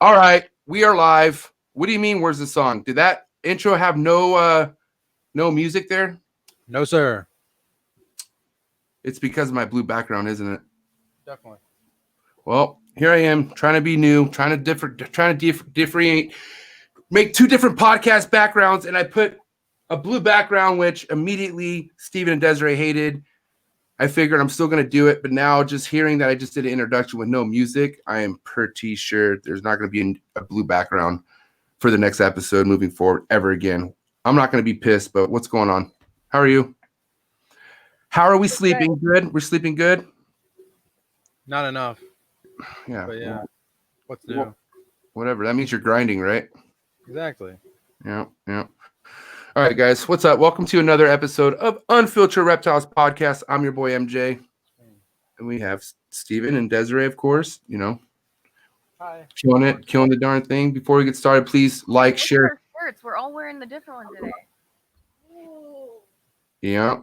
All right, we are live. What do you mean, where's the song? Did that intro have no music there? No, sir. It's because of my blue background, isn't it? Definitely. Well, here I am trying to be new, trying to differentiate, make two different podcast backgrounds, and I put a blue background, which immediately Steven and Desiree hated. I figured I'm still going to do it, but now just hearing that I just did an introduction with no music, I am pretty sure there's not going to be a blue background for the next episode moving forward ever again. I'm not going to be pissed, but what's going on? How are you? How are we sleeping? Good? We're sleeping good? Not enough. Yeah. But yeah, well, what's new? Whatever. That means you're grinding, right? Exactly. Yeah. All right, guys. What's up? Welcome to another episode of Unfiltered Reptiles Podcast. I'm your boy, MJ. And we have Steven and Desiree, of course. You know. Hi. Killing the darn thing. Before we get started, please like, share. Shirts. We're all wearing the different one today. Yeah.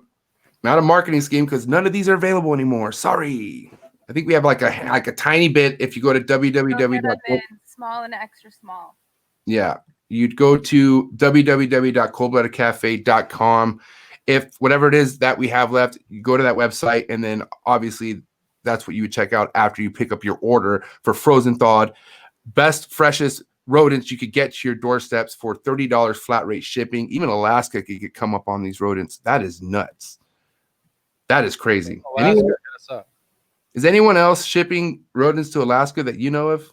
Not a marketing scheme because none of these are available anymore. Sorry. I think we have like a tiny bit if you go to www. Small and extra small. Yeah. You'd go to www.coldbloodedcafe.com. If whatever it is that we have left, you go to that website, and then obviously that's what you would check out after you pick up your order for frozen thawed, best, freshest rodents you could get to your doorsteps for $30 flat rate shipping. Even Alaska could come up on these rodents. That is nuts. That is crazy. Is anyone else shipping rodents to Alaska that you know of?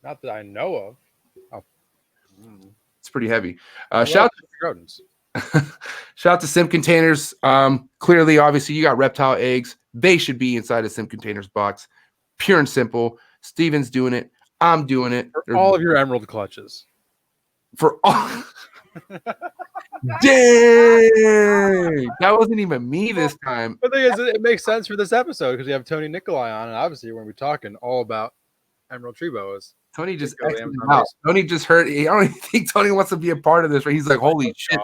Not that I know of. Oh. It's pretty heavy. Shout out to rodents. Shout out to Sim Containers. Clearly, obviously, you got reptile eggs. They should be inside a Sim Containers box. Pure and simple. Steven's doing it. I'm doing it. For all of your emerald clutches. For all. Dang! That wasn't even me this time. The thing is, it makes sense for this episode because we have Tony Nicoli on, and obviously we're going to be talking all about emerald tree boas. Tony just exited out. Tony just heard. I don't even think Tony wants to be a part of this. Right? He's like, "Holy shit!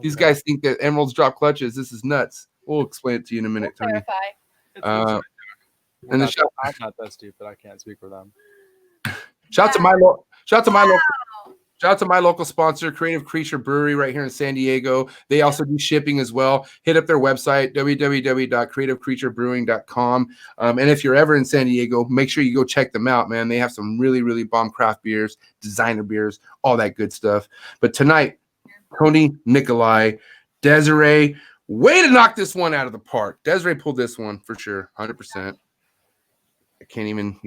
These guys think that emeralds drop clutches. This is nuts." We'll explain it to you in a minute, Tony. And I'm not that stupid. I can't speak for them. Shout out to my local sponsor, Creative Creature Brewery, right here in San Diego. They also do shipping as well. Hit up their website, www.creativecreaturebrewing.com. And if you're ever in San Diego, make sure you go check them out, man. They have some really, really bomb craft beers, designer beers, all that good stuff. But tonight, Tony Nicoli, Desiree, way to knock this one out of the park. Desiree pulled this one for sure, 100%. I can't even,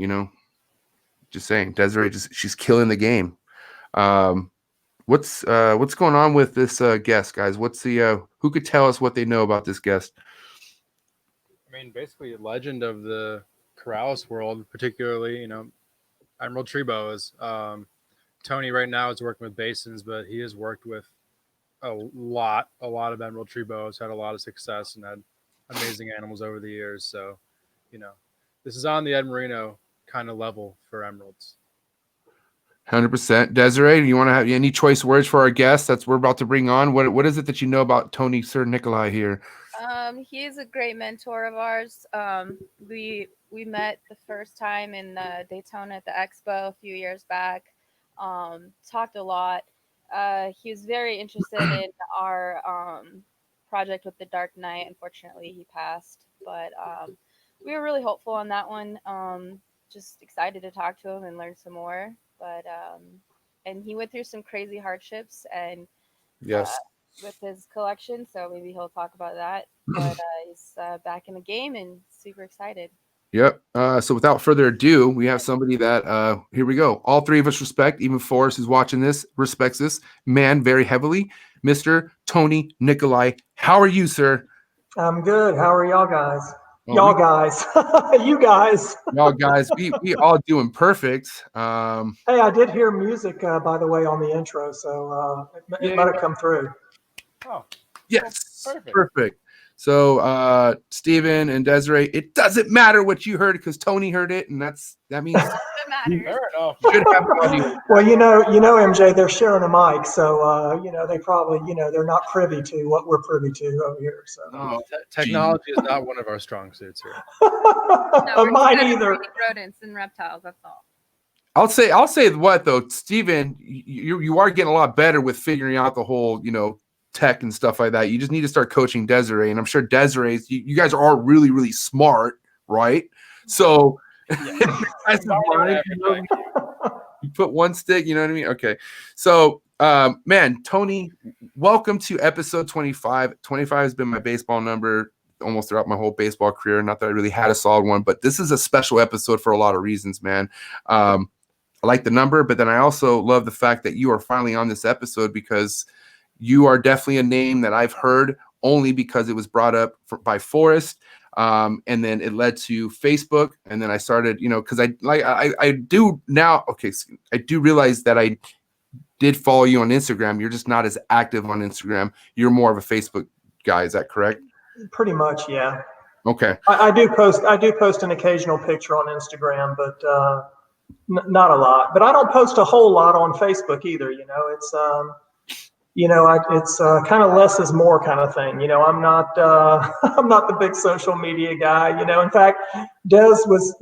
just saying. Desiree, she's killing the game. What's going on with this guest, guys? What's the who could tell us what they know about this guest? I mean, basically a legend of the Corrales world, particularly, emerald tree boas. Tony right now is working with basins, but he has worked with a lot of emerald tree boas, had a lot of success, and had amazing animals over the years. So, this is on the Ed Marino kind of level for emeralds. 100%. Desiree, do you want to have any choice words for our guest we're about to bring on? What is it that you know about Tony Sir Nicoli here? He's a great mentor of ours. We met the first time in Daytona at the Expo a few years back. Talked a lot. He was very interested in our project with the Dark Knight. Unfortunately, he passed, but we were really hopeful on that one. Just excited to talk to him and learn some more. But and he went through some crazy hardships and yes, with his collection, so maybe he'll talk about that. But he's back in the game and super excited. Yep. So without further ado, we have somebody that here we go. All three of us respect. Even Forrest, who's watching this, respects this man very heavily. Mr. Tony Nicoli. How are you, sir? I'm good. How are y'all guys? Y'all guys. You guys. Y'all guys. We all doing perfect. Hey, I did hear music, by the way, on the intro, so it might have come through. Oh. Yes. Perfect. So Steven and Desiree, it doesn't matter what you heard because Tony heard it, and that means Fair enough. Well, MJ, they're sharing a mic, so they probably, they're not privy to what we're privy to over here. So technology is not one of our strong suits here. No, Mine either. Rodents and reptiles. That's all. I'll say what though, Steven, you are getting a lot better with figuring out the whole, tech and stuff like that. You just need to start coaching Desiree, and I'm sure Desiree's. You guys are really, really smart, right? So you put one stick, you know what I mean? Okay. So, man, Tony, welcome to episode 25. 25 has been my baseball number almost throughout my whole baseball career. Not that I really had a solid one, but this is a special episode for a lot of reasons, man. I like the number, but then I also love the fact that you are finally on this episode because you are definitely a name that I've heard only because it was brought up by Forrest. And then it led to Facebook. And then I started, because I do now. Okay. I do realize that I did follow you on Instagram. You're just not as active on Instagram. You're more of a Facebook guy. Is that correct? Pretty much. Yeah. Okay. I do post an occasional picture on Instagram, but not a lot. But I don't post a whole lot on Facebook either. It's it's kind of less is more kind of thing. I'm not I'm not the big social media guy. In fact, Des was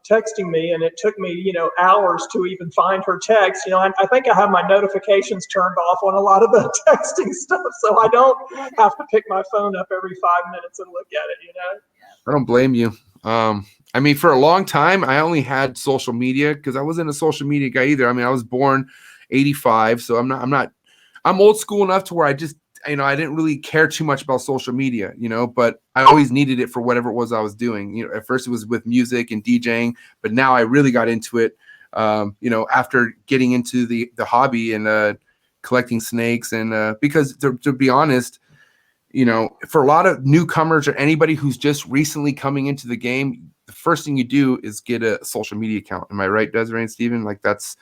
texting me, and it took me hours to even find her text. I think I have my notifications turned off on a lot of the texting stuff, so I don't have to pick my phone up every 5 minutes and look at it. I don't blame you. I mean, for a long time, I only had social media because I wasn't a social media guy either. I mean, I was born 85, so I'm old school enough to where I just, I didn't really care too much about social media, but I always needed it for whatever it was I was doing. At first it was with music and DJing, but now I really got into it, after getting into the hobby and collecting snakes. And because to be honest, for a lot of newcomers or anybody who's just recently coming into the game, the first thing you do is get a social media account. Am I right, Desiree and Steven? Like that's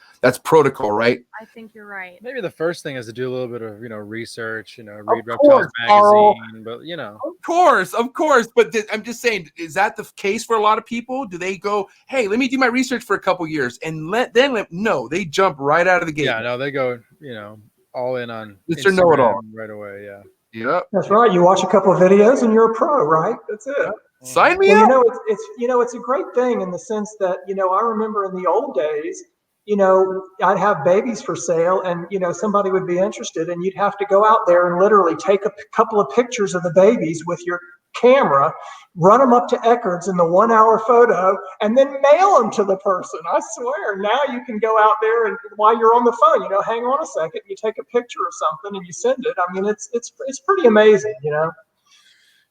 protocol, right? I think you're right. Maybe the first thing is to do a little bit of, research, read Reptiles magazine, but Of course. But I'm just saying, is that the case for a lot of people? Do they go, hey, let me do my research for a couple years and no, they jump right out of the gate. Yeah, no, they go, all in on Mr. Know-it-all right away. Yeah. Yep. That's right. You watch a couple of videos and you're a pro, right? That's it. Yep. Sign me up. It's a great thing in the sense that, I remember in the old days, I'd have babies for sale and, somebody would be interested and you'd have to go out there and literally take a couple of pictures of the babies with your camera, run them up to Eckerd's in the 1 hour photo and then mail them to the person. I swear. Now you can go out there and while you're on the phone, hang on a second, you take a picture of something and you send it. I mean, it's pretty amazing,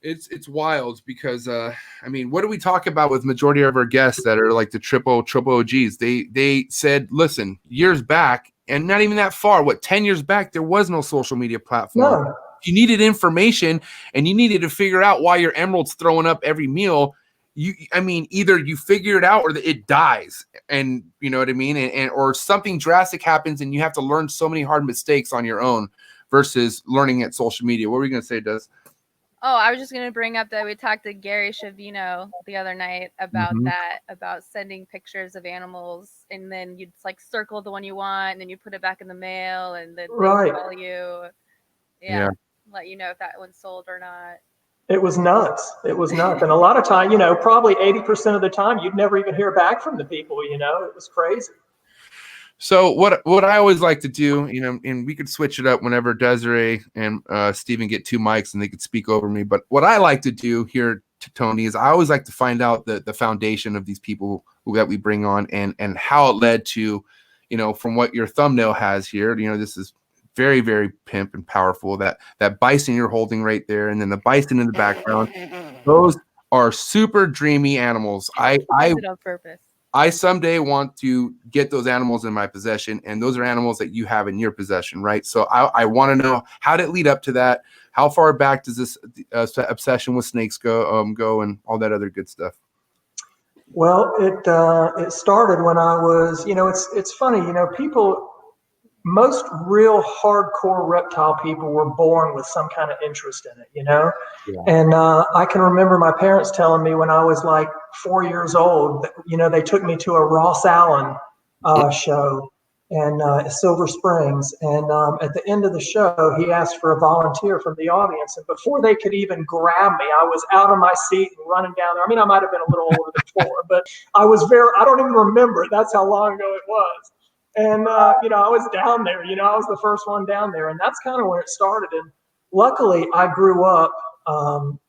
It's wild because what do we talk about with majority of our guests that are like the triple OGs? They said, listen, years back, and not even that far, 10 years back, there was no social media platform. No. You needed information and you needed to figure out why your emerald's throwing up every meal. Either you figure it out or it dies, and you know what I mean, and or something drastic happens and you have to learn so many hard mistakes on your own versus learning at social media. What were you gonna say, Des? Oh, I was just going to bring up that we talked to Gary Shavino the other night about that, about sending pictures of animals and then you'd circle the one you want and then you put it back in the mail and then they call you. Yeah. Let you know if that one's sold or not. It was nuts. And a lot of time, probably 80% of the time, you'd never even hear back from the people, it was crazy. So what I always like to do, and we could switch it up whenever Desiree and Steven get two mics and they could speak over me. But what I like to do here to Tony is I always like to find out the foundation of these people that we bring on and how it led to, from what your thumbnail has here, this is very, very pimp and powerful. That bison you're holding right there, and then the bison in the background. Those are super dreamy animals. I did it on purpose. I someday want to get those animals in my possession, and those are animals that you have in your possession, right? So I want to know, how did it lead up to that? How far back does this obsession with snakes go, and all that other good stuff? Well, it started when I was, it's funny, most real hardcore reptile people were born with some kind of interest in it, Yeah. And I can remember my parents telling me when I was 4 years old, they took me to a Ross Allen show. and Silver Springs. And at the end of the show, he asked for a volunteer from the audience. And before they could even grab me, I was out of my seat and running down there. I mean, I might have been a little older than 4, but I don't even remember. That's how long ago it was. And, I was down there, I was the first one down there. And that's kind of when it started. And luckily, I grew up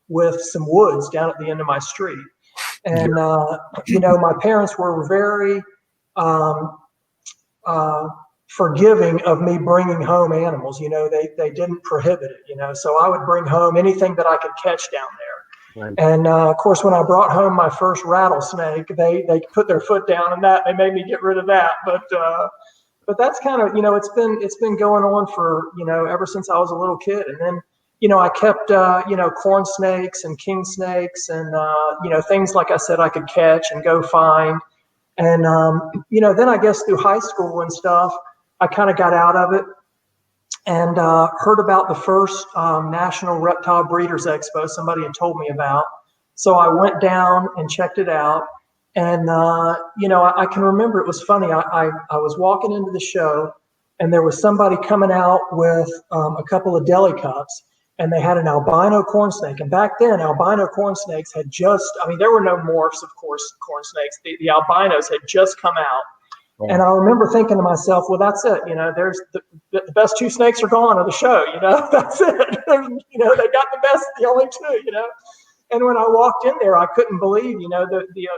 with some woods down at the end of my street. And, my parents were very forgiving of me bringing home animals. They didn't prohibit it, so I would bring home anything that I could catch down there. Right. And of course, when I brought home my first rattlesnake, they put their foot down on that. They made me get rid of that. But that's kind of, it's been going on for, ever since I was a little kid. And then, I kept, corn snakes and king snakes and, things like I said I could catch and go find. And, then I guess through high school and stuff, I kind of got out of it and heard about the first National Reptile Breeders Expo somebody had told me about. So I went down and checked it out. And, I can remember it was funny. I was walking into the show and there was somebody coming out with a couple of deli cups. And they had an albino corn snake. And back then, albino corn snakes had there were no morphs, of course, corn snakes. The albinos had just come out. Oh. And I remember thinking to myself, well, that's it. There's the best 2 snakes are gone of the show. That's it. They got the best, the only 2, And when I walked in there, I couldn't believe, the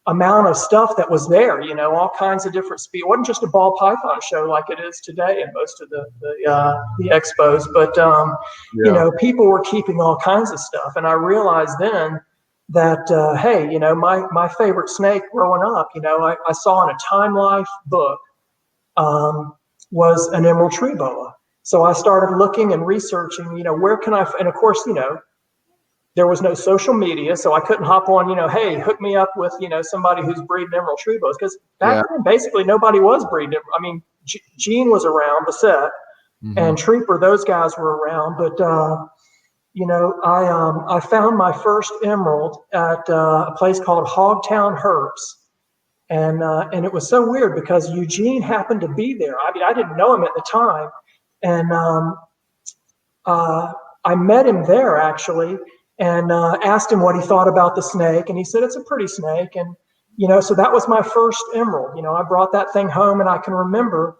amount of stuff that was there, all kinds of different speed. It wasn't just a ball python show like it is today in most of the expos, but people were keeping all kinds of stuff. And I realized then that, hey, my favorite snake growing up, I saw in a Time Life book was an emerald tree boa. So I started looking and researching, where can I, and of course, there was no social media, so I couldn't hop on, hey, hook me up with, somebody who's breeding emerald tree boas. Because back then, basically, nobody was breeding. I mean, Gene was around, Bassett, and Trooper, those guys were around. But, I found my first emerald at a place called Hogtown Herps. And it was so weird because Eugene happened to be there. I mean, I didn't know him at the time. And I met him there, actually. And asked him what he thought about the snake. And he said, it's a pretty snake. And, so that was my first emerald. I brought that thing home and I can remember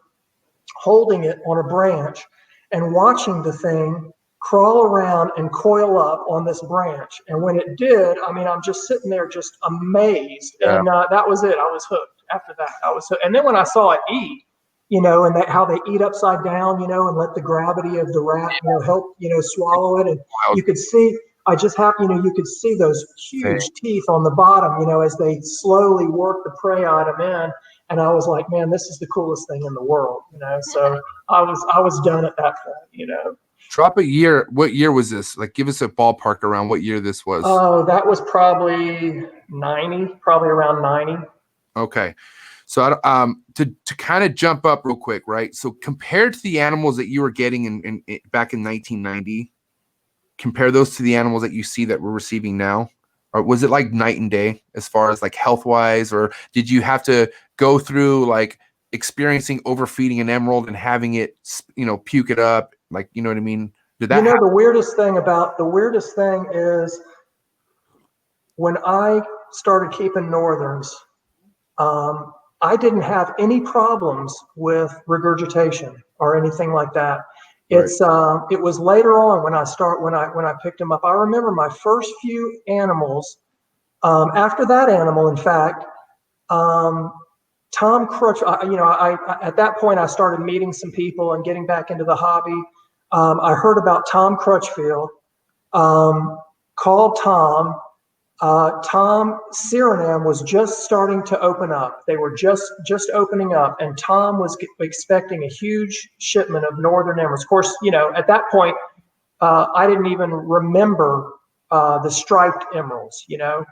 holding it on a branch and watching the thing crawl around and coil up on this branch. And when it did, I mean, I'm just sitting there just amazed. Yeah. And that was it. I was hooked after that. I was hooked. And then when I saw it eat, and how they eat upside down, and let the gravity of the rat, help, swallow it. And you could see, you could see those huge teeth on the bottom, as they slowly work the prey item in. And I was like, man, this is the coolest thing in the world, So I was done at that point, Drop a year. What year was this? Like, give us a ballpark around what year this was. Oh, that was probably around 90. Okay. So to kind of jump up real quick, right? So compared to the animals that you were getting in back in 1990, compare those to the animals that you see that we're receiving now? Or was it like night and day as far as like health wise, or did you have to go through like experiencing overfeeding an emerald and having it, puke it up? Like, you know what I mean? Did that happen? The weirdest thing is when I started keeping northerns, I didn't have any problems with regurgitation or anything like that. It's it was later on when I picked them up. I remember my first few animals. After that animal, in fact, Tom Crutch. I at that point I started meeting some people and getting back into the hobby. I heard about Tom Crutchfield. Called Tom. Tom Suriname was just starting to open up. They were just opening up, and Tom was expecting a huge shipment of northern emeralds. Of course, at that point, I didn't even remember the striped emeralds. Yeah.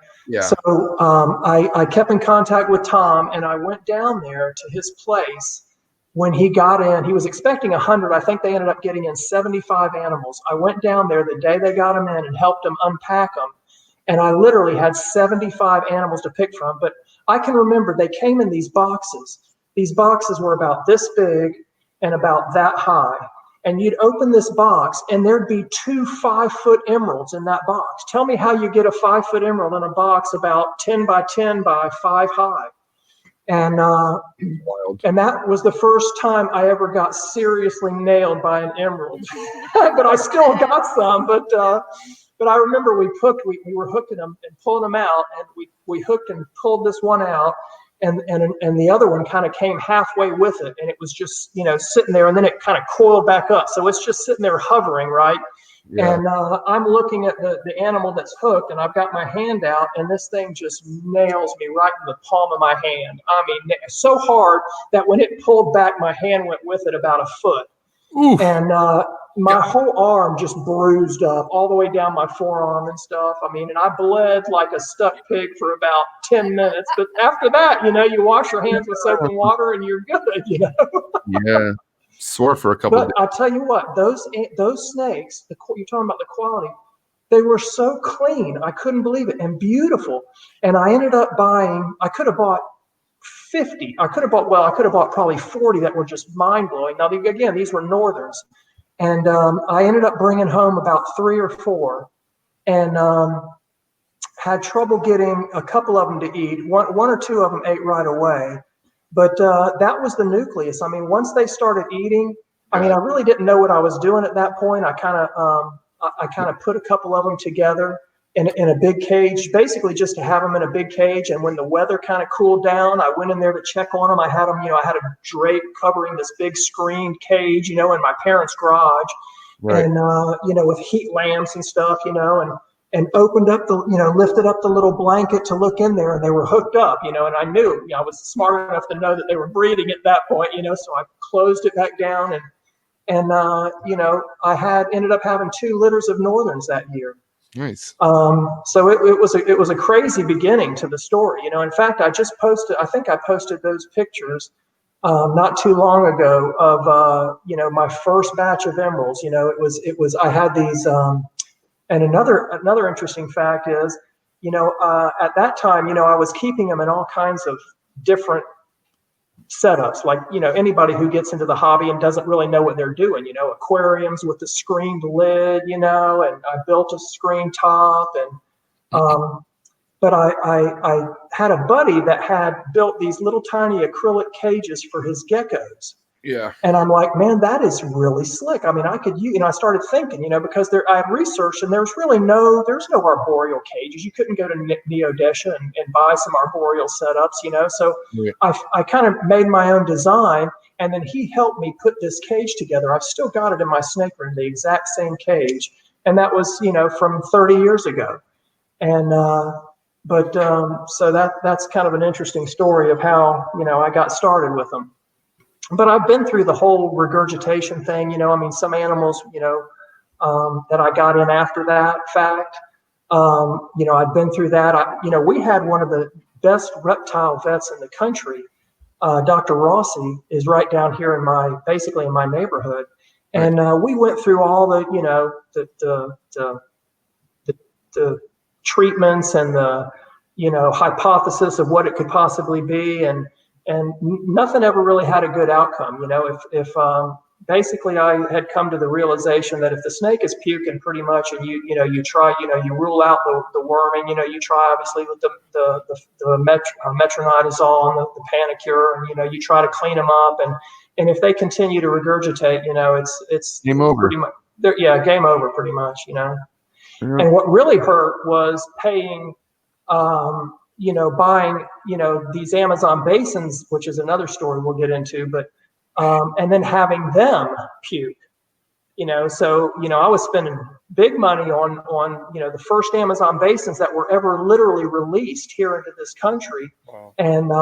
So I kept in contact with Tom, and I went down there to his place. When he got in, he was expecting 100. I think they ended up getting in 75 animals. I went down there the day they got them in and helped them unpack them. And I literally had 75 animals to pick from. But I can remember they came in these boxes. These boxes were about this big and about that high. And you'd open this box and there'd be 2 5-foot emeralds in that box. Tell me how you get a 5-foot emerald in a box about 10 by 10 by 5 high. And and that was the first time I ever got seriously nailed by an emerald. But I still got some. But I remember we were hooking them and pulling them out, and we hooked and pulled this one out. And the other one kind of came halfway with it, and it was just, sitting there, and then it kind of coiled back up. So it's just sitting there hovering, right? Yeah. And I'm looking at the animal that's hooked, and I've got my hand out, and this thing just nails me right in the palm of my hand. I mean, so hard that when it pulled back, my hand went with it about a foot. Oof. And my whole arm just bruised up all the way down my forearm and stuff. I mean, and I bled like a stuck pig for about 10 minutes. But after that, you wash your hands with soap and water and you're good, Yeah. Sore for a couple of days. I'll tell you what, those snakes, you're talking about the quality, they were so clean. I couldn't believe it, and beautiful. And I ended up I could have bought 50. I could have bought probably 40 that were just mind-blowing. Now, again, these were northerns. And I ended up bringing home about 3 or 4, and had trouble getting a couple of them to eat. One or two of them ate right away. But that was the nucleus. I mean, once they started eating, I really didn't know what I was doing at that point. I kind of put a couple of them together in a big cage, basically just to have them in a big cage. And when the weather kind of cooled down, I went in there to check on them. I had them, I had a drape covering this big screened cage, in my parents' garage, right. And with heat lamps and stuff, and opened up lifted up the little blanket to look in there, and they were hooked up, and I knew, I was smart enough to know that they were breathing at that point, so I closed it back down, and I ended up having 2 litters of northerns that year. Nice. So it was a crazy beginning to the story, In fact, I think I posted those pictures not too long ago of my first batch of emeralds. It was I had these. And another interesting fact is, at that time, I was keeping them in all kinds of different setups. Like, anybody who gets into the hobby and doesn't really know what they're doing, aquariums with the screened lid, and I built a screen top, and but I had a buddy that had built these little tiny acrylic cages for his geckos. Yeah. And I'm like, man, that is really slick. I mean, I could, I started thinking, because I had researched, and there's no arboreal cages. You couldn't go to Neodesha and buy some arboreal setups, So yeah. I kind of made my own design, and then he helped me put this cage together. I've still got it in my snake room, the exact same cage. And that was, from 30 years ago. And, so that's kind of an interesting story of how, I got started with them. But I've been through the whole regurgitation thing, some animals, that I got in after that fact, I've been through that. We had one of the best reptile vets in the country. Dr. Rossi is right down here basically in my neighborhood. And we went through all the, the treatments and the, hypothesis of what it could possibly be. And nothing ever really had a good outcome. If basically I had come to the realization that if the snake is puking pretty much, and you try, you rule out the worming, you try obviously with the metronidazole and the Panicure, and you try to clean them up, and if they continue to regurgitate, it's game over. Pretty much, game over pretty much, Yeah. And what really hurt was paying. Buying, these Amazon basins, which is another story we'll get into, but, and then having them puke, so, I was spending big money on, the first Amazon basins that were ever literally released here into this country. Wow. And,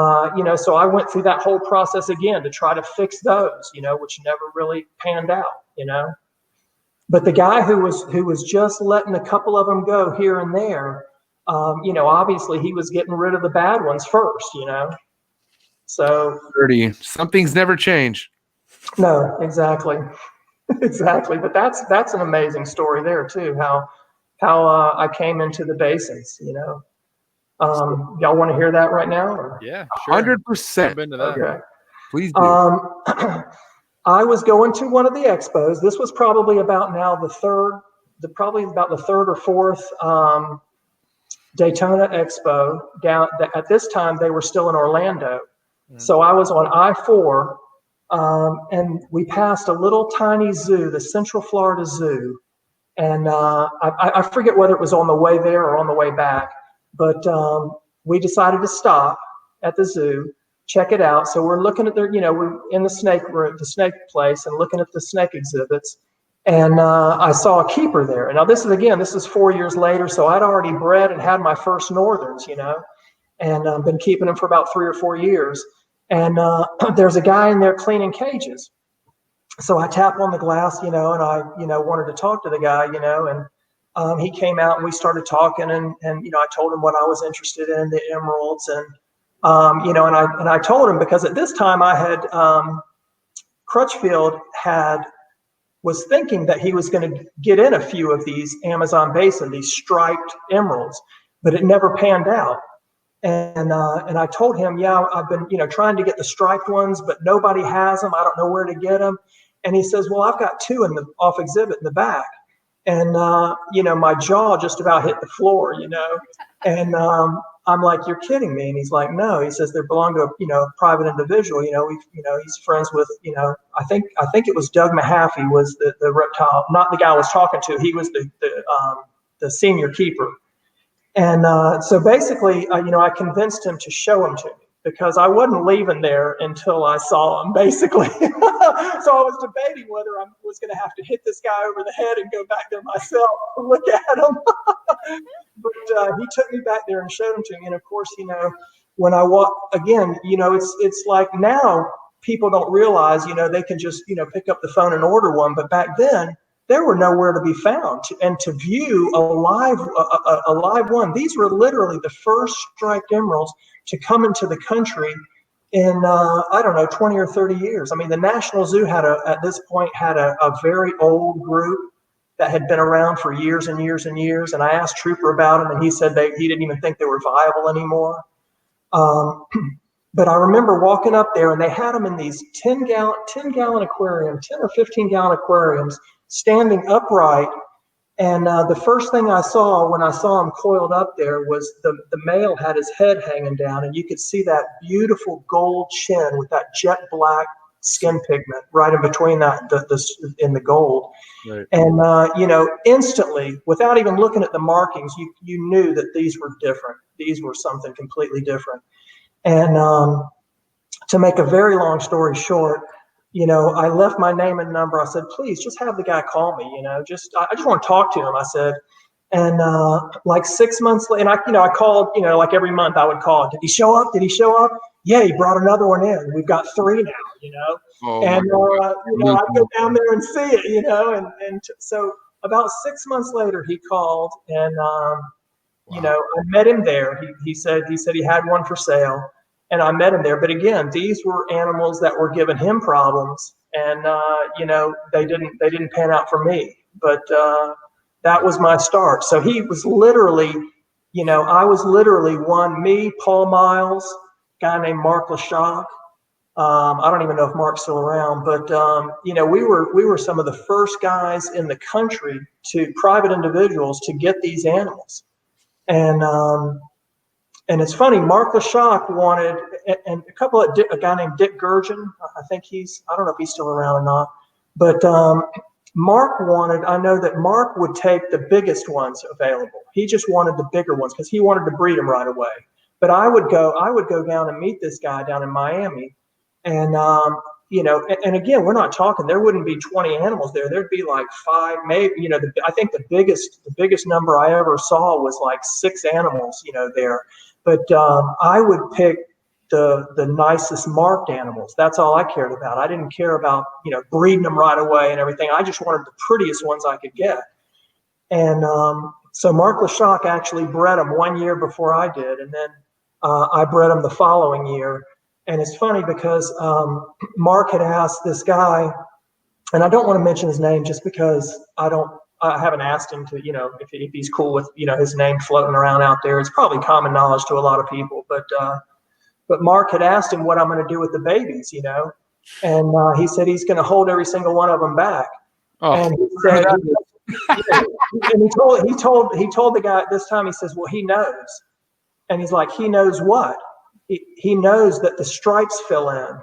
so I went through that whole process again to try to fix those, which never really panned out, but the guy who was just letting a couple of them go here and there, obviously he was getting rid of the bad ones first, So some things never change. No, exactly. Exactly. But that's an amazing story there too, how I came into the basins, Y'all want to hear that right now? Or? Yeah, sure. 100%. Into that. Okay. Please do. I was going to one of the expos. This was probably about now probably about the third or fourth Daytona Expo. Down at this time, they were still in Orlando. So I was on I-4, and we passed a little tiny zoo, the Central Florida Zoo. And I forget whether it was on the way there or on the way back, but we decided to stop at the zoo, check it out. So we're looking at we're in the snake place and looking at the snake exhibits. And I saw a keeper there. And now this is 4 years later. So I'd already bred and had my first Northerns, and been keeping them for about 3 or 4 years. And there's a guy in there cleaning cages. So I tap on the glass, and I, wanted to talk to the guy, and he came out and we started talking, and I told him what I was interested in, the emeralds, and and I told him, because at this time I had Crutchfield was thinking that he was going to get in a few of these Amazon basin, these striped emeralds, but it never panned out. And I told him, yeah, I've been, trying to get the striped ones, but nobody has them. I don't know where to get them. And he says, well, I've got 2 in the off exhibit in the back. And, my jaw just about hit the floor, and I'm like, you're kidding me. And he's like, no, he says they belong to a private individual. He's friends with, I think it was Doug Mahaffey was the reptile, not the guy I was talking to. He was the senior keeper. And so basically, I convinced him to show them to me, because I wasn't leaving there until I saw him, basically. So I was debating whether I was going to have to hit this guy over the head and go back there myself and look at him. But he took me back there and showed them to me. And of course, when I walk again, it's like now people don't realize, they can just, pick up the phone and order one. But back then, they were nowhere to be found. And to view a live one, these were literally the first striped emeralds to come into the country in, 20 or 30 years. I mean, the National Zoo at this point had a very old group that had been around for years and years and years. And I asked Trooper about them, and he said he didn't even think they were viable anymore. But I remember walking up there, and they had them in these 10-gallon aquariums, 10 or 15-gallon aquariums, standing upright. And the first thing I saw when I saw him coiled up there was the male had his head hanging down, and you could see that beautiful gold chin with that jet black skin pigment right in between that in the gold. Right. And instantly, without even looking at the markings, you knew that these were different. These were something completely different. And to make a very long story short, I left my name and number. I said, please just have the guy call me, I just want to talk to him. I said, and like 6 months later, and I called, like every month I would call. Did he show up? Yeah, he brought another one in. We've got 3 now, Oh, and, I go down there and see it, and so about 6 months later he called, and, I met him there. He said he had one for sale. And I met him there. But again, these were animals that were giving him problems, and they didn't pan out for me. But that was my start. So he was literally, I was literally me, Paul Miles, a guy named Mark LaShock. I don't even know if Mark's still around, but we were some of the first guys in the country, private individuals, to get these animals. And it's funny, Mark LaShock wanted, and a guy named Dick Gurgeon, I don't know if he's still around or not, but Mark wanted, I know that Mark would take the biggest ones available. He just wanted the bigger ones because he wanted to breed them right away. But I would go down and meet this guy down in Miami, and and again, we're not talking, there wouldn't be 20 animals there. There'd be like 5, maybe, I think the biggest number I ever saw was like 6 animals, there. But I would pick the nicest marked animals. That's all I cared about. I didn't care about, breeding them right away and everything. I just wanted the prettiest ones I could get. And so Mark LaShock actually bred them 1 year before I did. And then I bred them the following year. And it's funny because Mark had asked this guy, and I don't want to mention his name just because I haven't asked him to, if he's cool with, his name floating around out there. It's probably common knowledge to a lot of people, but But Mark had asked him what I'm going to do with the babies, and he said he's going to hold every single one of them back. Oh, And he said, and he told the guy this time, he says, well, he knows. And he's like, he knows what? He knows that the stripes fill in.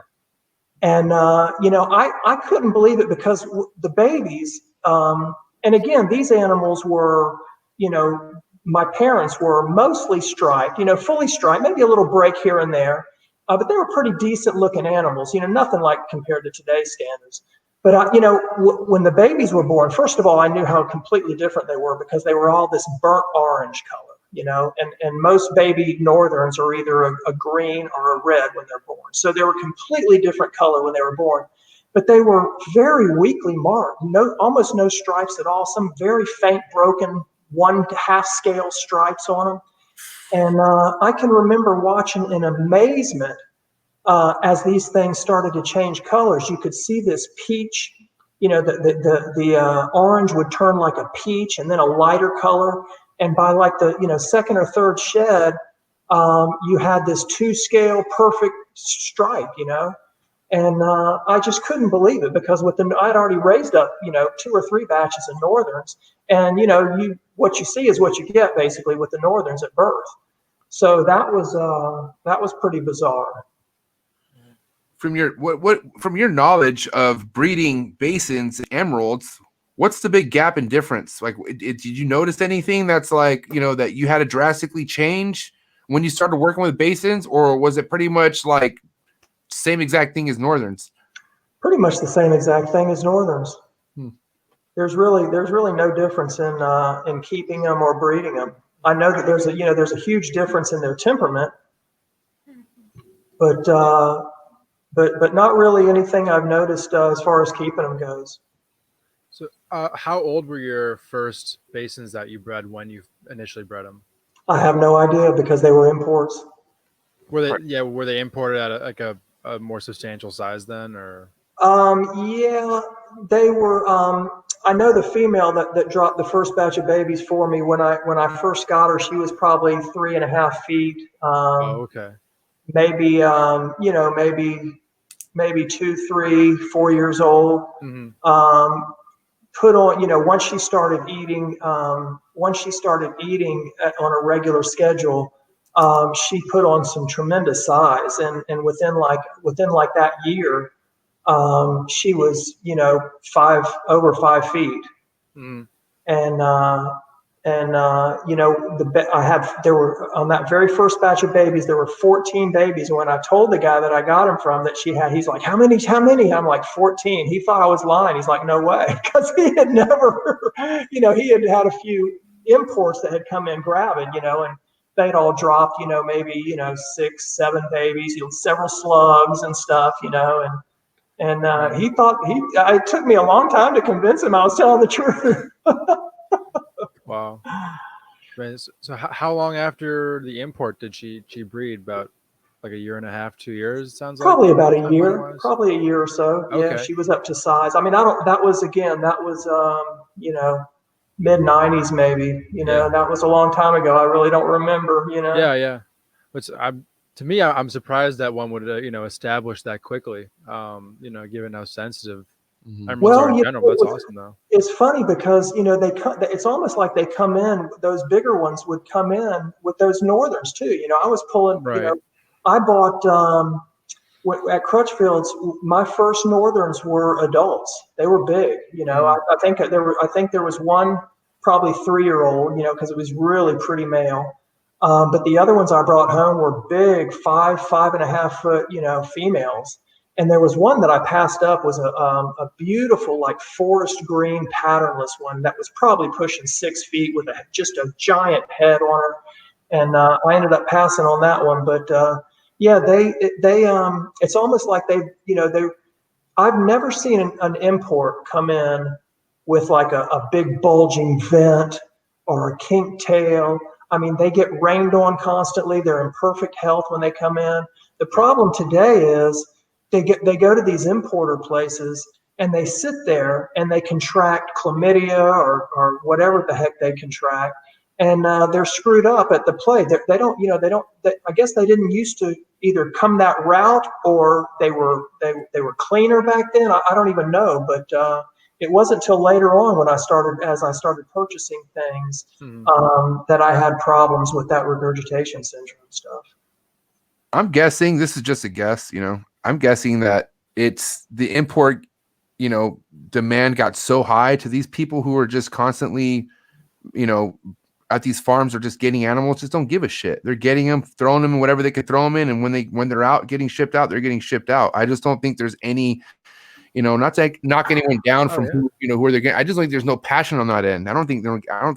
And, I couldn't believe it because the babies, and again, these animals were, my parents were mostly striped, fully striped, maybe a little break here and there. But they were pretty decent looking animals, nothing like compared to today's standards. But, when the babies were born, first of all, I knew how completely different they were because they were all this burnt orange color. And most baby northerns are either a green or a red when they're born. So they were completely different color when they were born. But they were very weakly marked, almost no stripes at all, some very faint broken 1/2 scale stripes on them. And I can remember watching in amazement as these things started to change colors. You could see this peach, the orange would turn like a peach and then a lighter color. And by like the second or third shed, you had this 2-scale perfect stripe, and I just couldn't believe it because I'd already raised up 2 or 3 batches of northerns, and what you see is what you get basically with the northerns at birth. So that was pretty bizarre. From your knowledge of breeding basins and emeralds, what's the big gap in difference? Like, did you notice anything that's like, that you had to drastically change when you started working with basins, or was it pretty much like same exact thing as northerns? Pretty much the same exact thing as northerns. There's really no difference in keeping them or breeding them. I know that there's a huge difference in their temperament, but not really anything I've noticed as far as keeping them goes. So how old were your first basins that you bred when you initially bred them? I have no idea because they were imports. Were they imported at a more substantial size then, or? Yeah, they were. I know the female that dropped the first batch of babies for me when I first got her, she was probably 3.5 feet. Okay. Maybe maybe 2, 3, 4 years old. Mm-hmm. Put on, once she started eating on a regular schedule, she put on some tremendous size, and within that year, she was over 5 feet. Mm-hmm. And there were, on that very first batch of babies, there were 14 babies. And when I told the guy that I got him from that she had, he's like, how many? I'm like, 14. He thought I was lying. He's like, no way. Because he had never, he had a few imports that had come in gravid, and they'd all dropped, maybe, 6, 7 babies, several slugs and stuff, and he thought it took me a long time to convince him I was telling the truth. Wow. So how long after the import did she breed? About like 1.5 2 years, it sounds like? Probably about a year, probably a year or so. Okay. Yeah, she was up to size. I mean, that was mid-90s maybe, that was a long time ago. I really don't remember, Yeah. But to me, I'm surprised that one would, establish that quickly, given how sensitive emeralds are in general. That's awesome though. It's funny because, it's almost like they come in, those bigger ones would come in with those northerns too. I was pulling, right. I bought, at Crutchfield's, my first northerns were adults. They were big, I think there was one probably 3-year-old, because it was really pretty male. But the other ones I brought home were big, 5.5 foot, females. And there was one that I passed up, was a beautiful, like forest green patternless one that was probably pushing 6 feet with just a giant head on her. And I ended up passing on that one. But it's almost like I've never seen an import come in with like a big bulging vent or a kinked tail. I mean, they get rained on constantly. They're in perfect health when they come in. The problem today is they go to these importer places and they sit there and they contract chlamydia or whatever the heck they contract. and they're screwed up at the play. They don't, I guess they didn't used to either come that route, or they were cleaner back then. I don't even know, but it wasn't till later on as I started purchasing things, that I had problems with that regurgitation syndrome stuff. I'm guessing, this is just a guess, I'm guessing that it's the import, demand got so high to these people who are just constantly, at these farms, are just getting animals, just don't give a shit. They're getting them, throwing them in whatever they could throw them in. And when they're out getting shipped out, they're getting shipped out. I just don't think there's any, not to knock anyone down from who they're getting. I just think there's no passion on that end. I don't think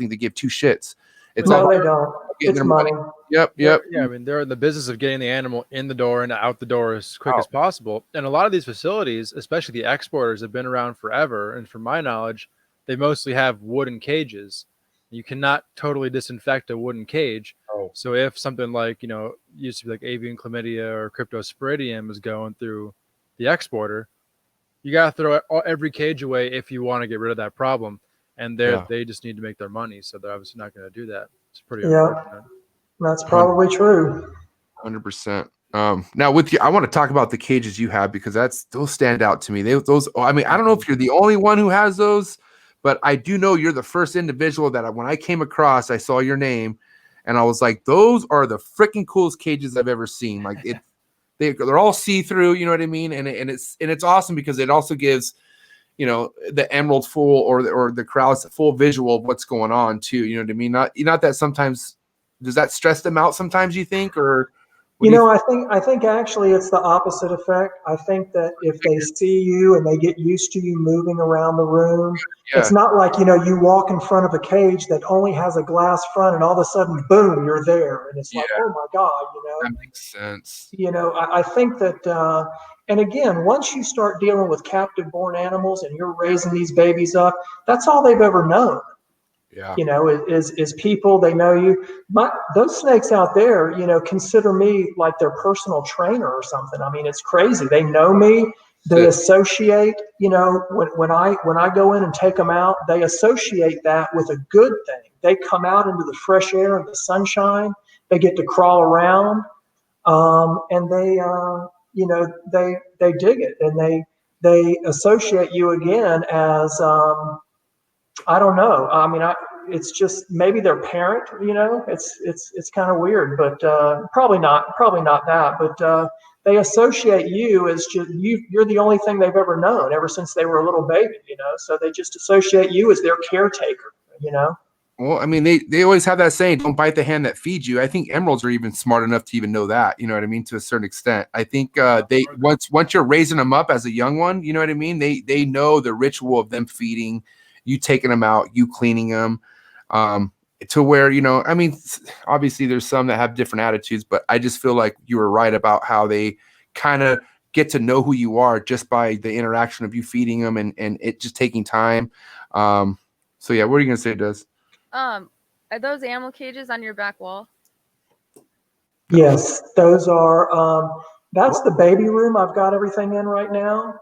they give two shits. It's no, all they don't. It's money. Yep. Yeah, I mean, they're in the business of getting the animal in the door and out the door as quick as possible. And a lot of these facilities, especially the exporters, have been around forever. And from my knowledge, they mostly have wooden cages. You cannot totally disinfect a wooden cage. So if something like, used to be like avian chlamydia or cryptosporidium is going through the exporter, you got to throw every cage away if you want to get rid of that problem. And they just need to make their money. So they're obviously not going to do that. It's pretty unfortunate. That's probably true. 100%. Now with you, I want to talk about the cages you have, because those stand out to me. I don't know if you're the only one who has those, but I do know you're the first individual that when I came across, I saw your name and I was like, those are the freaking coolest cages I've ever seen. Like they're all see-through, you know what I mean? And it's awesome because it also gives, the emerald full or the crowds full visual of what's going on too. You know what I mean? Not that sometimes, does that stress them out sometimes, you think, or? I think actually it's the opposite effect. I think that if they see you and they get used to you moving around the room, it's not like, you walk in front of a cage that only has a glass front and all of a sudden, boom, you're there. And it's like, oh my God, That makes sense. I think that, and again, once you start dealing with captive born animals and you're raising these babies up, that's all they've ever known. Yeah. Is people, they know you. Those snakes out there, consider me like their personal trainer or something. I mean, it's crazy. They know me. They associate, when I go in and take them out, they associate that with a good thing. They come out into the fresh air and the sunshine. They get to crawl around, and they dig it, and they associate you again as I don't know. I mean, it's just maybe their parent. It's kind of weird, but probably not that. But they associate you as just you're the only thing they've ever known ever since they were a little baby. So they just associate you as their caretaker. Well, I mean, they always have that saying, "Don't bite the hand that feeds you." I think emeralds are even smart enough to even know that. You know what I mean? To a certain extent, I think they once you're raising them up as a young one, you know what I mean. They know the ritual of them feeding, you taking them out, you cleaning them, to where I mean, obviously there's some that have different attitudes, but I just feel like you were right about how they kind of get to know who you are just by the interaction of you feeding them and it just taking time. So yeah, what are you gonna say, Des? Are those animal cages on your back wall? Yes, those are. That's the baby room I've got everything in right now,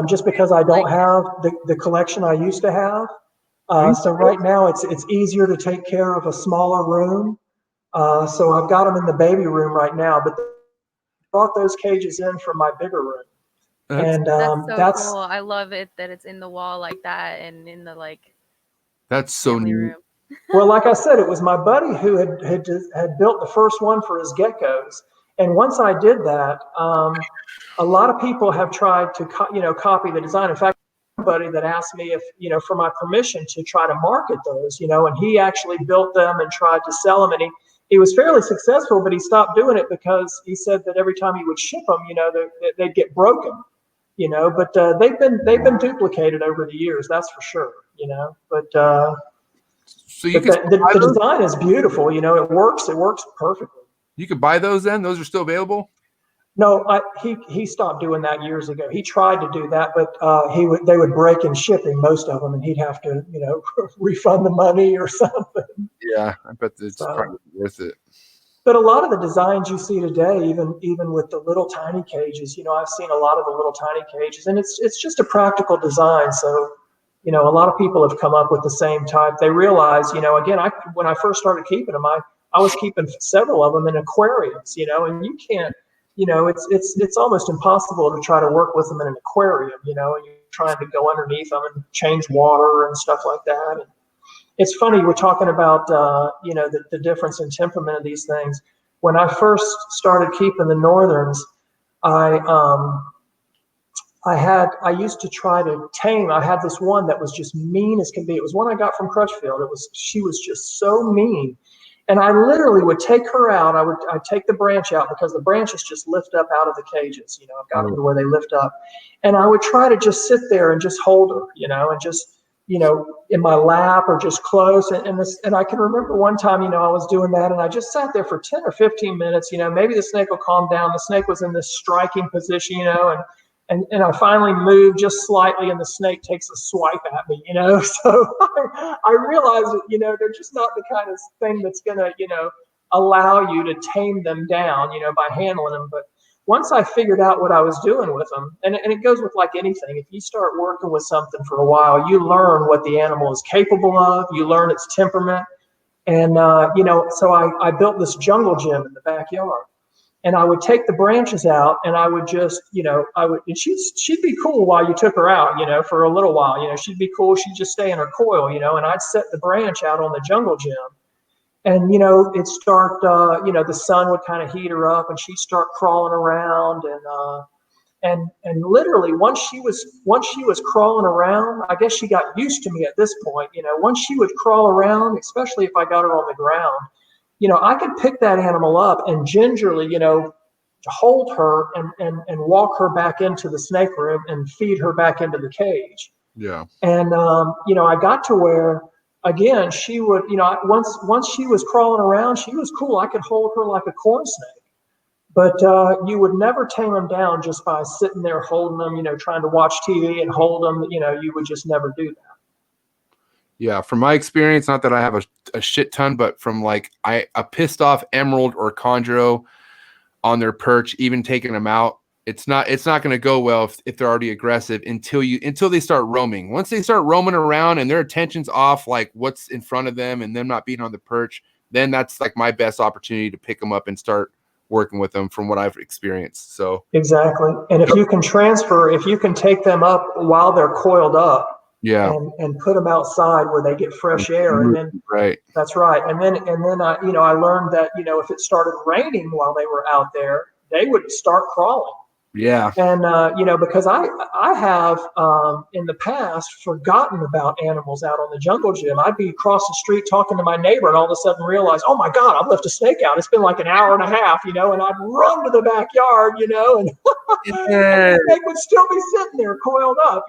just because I don't have the collection I used to have. So right now it's easier to take care of a smaller room. So I've got them in the baby room right now, but I brought those cages in from my bigger room. And that's so cool. I love it that it's in the wall like that and in the That's so neat. room. Well, like I said, it was my buddy who had built the first one for his geckos. And once I did that, a lot of people have tried to copy the design. In fact, somebody that asked me if for my permission to try to market those, and he actually built them and tried to sell them, and he was fairly successful, but he stopped doing it because he said that every time he would ship them, they'd get broken, but they've been duplicated over the years, that's for sure, but so you the design is beautiful, it works perfectly. You could buy those then? Those are still available? No, he stopped doing that years ago. He tried to do that, but they would break in shipping, most of them, and he'd have to refund the money or something. Yeah, I bet it's probably worth it. But a lot of the designs you see today, even with the little tiny cages, I've seen a lot of the little tiny cages, and it's just a practical design. So a lot of people have come up with the same type. They realize, again, when I first started keeping them, I was keeping several of them in aquariums, and you can't, it's almost impossible to try to work with them in an aquarium, and you're trying to go underneath them and change water and stuff like that. And it's funny, we're talking about, the difference in temperament of these things. When I first started keeping the Northerns, I used to try to tame. I had this one that was just mean as can be. It was one I got from Crutchfield. She was just so mean. And I literally would take her out. I'd take the branch out because the branches just lift up out of the cages. I've got them to where they lift up. And I would try to just sit there and just hold her, and just, in my lap or just close. And I can remember one time, I was doing that and I just sat there for 10 or 15 minutes, maybe the snake will calm down. The snake was in this striking position, and I finally moved just slightly and the snake takes a swipe at me, So I realized that, they're just not the kind of thing that's going to, allow you to tame them down, by handling them. But once I figured out what I was doing with them, and it goes with like anything, if you start working with something for a while, you learn what the animal is capable of, you learn its temperament. And, so I built this jungle gym in the backyard. And I would take the branches out and I would just, and she'd be cool while you took her out, for a little while, she'd be cool. She'd just stay in her coil, and I'd set the branch out on the jungle gym and, it'd start, the sun would kind of heat her up and she'd start crawling around and literally once she was crawling around, I guess she got used to me at this point, once she would crawl around, especially if I got her on the ground, I could pick that animal up and gingerly, hold her and walk her back into the snake room and feed her back into the cage. Yeah. And, I got to where, again, she would, once she was crawling around, she was cool. I could hold her like a corn snake. But you would never tame them down just by sitting there holding them, trying to watch TV and hold them. You would just never do that. Yeah, from my experience, not that I have a shit ton, but from like a pissed off emerald or chondro on their perch, even taking them out, it's not going to go well if they're already aggressive until they start roaming. Once they start roaming around and their attention's off, like what's in front of them and them not being on the perch, then that's like my best opportunity to pick them up and start working with them from what I've experienced. So exactly. And if you can take them up while they're coiled up, yeah, and put them outside where they get fresh air, and then right. That's right. And then I learned that if it started raining while they were out there, they would start crawling. Yeah. And because I have in the past forgotten about animals out on the jungle gym. I'd be across the street talking to my neighbor, and all of a sudden realize, oh my God, I've left a snake out. It's been like an hour and a half, and I'd run to the backyard, and the snake would still be sitting there coiled up,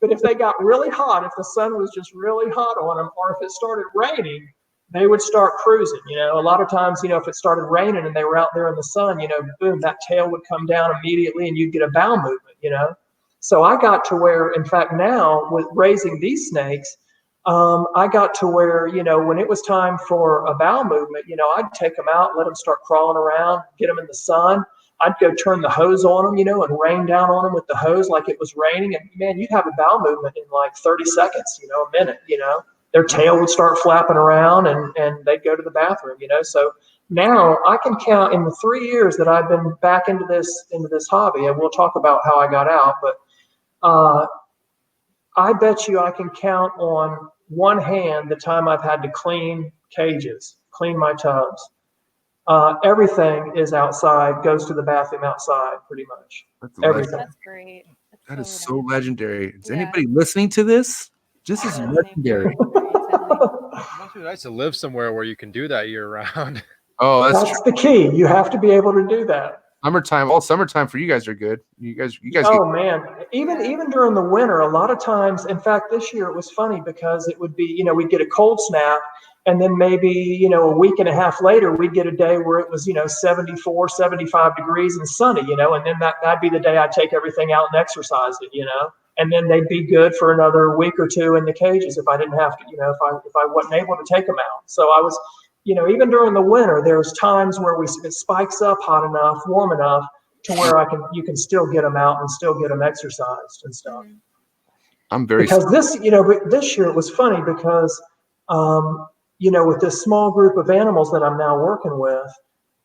But if they got really hot, if the sun was just really hot on them, or if it started raining, they would start cruising. A lot of times, if it started raining and they were out there in the sun, boom, that tail would come down immediately and you'd get a bow movement, So I got to where, in fact, now with raising these snakes, I got to where, when it was time for a bow movement, I'd take them out, let them start crawling around, get them in the sun. I'd go turn the hose on them, and rain down on them with the hose like it was raining. And man, you'd have a bowel movement in like 30 seconds, a minute, Their tail would start flapping around and they'd go to the bathroom, So now I can count in the 3 years that I've been back into this hobby, and we'll talk about how I got out, but I bet you I can count on one hand the time I've had to clean cages, clean my tubs. Everything is outside, goes to the bathroom outside, pretty much. Everything. That's great. That is so legendary. Is anybody listening to this? This is legendary. It must be nice to live somewhere where you can do that year round. Oh, that's the key. You have to be able to do that. Summertime, all summertime for you guys are good. You guys. Oh man, even during the winter, a lot of times. In fact, this year it was funny because it would be, we'd get a cold snap. And then maybe, a week and a half later, we'd get a day where it was, 74, 75 degrees and sunny, and then that'd be the day I'd take everything out and exercise it, and then they'd be good for another week or two in the cages if I didn't have to, if I wasn't able to take them out. So I was, even during the winter, there's times where it spikes up hot enough, warm enough to where you can still get them out and still get them exercised and stuff. I'm very because this year it was funny because with this small group of animals that I'm now working with,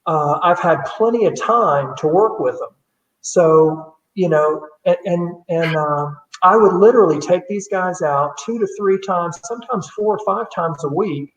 I've had plenty of time to work with them. So I would literally take these guys out 2 to 3 times, sometimes 4 or 5 times a week.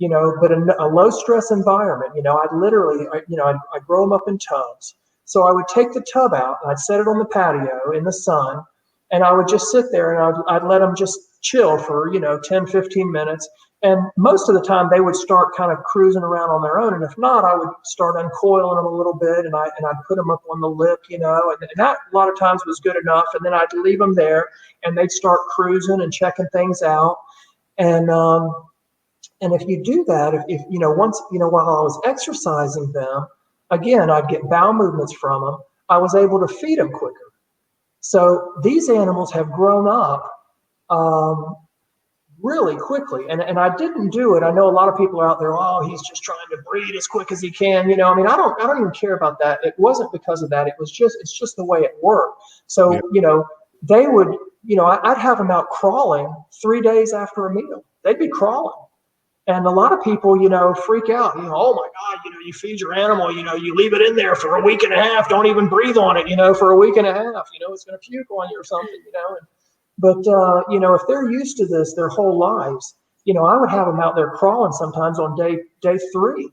But a low stress environment. I'd grow them up in tubs. So I would take the tub out and I'd set it on the patio in the sun, and I would just sit there and I'd let them just chill for 10, 15 minutes. And most of the time they would start kind of cruising around on their own. And if not, I would start uncoiling them a little bit, and I'd put them up on the lip, and that a lot of times was good enough. And then I'd leave them there and they'd start cruising and checking things out. And if you do that, if once, while I was exercising them, again, I'd get bowel movements from them. I was able to feed them quicker. So these animals have grown up really quickly. And I didn't do it. I know a lot of people are out there, oh, he's just trying to breed as quick as he can. I don't even care about that. It wasn't because of that. It's just the way it worked. So, they would, I'd have them out crawling 3 days after a meal. They'd be crawling. And a lot of people, freak out. Oh my God, you feed your animal, you leave it in there for a week and a half. Don't even breathe on it, for a week and a half. It's going to puke on you or something, But if they're used to this their whole lives, I would have them out there crawling sometimes on day 3,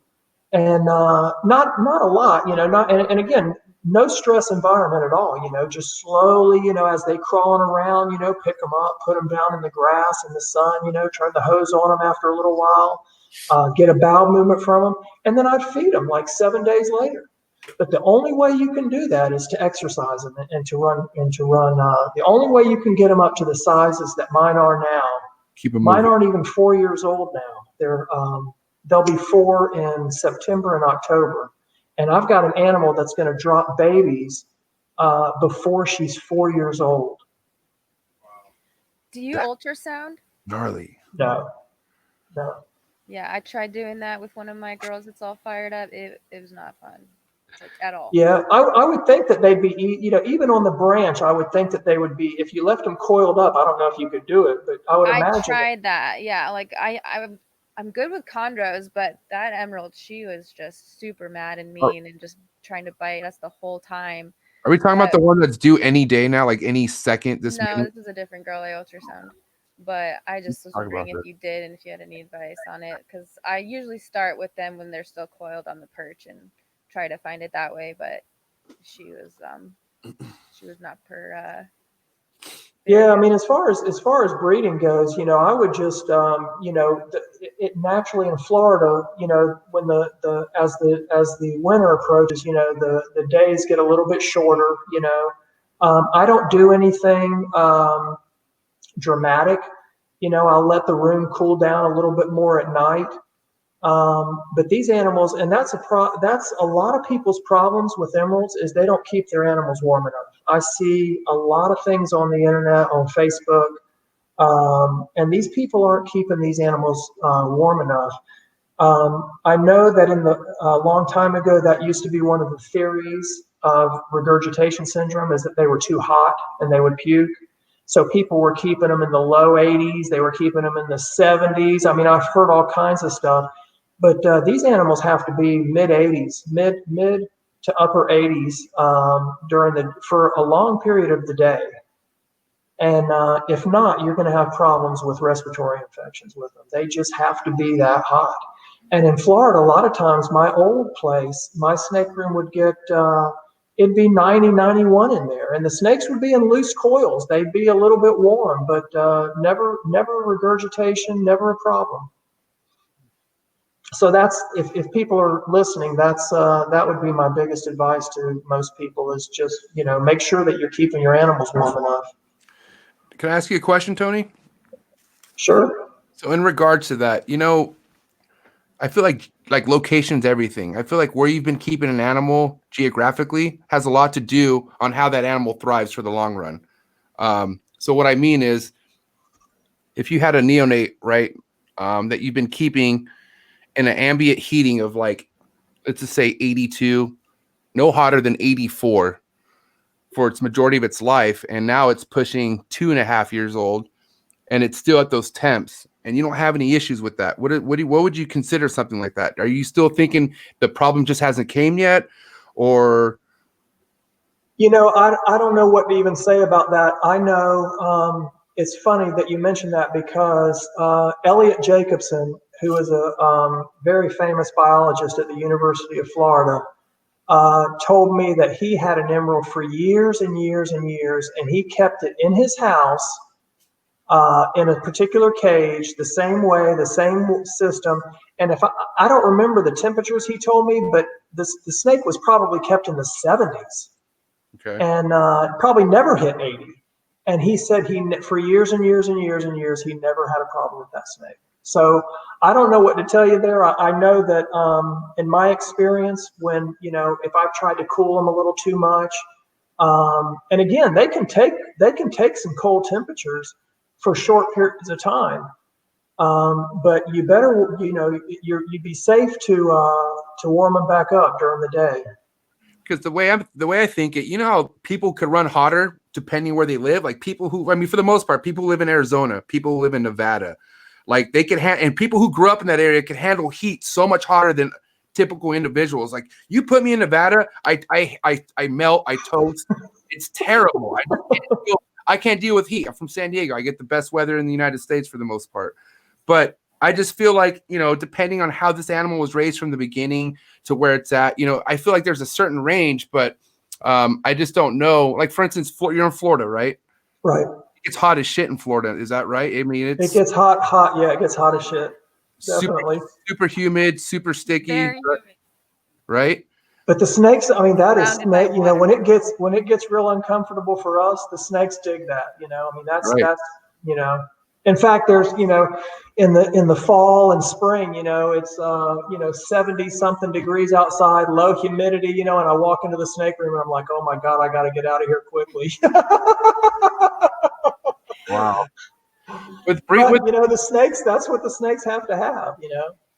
and not a lot, and again, no stress environment at all, just slowly, as they crawling around, pick them up, put them down in the grass in the sun, turn the hose on them after a little while, get a bowel movement from them, and then I'd feed them like 7 days later. But the only way you can do that is to exercise them and to run. The only way you can get them up to the sizes that mine are now. Mine aren't even 4 years old now. They'll be 4 in September and October. And I've got an animal that's going to drop babies before she's 4 years old. Do you ultrasound? gnarly. No. Yeah, I tried doing that with one of my girls. It's all fired up. It was not fun, at all. Yeah, I would think that they'd be, even on the branch, I would think that they would be, if you left them coiled up, I don't know if you could do it, but I would imagine. I tried that. Yeah, I'm good with chondros, but that emerald, she was just super mad and mean and just trying to bite us the whole time. Are we talking about the one that's due any day now, like any second? This is a different girl I ultrasound. But I just was wondering if you did and if you had any advice on it, because I usually start with them when they're still coiled on the perch and try to find it that way. But she was not per. Yeah, I mean, as far as breeding goes, I would just, it naturally in Florida, when as the winter approaches, the days get a little bit shorter. I don't do anything dramatic. I'll let the room cool down a little bit more at night. But these animals, and that's a lot of people's problems with emeralds, is they don't keep their animals warm enough. I see a lot of things on the internet, on Facebook, and these people aren't keeping these animals warm enough. I know that in the long time ago, that used to be one of the theories of regurgitation syndrome, is that they were too hot and they would puke. So people were keeping them in the low 80s. They were keeping them in the 70s. I mean, I've heard all kinds of stuff. But these animals have to be mid 80s, mid to upper 80s for a long period of the day. And if not, you're going to have problems with respiratory infections with them. They just have to be that hot. And in Florida, a lot of times, my old place, my snake room would get, it'd be 90, 91 in there. And the snakes would be in loose coils. They'd be a little bit warm, but never regurgitation, never a problem. So that's, if people are listening, that would be my biggest advice to most people, is just, make sure that you're keeping your animals warm enough. Can I ask you a question, Tony? Sure. So in regards to that, I feel like location's everything. I feel like where you've been keeping an animal geographically has a lot to do on how that animal thrives for the long run. So what I mean is, if you had a neonate, right, that you've been keeping in an ambient heating of, like, let's just say 82, no hotter than 84, for its majority of its life, and now it's pushing 2.5 years old, and it's still at those temps, and you don't have any issues with that. What would you consider something like that? Are you still thinking the problem just hasn't came yet, or? I don't know what to even say about that. I know it's funny that you mentioned that because Elliot Jacobson, who is a very famous biologist at the University of Florida, told me that he had an emerald for years and years and years, and he kept it in his house in a particular cage, the same way, the same system. And if I don't remember the temperatures he told me, but the snake was probably kept in the 70s. Okay. And probably never hit 80. And he said for years and years and years and years, he never had a problem with that snake. So I don't know what to tell you there. I know that in my experience, when, if I've tried to cool them a little too much, and again, they can take some cold temperatures for short periods of time. But you better, you'd be safe to warm them back up during the day. Because the way I think it, how people could run hotter depending where they live. Like people who, for the most part, people who live in Arizona, people who live in Nevada, like they can and people who grew up in that area can handle heat so much hotter than typical individuals. Like you put me in Nevada, I melt, I toast. It's terrible. I can't deal with heat. I'm from San Diego. I get the best weather in the United States for the most part, but I just feel like, depending on how this animal was raised from the beginning to where it's at, I feel like there's a certain range, but I just don't know. Like, for instance, you're in Florida, right? Right. It's hot as shit in Florida. Is that right? I mean, it gets hot. Yeah, it gets hot as shit. Definitely. Super humid, super sticky. Very humid. Right? But the snakes, that is Surrounded by snake. water. When it gets real uncomfortable for us, the snakes dig that. That's Right. that's. In fact, there's in the fall and spring, it's 70 something degrees outside, low humidity, and I walk into the snake room and I'm like, oh my God, I got to get out of here quickly. Wow. But the snakes, that's what the snakes have to have.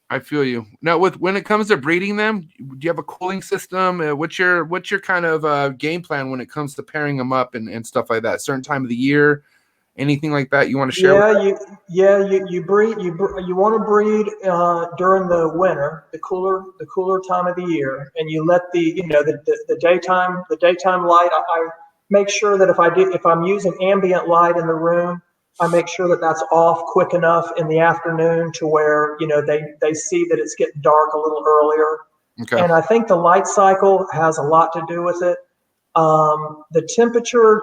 I feel you. Now, when it comes to breeding them, do you have a cooling system? What's your kind of game plan when it comes to pairing them up and stuff like that? Certain time of the year, anything like that you want to share? You breed. You want to breed during the winter, the cooler time of the year, and you let the daytime light. I make sure that if I'm using ambient light in the room, I make sure that that's off quick enough in the afternoon to where they see that it's getting dark a little earlier. Okay. And I think the light cycle has a lot to do with it. The temperature,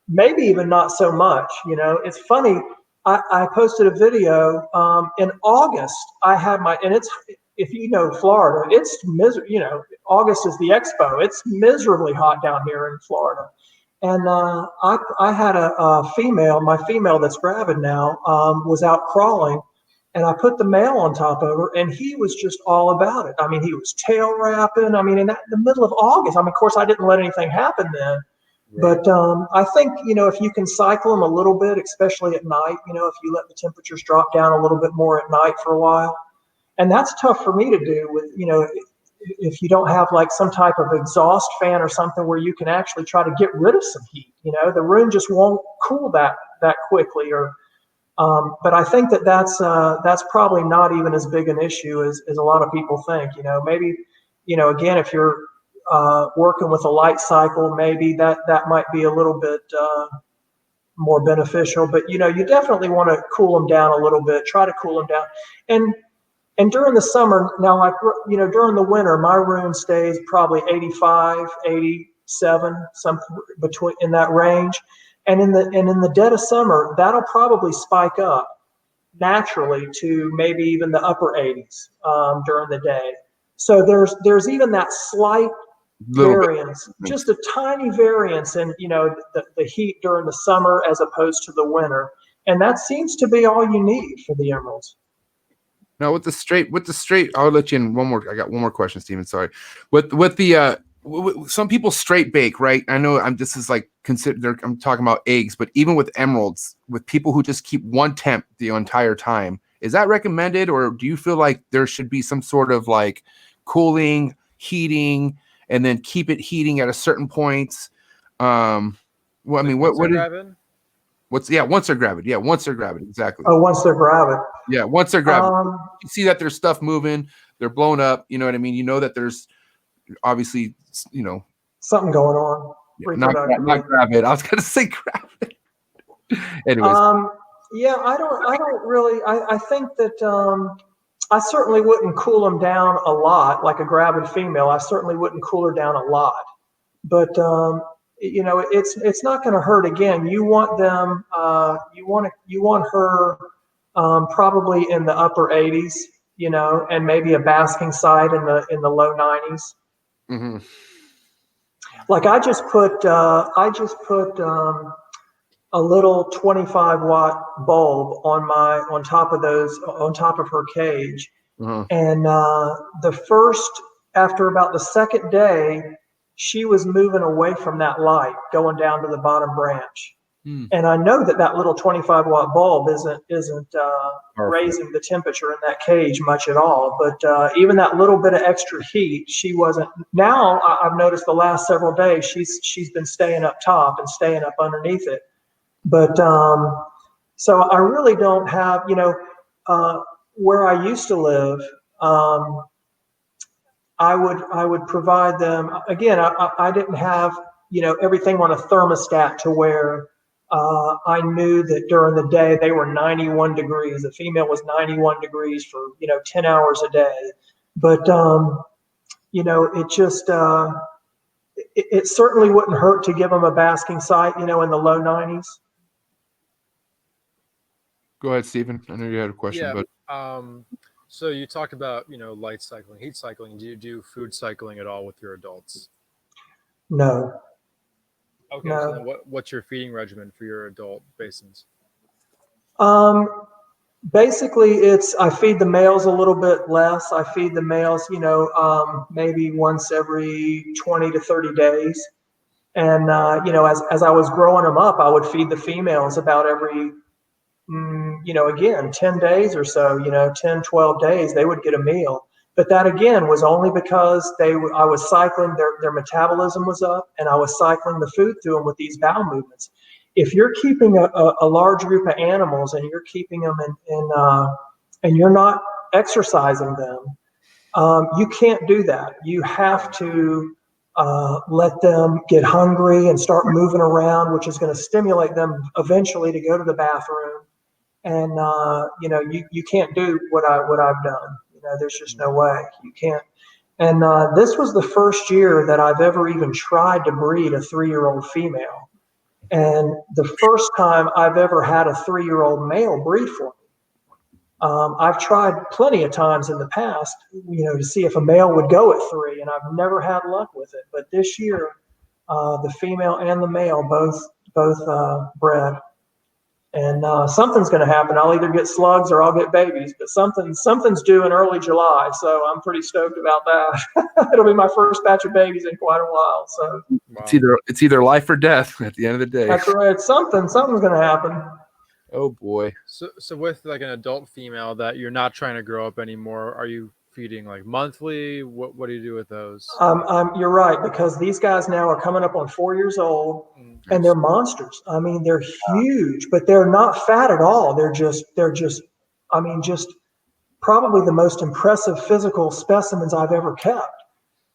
maybe even not so much. It's funny. I posted a video in August. I had if you know Florida, it's miserable. August is the expo. It's miserably hot down here in Florida. And I had a female, my female that's gravid now, was out crawling, and I put the male on top of her, and he was just all about it. He was tail wrapping. In the middle of August. Of course, I didn't let anything happen then. Right. But I think, if you can cycle them a little bit, especially at night, if you let the temperatures drop down a little bit more at night for a while. And that's tough for me to do with, if you don't have like some type of exhaust fan or something where you can actually try to get rid of some heat. The room just won't cool that quickly. But I think that's probably not even as big an issue as a lot of people think. Maybe, again, if you're working with a light cycle, maybe that might be a little bit more beneficial. But you definitely want to cool them down a little bit. Try to cool them down. And during the summer, now, during the winter, my room stays probably 85, 87, something between in that range. And in the dead of summer, that'll probably spike up naturally to maybe even the upper 80s during the day. So there's even that slight variance, just a tiny variance in the heat during the summer as opposed to the winter. And that seems to be all you need for the emeralds. Now with the straight, I'll let you in one more. I got one more question, Steven. Sorry. With the some people straight bake, right? I know this is like I'm talking about eggs, but even with emeralds, with people who just keep one temp the entire time, is that recommended, or do you feel like there should be some sort of like cooling, heating, and then keep it heating at a certain point? Well, I mean, Once what they're is, gravid? once they're gravid. Yeah, once they're gravid. Exactly. Oh, once they're gravid. Yeah, once they're gravid. Um, You see that there's stuff moving, they're blown up. You know what I mean? You know that there's obviously, something going on. not Reproductively. gravid. I was gonna say gravid. Anyways, Yeah, I don't really. I think that I certainly wouldn't cool them down a lot, like a gravid female. I certainly wouldn't cool her down a lot, but it's not going to hurt. Again, you want them. You want her probably in the upper 80s, and maybe a basking site in the low 90s. mm-hmm. Like I just put a little 25 watt bulb on top of her cage. Uh-huh. And after about the second day, she was moving away from that light, going down to the bottom branch. And I know that little 25 watt bulb isn't raising the temperature in that cage much at all. But even that little bit of extra heat, she wasn't. Now I've noticed the last several days she's been staying up top and staying up underneath it. But so I really don't have, where I used to live, I would provide them. Again, I didn't have, everything on a thermostat to where I knew that during the day they were 91 degrees. The female was 91 degrees for, 10 hours a day. But, it just, it certainly wouldn't hurt to give them a basking site, in the low 90s. Go ahead, Stephen. I know you had a question, but so you talked about, light cycling, heat cycling. Do you do food cycling at all with your adults? No. Okay. No. So then what's your feeding regimen for your adult basins? Basically I feed the males a little bit less. I feed the males, maybe once every 20 to 30 days. And, as I was growing them up, I would feed the females about every, again, 10 days or so, 10, 12 days, they would get a meal. But that, again, was only because I was cycling, their metabolism was up, and I was cycling the food through them with these bowel movements. If you're keeping a large group of animals and you're keeping them and you're not exercising them, you can't do that. You have to let them get hungry and start moving around, which is going to stimulate them eventually to go to the bathroom. And you can't do what I've done. There's just no way you can't. And this was the first year that I've ever even tried to breed a 3-year-old female, and the first time I've ever had a 3-year-old male breed for me. I've tried plenty of times in the past, to see if a male would go at 3, and I've never had luck with it. But this year, the female and the male both bred. And something's going to happen. I'll either get slugs or I'll get babies, but something's due in early July, so I'm pretty stoked about that. It'll be my first batch of babies in quite a while. So wow. It's either life or death at the end of the day. That's right. Something's going to happen. Oh boy. So with like an adult female that you're not trying to grow up anymore, are you feeding like monthly? What do you do with those? You're right, because these guys now are coming up on 4 years old, and they're monsters. I mean, they're huge, but they're not fat at all. They're just probably the most impressive physical specimens I've ever kept.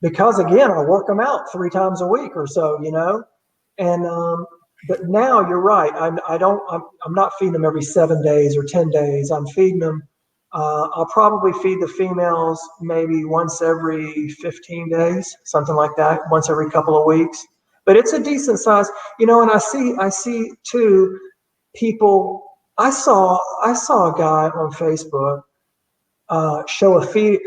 Because again, I work them out 3 times a week or so, and but now you're right. I'm not feeding them every 7 days or 10 days. I'm feeding them. I'll probably feed the females maybe once every 15 days, something like that, once every couple of weeks. But it's a decent size, and I see too people. I saw a guy on Facebook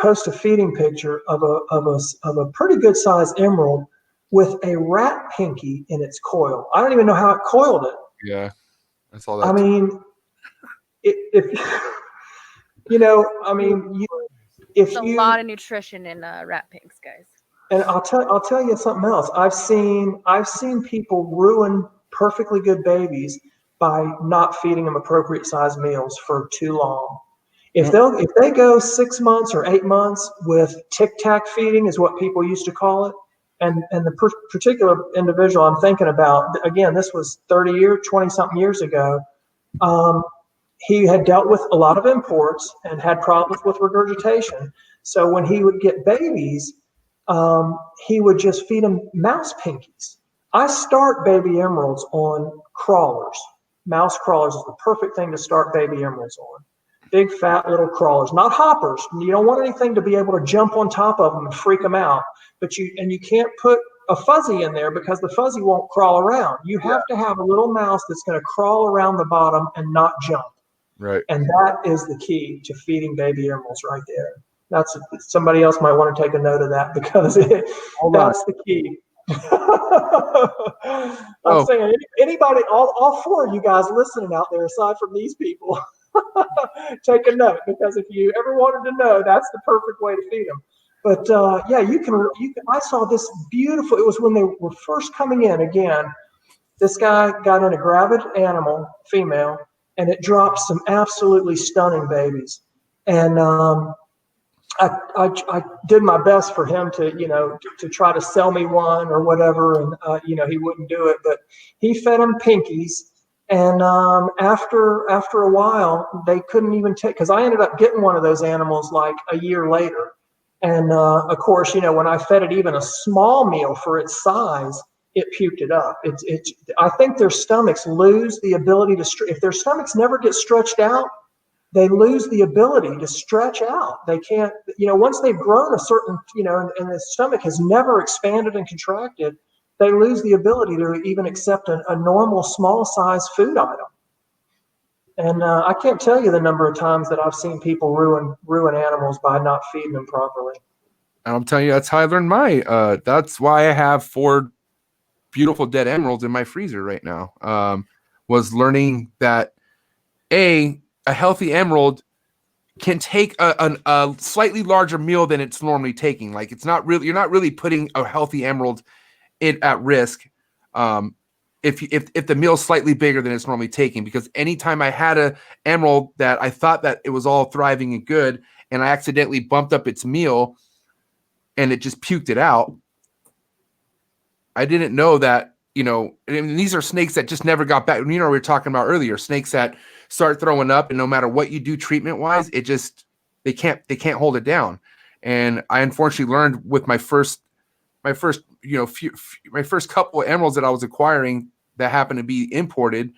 post a feeding picture of a pretty good sized emerald with a rat pinky in its coil. I don't even know how it coiled it. Yeah, I saw that. I mean, It's a lot of nutrition in rat pinks, guys. And I'll tell you something else. I've seen people ruin perfectly good babies by not feeding them appropriate sized meals for too long. If they go 6 months or 8 months with tic tac feeding, is what people used to call it, And the particular individual I'm thinking about, again, this was 20-something years ago. He had dealt with a lot of imports and had problems with regurgitation. So when he would get babies, he would just feed them mouse pinkies. I start baby emeralds on crawlers. Mouse crawlers is the perfect thing to start baby emeralds on. Big, fat little crawlers, not hoppers. You don't want anything to be able to jump on top of them and freak them out. But you can't put a fuzzy in there because the fuzzy won't crawl around. You have to have a little mouse that's going to crawl around the bottom and not jump. Right. And that is the key to feeding baby emeralds right there. Somebody else might want to take a note of that because that's the key. I'm saying anybody, all four of you guys listening out there, aside from these people, take a note, because if you ever wanted to know, that's the perfect way to feed them. But you can. I saw this beautiful. It was when they were first coming in. Again, this guy got in a gravid animal, female, and it dropped some absolutely stunning babies. And I did my best for him to try to sell me one or whatever, and he wouldn't do it. But he fed them pinkies, and after a while, they couldn't even take, because I ended up getting one of those animals like a year later. And of course, when I fed it even a small meal for its size, it puked it up. I think their stomachs lose the ability to if their stomachs never get stretched out, they lose the ability to stretch out. They can't, once they've grown a certain, and the stomach has never expanded and contracted, they lose the ability to even accept a normal small size food item. And I can't tell you the number of times that I've seen people ruin animals by not feeding them properly. And I'm telling you, that's how I learned that's why I have 4 beautiful dead emeralds in my freezer right now. Was learning that a healthy emerald can take a slightly larger meal than it's normally taking. Like you're not really putting a healthy emerald at risk. If the meal's slightly bigger than it's normally taking, because anytime I had a emerald that I thought that it was all thriving and good, and I accidentally bumped up its meal and it just puked it out, I didn't know that, and these are snakes that just never got back. We were talking about earlier, snakes that start throwing up, and no matter what you do treatment wise, they can't hold it down. And I unfortunately learned with my first couple of emeralds that I was acquiring that happened to be imported,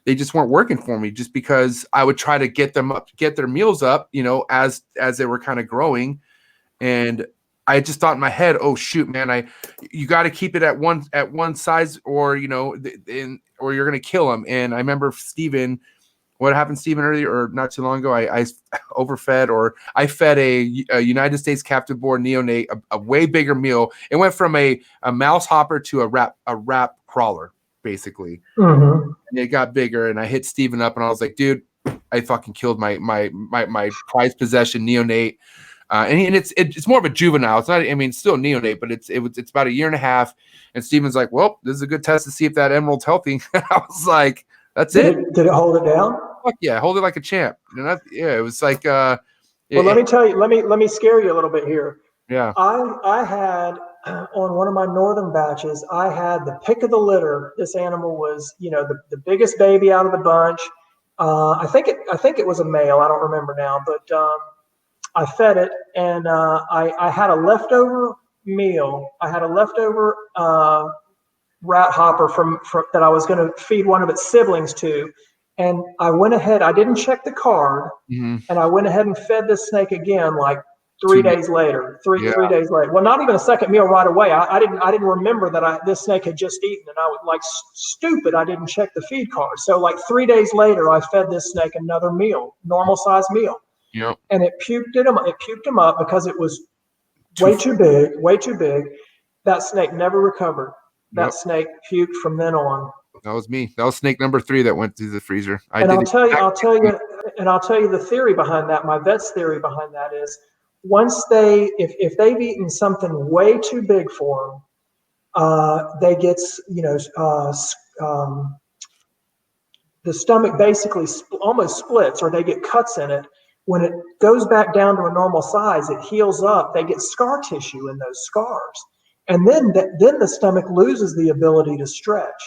they just weren't working for me, just because I would try to get their meals up, as they were kind of growing. And I just thought in my head, oh shoot, man, you got to keep it at one size, or, or you're going to kill them. And I remember what happened, Steven, earlier, or not too long ago, I overfed, or I fed a United States captive born neonate a way bigger meal. It went from a mouse hopper to a wrap crawler, basically. Mm-hmm. And it got bigger, and I hit Steven up, and I was like, dude, I fucking killed my prized possession neonate. And it's more of a juvenile. It's not, it's still neonate, but it's about 1.5 years. And Steven's like, well, this is a good test to see if that emerald's healthy. I was like, that's it. Did it hold it down? Fuck yeah, hold it like a champ. It was like. Well, let me tell you. Let me scare you a little bit here. Yeah. I had on one of my northern batches, I had the pick of the litter. This animal was, the biggest baby out of the bunch. I think it was a male. I don't remember now, but I fed it, and I had a leftover meal. I had a leftover rat hopper from that I was going to feed one of its siblings to. And I went ahead, I didn't check the card, and I went ahead and fed this snake again, like 3 days later, three days later. Well, not even a second meal right away. I didn't remember that this snake had just eaten, and I was like stupid. I didn't check the feed card. So like 3 days later, I fed this snake another meal, normal size meal. Yep. And it puked him up because it was way too big. That snake never recovered. That snake puked from then on. That was me. That was snake number 3 that went through the freezer. I'll tell you the theory behind that. My vet's theory behind that is, once if they've eaten something way too big for them, they get the stomach basically almost splits, or they get cuts in it. When it goes back down to a normal size, it heals up. They get scar tissue in those scars. And then the stomach loses the ability to stretch.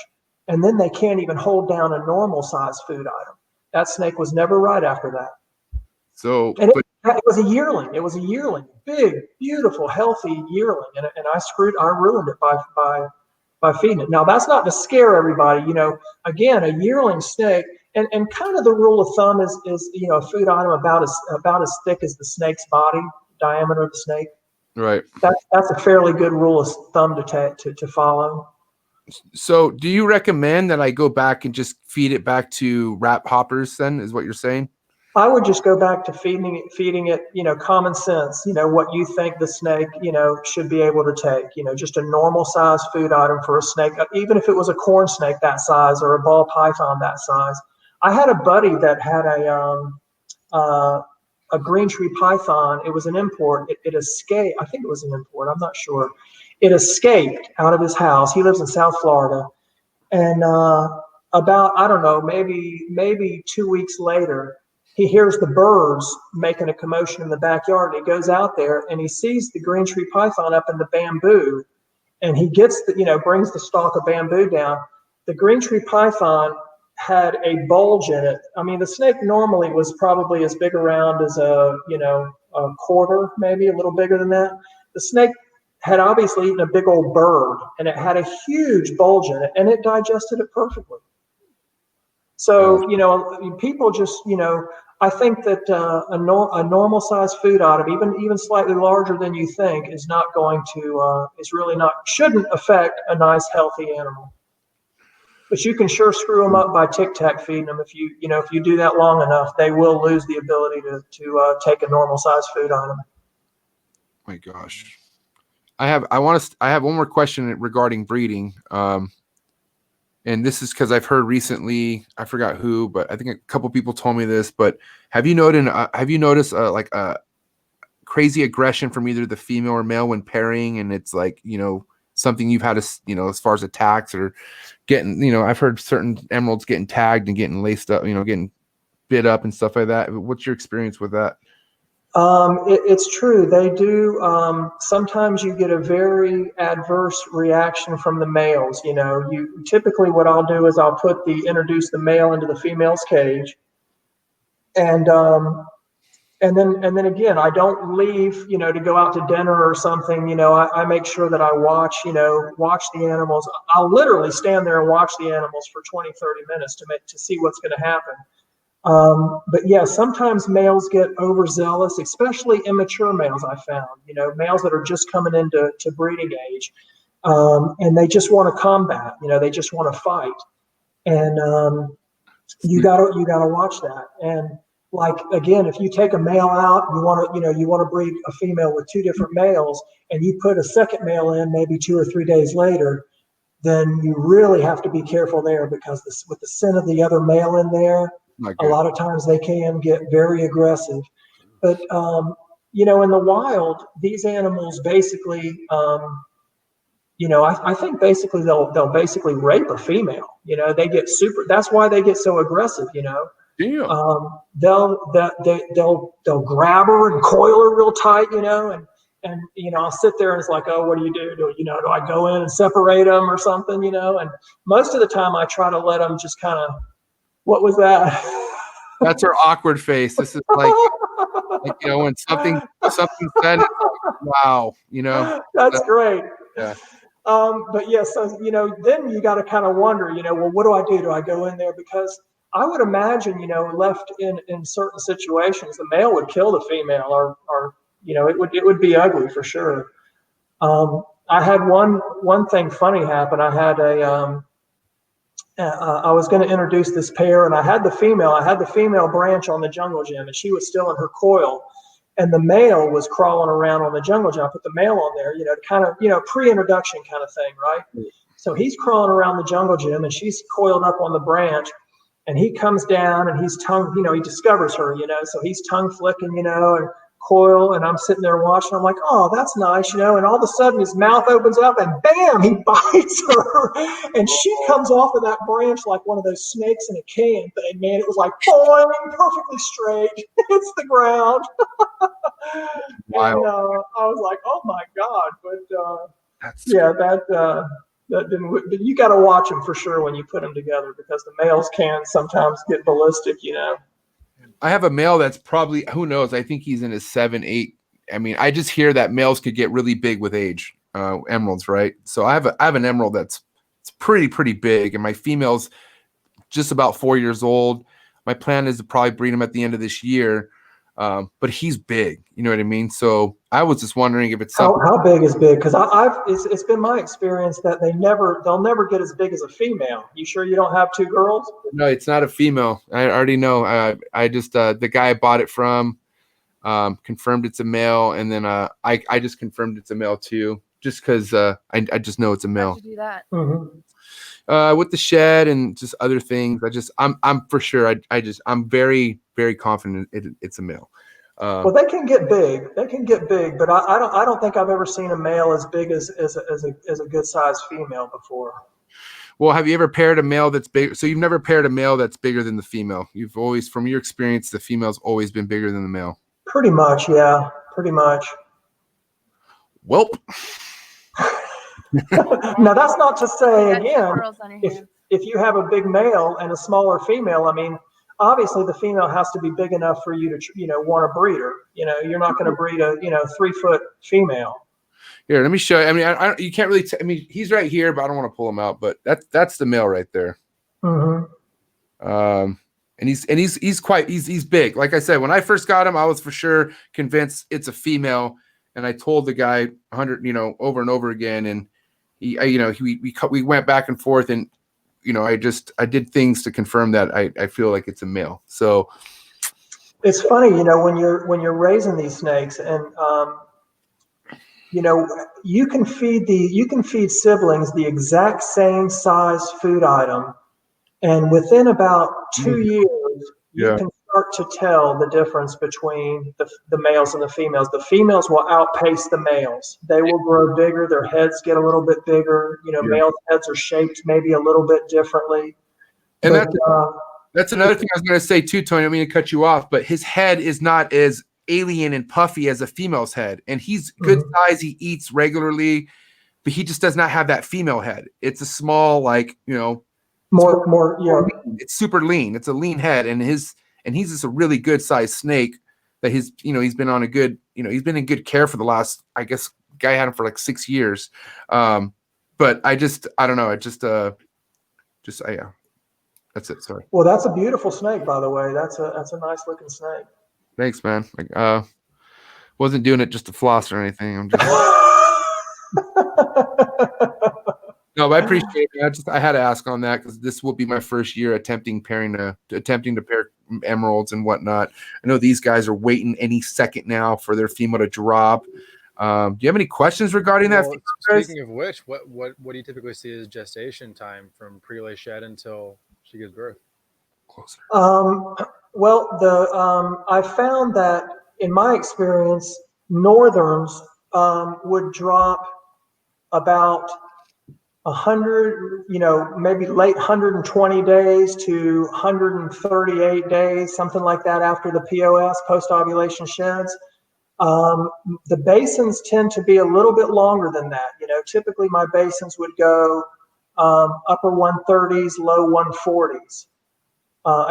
And then they can't even hold down a normal size food item. That snake was never right after that. So, And but it was a yearling. It was a yearling, big, beautiful, healthy yearling. And I ruined it by feeding it. Now, that's not to scare everybody. Again, a yearling snake, and kind of the rule of thumb is a food item about as thick as the snake's body, diameter of the snake. right. That's a fairly good rule of thumb to follow. So, do you recommend that I go back and just feed it back to wrap hoppers? Then is what you're saying? I would just go back to feeding it, common sense, what you think the snake, should be able to take, just a normal size food item for a snake, even if it was a corn snake that size or a ball python that size. I had a buddy that had a green tree python. It was an import. It escaped. I think it was an import. I'm not sure. It escaped out of his house. He lives in South Florida. And about, I don't know, maybe 2 weeks later, he hears the birds making a commotion in the backyard. And he goes out there and he sees the green tree python up in the bamboo. And he gets brings the stalk of bamboo down. The green tree python had a bulge in it. I mean, the snake normally was probably as big around as a quarter, maybe a little bigger than that. The snake had obviously eaten a big old bird, and it had a huge bulge in it, and it digested it perfectly. So, people just, I think that a normal size food item, even slightly larger than you think, is not going to, shouldn't affect a nice, healthy animal. But you can sure screw them up by Tic Tac feeding them. If you do that long enough, they will lose the ability to take a normal size food item. My gosh. I have one more question regarding breeding. And this is because I've heard recently, I forgot who, but I think a couple people told me this, but have you noticed like a crazy aggression from either the female or male when pairing? And it's like, something you've had as far as attacks or getting, I've heard certain emeralds getting tagged and getting laced up, getting bit up and stuff like that. What's your experience with that? It's true. They do. Sometimes you get a very adverse reaction from the males. Typically what I'll do is I'll introduce the male into the female's cage. And then again, I don't leave, to go out to dinner or something. I make sure that I watch the animals. I'll literally stand there and watch the animals for 20, 30 minutes to see what's going to happen. But yeah, sometimes males get overzealous, especially immature males. I found, males that are just coming into breeding age, and they just want to combat. They just want to fight, and you gotta watch that. And like again, if you take a male out, you want to breed a female with two different males, and you put a second male in maybe 2 or 3 days later, then you really have to be careful there because with the scent of the other male in there. A lot of times they can get very aggressive, but in the wild, these animals basically, I think basically they'll basically rape a female. They get that's why they get so aggressive. Damn. They'll grab her and coil her real tight. And I'll sit there and it's like, oh, what do you do? Do I go in and separate them or something? And most of the time I try to let them just kind of. What was that? That's her awkward face. This is like when something said, wow, That's great. Yeah. But yes, then you got to kind of wonder, well, what do I do? Do I go in there? Because I would imagine, left in certain situations, the male would kill the female, or it would be ugly for sure. I had one thing funny happen. I had I was going to introduce this pair, and I had the female branch on the jungle gym, and she was still in her coil, and the male was crawling around on the jungle gym. I put the male on there, to kind of, pre-introduction kind of thing, right? So he's crawling around the jungle gym, and she's coiled up on the branch, and he comes down, and he's he discovers her, so he's tongue flicking, and coil, and I'm sitting there watching. I'm like, oh, that's nice, and all of a sudden his mouth opens up and bam, he bites her, and she comes off of that branch like one of those snakes in a can. But man, it was like boing, perfectly straight, hits the ground. Wow. And I was like, oh my god. But Yeah, that didn't. But you got to watch them for sure when you put them together, because the males can sometimes get ballistic. I have a male that's probably, who knows? I think he's in his 7, 8. I mean, I just hear that males could get really big with age. Emeralds, right? So I have an emerald it's pretty big, and my female's just about 4 years old. My plan is to probably breed him at the end of this year. But he's big, you know what I mean? So I was just wondering if it's something. How big is big? Because it's been my experience that they'll never get as big as a female. You sure you don't have two girls? No, it's not a female. I already know. I just the guy I bought it from confirmed it's a male, and then I just confirmed it's a male too, just because I just know it's a male. How'd you do that? Mm-hmm. With the shed and just other things. I'm for sure. I'm very, very confident it's a male. Well, they can get big. But I don't think I've ever seen a male as big as a good sized female before. Well, have you ever paired a male that's big? So you've never paired a male that's bigger than the female. You've always, from your experience, the female's always been bigger than the male. Pretty much, yeah. Pretty much. Welp. Now, that's not to say, Got again, squirrels on your hands. if you have a big male and a smaller female, I mean, obviously the female has to be big enough for you to, want to breed her. You're not going to breed a, 3-foot female. Here, let me show you. I mean, you can't really. I mean, he's right here, but I don't want to pull him out. But that's the male right there. Mm-hmm. And he's big. Like I said, when I first got him, I was for sure convinced it's a female, and I told the guy 100, over and over again, and we went back and forth, and I did things to confirm that I feel like it's a male. So it's funny, when you're raising these snakes, and you can feed siblings the exact same size food item, and within about 2 years, you can start to tell the difference between the males and the females. The females will outpace the males. They will grow bigger. Their heads get a little bit bigger. Males' heads are shaped maybe a little bit differently. And that's another thing I was going to say too, Tony. I don't mean to cut you off, but his head is not as alien and puffy as a female's head. And he's good size. He eats regularly, but he just does not have that female head. It's a small, more. It's super lean. It's a lean head, and he's just a really good sized snake that he's been on a good, he's been in good care for the last, I guess, guy had him for like 6 years. But I don't know. Yeah, that's it. Sorry. Well, that's a beautiful snake, by the way. That's a nice looking snake. Thanks, man. Wasn't doing it just to floss or anything. I'm just no, but I appreciate it. I had to ask on that because this will be my first year attempting to pair emeralds and whatnot. I know these guys are waiting any second now for their female to drop. Do you have any questions regarding that? Speaking of which, what do you typically see as gestation time from pre-lay shed until she gives birth? Closer. Well, I found that in my experience, northerns would drop about 100, maybe late 120 days to 138 days, something like that, after the POS, post-ovulation sheds. The basins tend to be a little bit longer than that. Typically my basins would go upper 130s, low 140s,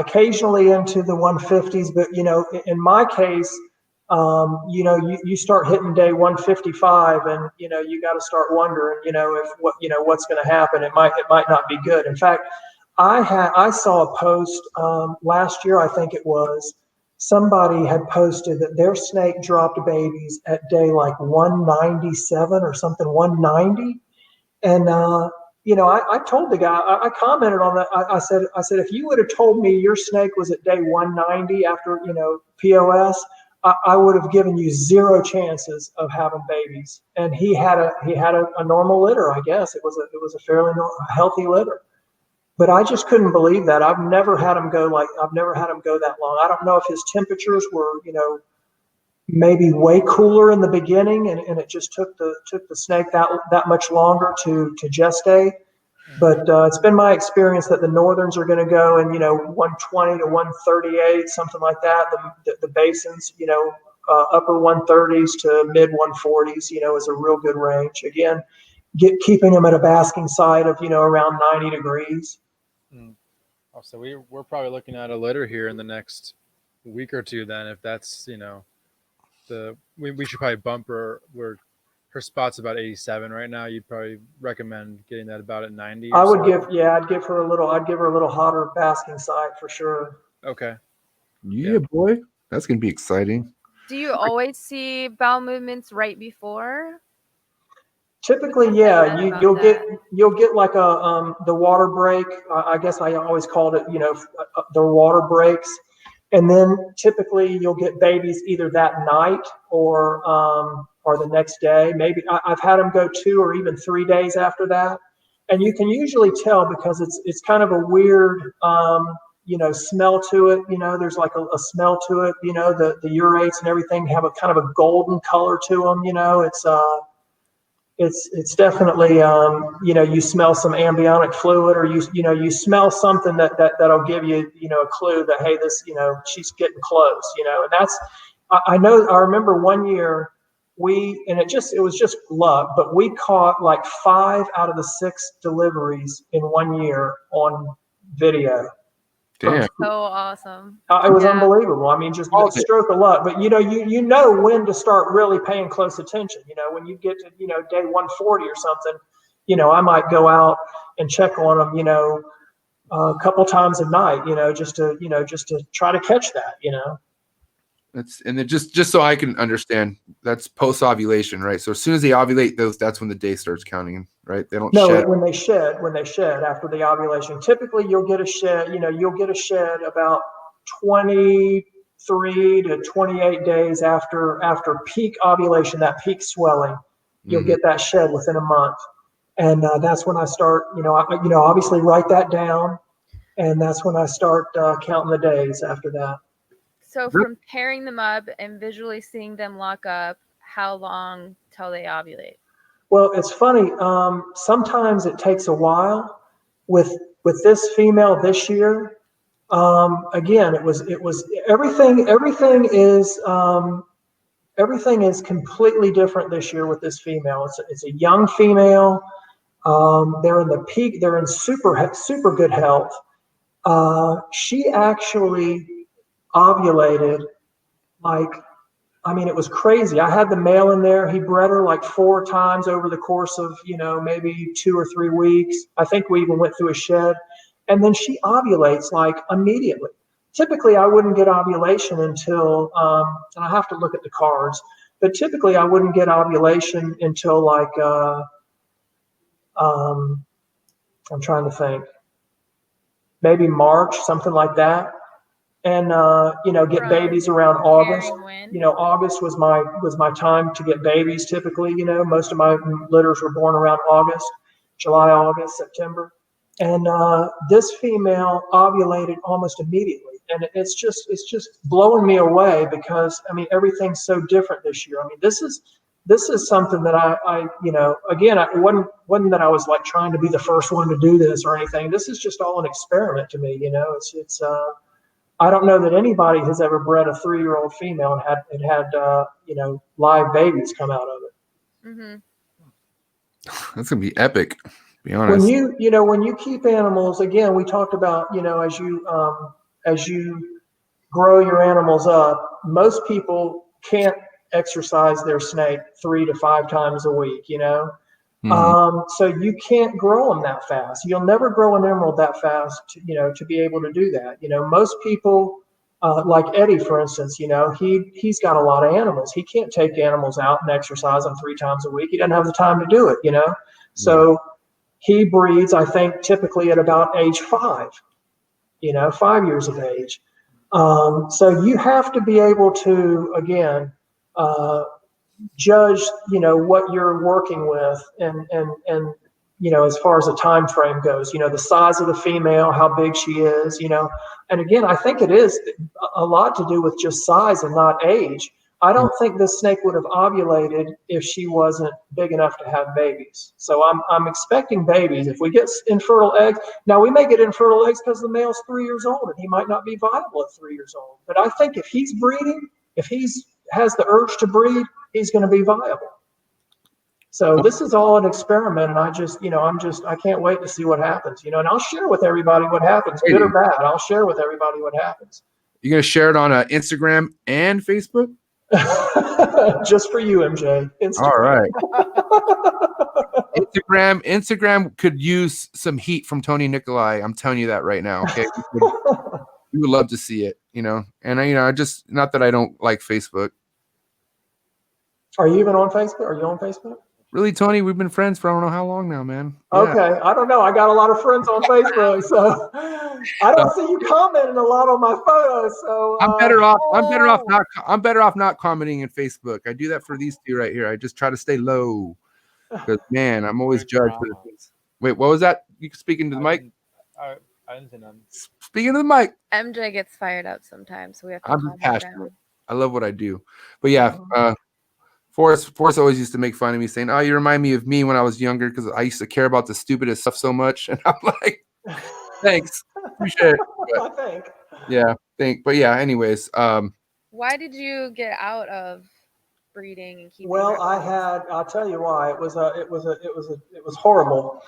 occasionally into the 150s. But, in my case, you start hitting day 155, and you got to start wondering, what's going to happen. It might not be good. In fact, I saw a post last year, I think it was. Somebody had posted that their snake dropped babies at day like 197 or something, 190, and I told the guy, I commented on that. I said, if you would have told me your snake was at day 190 after POS, I would have given you zero chances of having babies. And he had a normal litter, I guess. It was a fairly healthy litter. But I just couldn't believe that. I've never had him go that long. I don't know if his temperatures were, maybe way cooler in the beginning, and it just took the snake that much longer to gestate. But it's been my experience that the northerns are going to go in 120 to 138, something like that. The basins, upper 130s to mid 140s, is a real good range. Again, keeping them at a basking site of, around 90 degrees. Oh, so we're probably looking at a litter here in the next week or two. Then, if that's we should probably bump her. Her spot's about 87 right now. You'd probably recommend getting that about at 90. I'd give her a little hotter basking site for sure. Okay. Yeah, boy, that's gonna be exciting. Do you always see bowel movements right before? Typically, yeah, you'll get like the water break. I guess I always called it, the water breaks, and then typically you'll get babies either that night or the next day. Maybe I've had them go 2 or even 3 days after that, and you can usually tell because it's kind of a weird smell to it. There's like a smell to it. The urates and everything have a kind of a golden color to them. It's definitely you smell some amniotic fluid, or you smell something that'll give you a clue that, hey, this she's getting close, and that's I remember one year it was just luck, but we caught like 5 out of the 6 deliveries in 1 year on video. Damn. So awesome. It was unbelievable. I mean, just a stroke of luck. But you know when to start really paying close attention. When you get to day 140 or something, I might go out and check on them, a couple times a night, just to try to catch that. Just so I can understand, that's post ovulation, right? So as soon as they ovulate, that's when the day starts counting, right? They don't shed. When they shed after the ovulation. Typically you'll get a shed about 23 to 28 days after peak ovulation, that peak swelling. You'll get that shed within a month. And that's when I start, obviously write that down, and that's when I start counting the days after that. So from pairing them up and visually seeing them lock up, how long till they ovulate? Well, it's funny. Sometimes it takes a while. With this female this year, again, it was everything. Everything is completely different this year with this female. It's a young female. They're in the peak. They're in super good health. She actually ovulated it was crazy. I had the male in there. He bred her like 4 times over the course of, maybe 2 or 3 weeks. I think we even went through a shed, and then she ovulates like immediately. Typically I wouldn't get ovulation until, and I have to look at the cards, but typically I wouldn't get ovulation until like, I'm trying to think, maybe March, something like that. And get babies around August. August was my time to get babies. Typically, most of my litters were born around August, July, August, September. And this female ovulated almost immediately, and it's just blowing me away because everything's so different this year. this is something that I again, it wasn't that I was like trying to be the first one to do this or anything. This is just all an experiment to me. It's I don't know that anybody has ever bred a 3-year-old female and had live babies come out of it. Mm-hmm. That's gonna be epic. To be honest. When you keep animals, again, we talked about as you grow your animals up, most people can't exercise their snake 3 to 5 times a week. So you can't grow them that fast. You'll never grow an emerald that fast, to be able to do that. Most people, like Eddie, for instance, he's got a lot of animals. He can't take animals out and exercise them 3 times a week. He doesn't have the time to do it, So he breeds, I think, typically at about age 5, 5 years of age. So you have to be able to, again, judge what you're working with, and as far as the time frame goes, the size of the female, how big she is, and again, I think it is a lot to do with just size and not age. I don't think this snake would have ovulated if she wasn't big enough to have babies. So I'm expecting babies. If we get infertile eggs, now we may get infertile eggs because the male's 3 years old and he might not be viable at 3 years old, but I think if he's breeding, if he's has the urge to breed, he's going to be viable. So this is all an experiment, and I can't wait to see what happens, and I'll share with everybody what happens, good or bad. I'll share with everybody what happens. You gonna share it on Instagram and Facebook? Just for you, MJ. Instagram. All right. Instagram could use some heat from Tony Nicoli. I'm telling you that right now. Okay. We would love to see it, and I just, not that I don't like Facebook. Are you even on Facebook? Are you on Facebook? Really, Tony? We've been friends for I don't know how long now, man. Okay, I don't know. I got a lot of friends on Facebook, so I don't see you commenting a lot on my photos. So I'm better off not commenting in Facebook. I do that for these two right here. I just try to stay low because, man, I'm always judged for the things. Wait, what was that? You speaking to the mic? I didn't say nothing. Speaking to the mic. MJ gets fired up sometimes, so we have to I'm calm him passionate. down. I love what I do, but yeah. Forrest always used to make fun of me, saying, "Oh, you remind me of me when I was younger because I used to care about the stupidest stuff so much." And I'm like, "Thanks, appreciate it." But yeah. Anyways, why did you get out of breeding and keeping? Well, reptiles? I'll tell you why. It was horrible.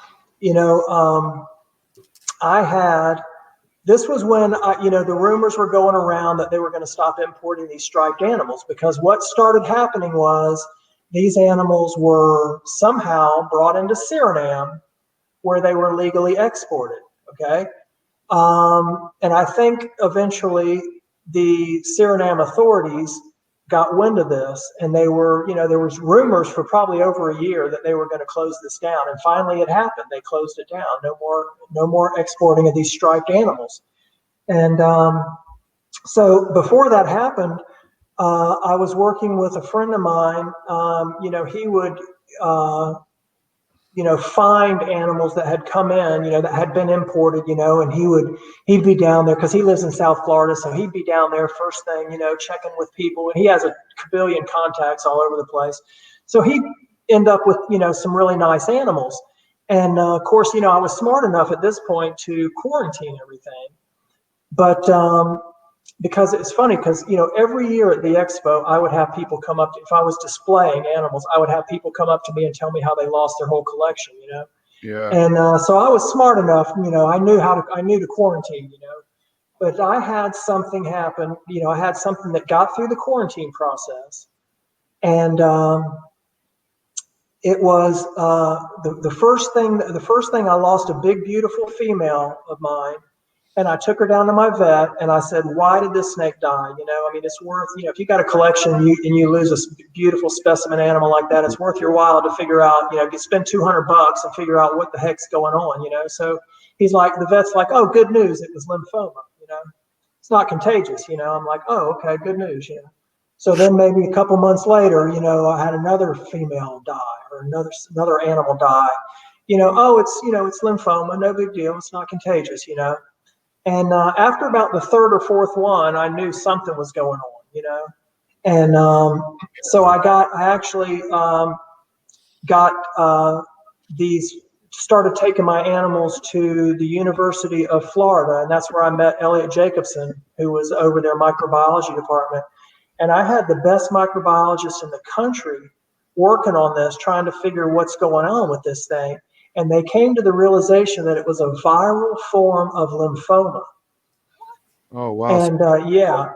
This was when the rumors were going around that they were going to stop importing these striped animals, because what started happening was these animals were somehow brought into Suriname where they were legally exported. Okay. And I think eventually the Suriname authorities got wind of this, and they were, there was rumors for probably over a year that they were going to close this down. And finally it happened. They closed it down. No more exporting of these striped animals. And so before that happened, I was working with a friend of mine. He would, find animals that had come in, that had been imported, and he'd be down there because he lives in South Florida. So he'd be down there first thing, checking with people, and he has a kabillion contacts all over the place. So he'd end up with, some really nice animals. And of course, I was smart enough at this point to quarantine everything. But because it's funny, because every year at the expo, I would have people come up to, if I was displaying animals, I would have people come up to me and tell me how they lost their whole collection. Yeah. And so I was smart enough. I knew to quarantine. But I had something happen. I had something that got through the quarantine process, and it was the first thing. The first thing, I lost a big, beautiful female of mine. And I took her down to my vet, and I said, "Why did this snake die? It's worth, if you got a collection and you lose a beautiful specimen animal like that, it's worth your while to figure out, spend $200 and figure out what the heck's going on, So he's like, the vet's like, "Oh, good news. It was lymphoma, It's not contagious, I'm like, "Oh, okay, good news, So then maybe a couple months later, I had another female die, or another animal die, "Oh, it's lymphoma, no big deal. It's not contagious, And after about the third or fourth one, I knew something was going on, And so I actually started taking my animals to the University of Florida, and that's where I met Elliot Jacobson, who was over their microbiology department. And I had the best microbiologists in the country working on this, trying to figure what's going on with this thing. And they came to the realization that it was a viral form of lymphoma. Oh, wow. And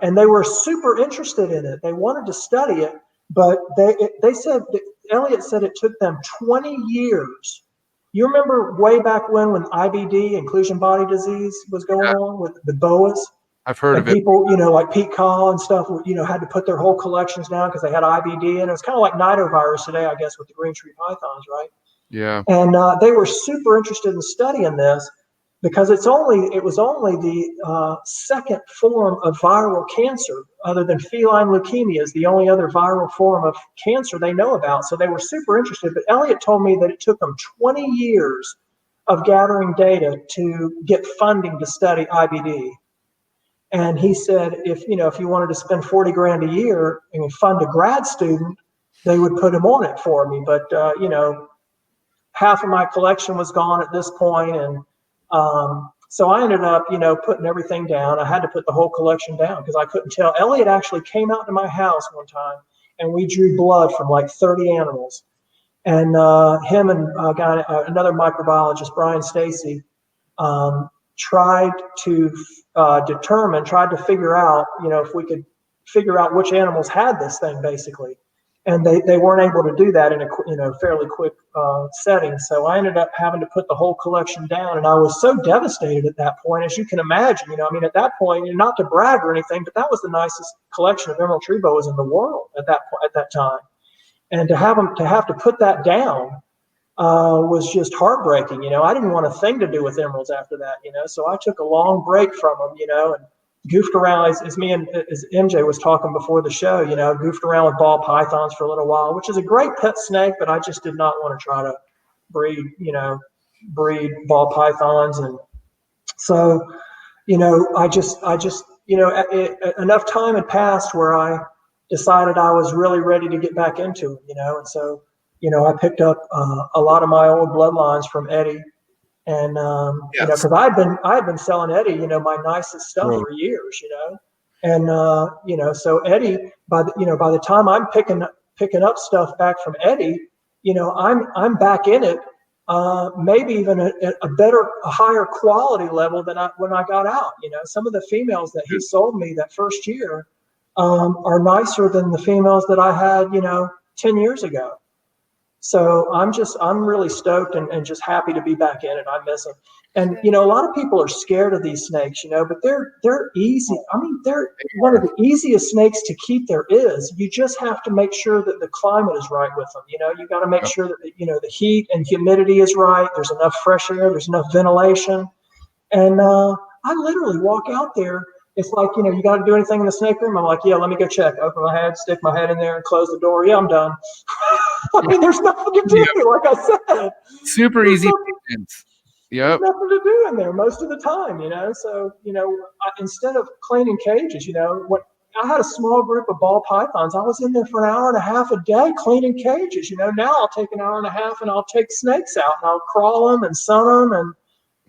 and they were super interested in it. They wanted to study it, but they said, Elliot said it took them 20 years. You remember way back when IBD, inclusion body disease, was going on with the boas? I've heard of it. People, like Pete Call and stuff, had to put their whole collections down because they had IBD. And it was kind of like nidovirus today, I guess, with the green tree pythons, right? Yeah. And they were super interested in studying this because it was only the second form of viral cancer, other than feline leukemia is the only other viral form of cancer they know about. So they were super interested. But Elliot told me that it took them 20 years of gathering data to get funding to study IBD. And he said, if you wanted to spend $40,000 a year and fund a grad student, they would put him on it for me. But half of my collection was gone at this point, and so I ended up, putting everything down. I had to put the whole collection down because I couldn't tell. Elliot actually came out to my house one time, and we drew blood from like 30 animals. And him and another microbiologist, Brian Stacy, tried to figure out, if we could figure out which animals had this thing, basically. And they weren't able to do that in a fairly quick setting. So I ended up having to put the whole collection down, and I was so devastated at that point, as you can imagine. At that point, not to brag or anything, but that was the nicest collection of emerald tree boas in the world at that time. And to have to put that down was just heartbreaking. I didn't want a thing to do with emeralds after that. So I took a long break from them. And goofed around as MJ was talking before the show. Goofed around with ball pythons for a little while, which is a great pet snake, but I just did not want to try to breed ball pythons. And so, I just enough time had passed where I decided I was really ready to get back into it, and so, I picked up a lot of my old bloodlines from Eddie, and because I had been selling Eddie, my nicest stuff for years, and so Eddie, by the time I'm picking up stuff back from Eddie, I'm back in it, maybe even a higher quality level than when I got out. Some of the females that he sold me that first year are nicer than the females that I had, 10 years ago. So I'm really stoked and just happy to be back in it. I miss them. And, a lot of people are scared of these snakes, but they're easy. I mean, they're one of the easiest snakes to keep there is. You just have to make sure that the climate is right with them. You got to make sure that, the heat and humidity is right. There's enough fresh air. There's enough ventilation. And I literally walk out there. It's like, you got to do anything in the snake room? I'm like, yeah, let me go check. Open my head, stick my head in there and close the door. Yeah, I'm done. I mean, there's nothing to do, like I said. Super easy. Yep. There's nothing to do in there most of the time, So, instead of cleaning cages, when I had a small group of ball pythons, I was in there for an hour and a half a day cleaning cages. Now I'll take an hour and a half and I'll take snakes out and I'll crawl them and sun them and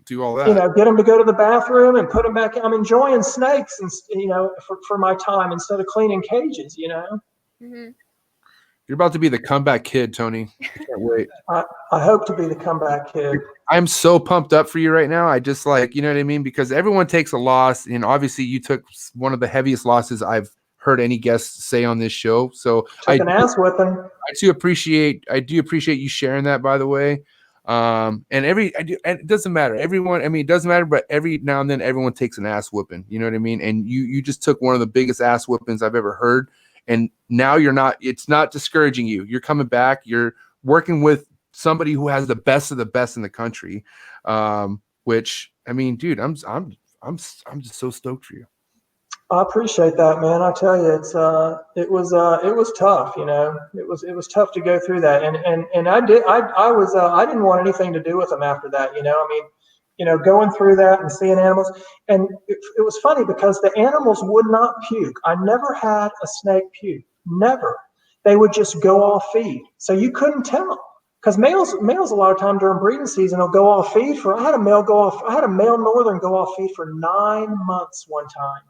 do all that. Get them to go to the bathroom and put them back. I'm enjoying snakes, and for my time instead of cleaning cages. Mm-hmm. You're about to be the comeback kid, Tony. I can't wait. I hope to be the comeback kid. I'm so pumped up for you right now. I just you know what I mean? Because everyone takes a loss, and obviously you took one of the heaviest losses I've heard any guest say on this show. So took an ass whipping. I do appreciate you sharing that, by the way. And it doesn't matter. Everyone, I mean, it doesn't matter, but every now and then everyone takes an ass whooping. You know what I mean? And you just took one of the biggest ass whoopings I've ever heard. And now it's not discouraging you. You're coming back. You're working with somebody who has the best of the best in the country. Which, I mean, dude, I'm just so stoked for you. I appreciate that, man. I tell you, it was tough. It was tough to go through that, and I didn't want anything to do with them after that. I mean, going through that and seeing animals, and it was funny because the animals would not puke. I never had a snake puke, never. They would just go off feed, so you couldn't tell. Because males a lot of time during breeding season will go off feed I had a male northern go off feed for 9 months one time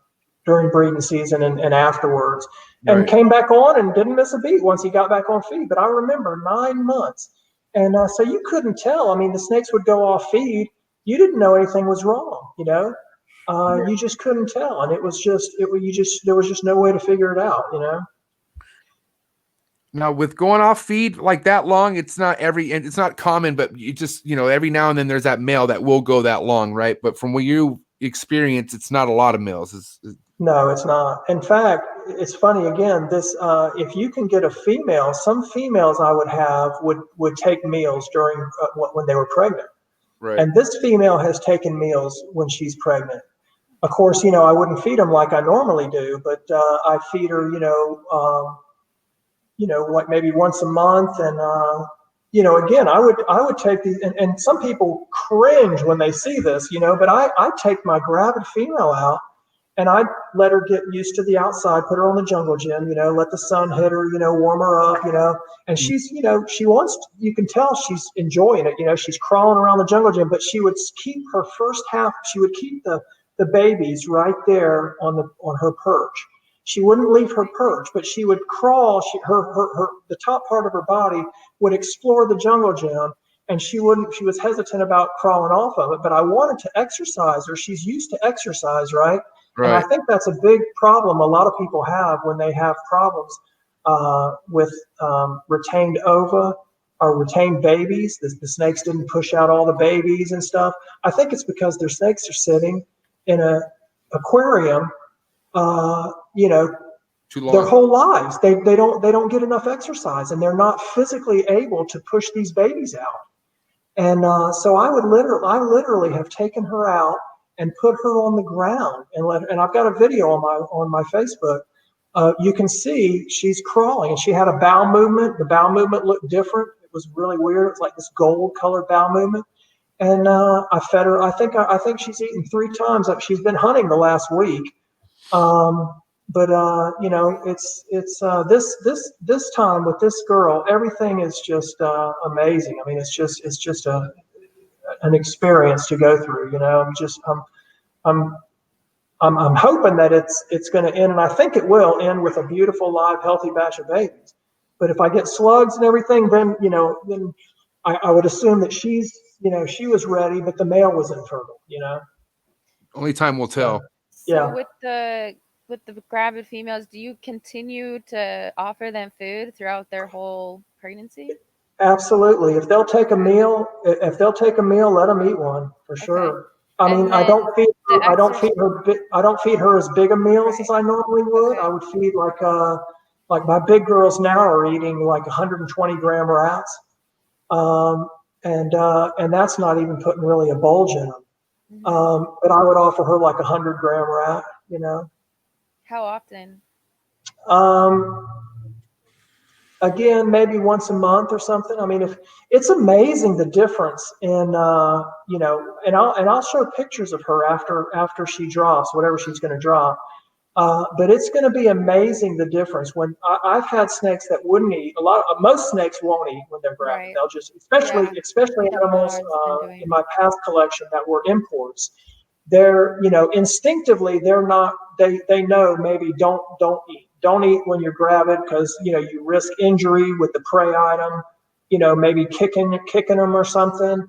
during breeding season and afterwards, and came back on and didn't miss a beat once he got back on feed. But I remember 9 months. And so you couldn't tell. I mean, the snakes would go off feed. You didn't know anything was wrong, you just couldn't tell. And there was just no way to figure it out, Now with going off feed like that long, it's not common, but you just, every now and then there's that male that will go that long. Right. But from what you experience, it's not a lot of males. No, it's not. In fact, it's funny again, this, if you can get a female, some females I would have would take meals during when they were pregnant. Right. And this female has taken meals when she's pregnant. Of course, I wouldn't feed them like I normally do, but I feed her, maybe once a month. And, again, I would take these, and some people cringe when they see this, but I take my gravid female out and I let her get used to the outside, put her on the jungle gym, let the sun hit her, warm her up, and she's, she wants, you can tell she's enjoying it, she's crawling around the jungle gym, but she would keep her first half, she would keep the babies right there on her perch. She wouldn't leave her perch, but she would crawl. The top part of her body would explore the jungle gym, and she was hesitant about crawling off of it. But I wanted to exercise her. She's used to exercise, right? And I think that's a big problem a lot of people have when they have problems with retained ova or retained babies. The snakes didn't push out all the babies and stuff. I think it's because their snakes are sitting in a aquarium, their whole lives. They don't get enough exercise, and they're not physically able to push these babies out. And so I literally have taken her out and put her on the ground and I've got a video on my Facebook. You can see she's crawling, and she had a bowel movement. The bowel movement looked different. It was really weird. It's like this gold colored bowel movement. And I fed her. I think she's eaten 3 times. She's been hunting the last week. It's this time with this girl, everything is just amazing. I mean, it's just an experience to go through. I'm hoping that it's going to end, and I think it will end with a beautiful, live, healthy batch of babies. But if I get slugs and everything, then I would assume that she was ready, but the male was infertile. Only time will tell. So with the gravid females, do you continue to offer them food throughout their whole pregnancy? Absolutely. If they'll take a meal, let them eat one for sure. I mean, I don't feed her as big a meals as I normally would. I would feed like my big girls now are eating like 120 gram rats. And that's not even putting really a bulge in them. But I would offer her like 100 gram rat, How often? Again, maybe once a month or something. I mean, if it's amazing the difference in, and I'll show pictures of her after she drops, whatever she's going to drop. But it's going to be amazing the difference when I've had snakes that wouldn't eat. Most snakes won't eat when they're gravid. Right. They'll just, especially animals in my past collection that were imports. They're, instinctively they're not. They know maybe don't eat. Don't eat when you're gravid because you risk injury with the prey item. Maybe kicking them or something.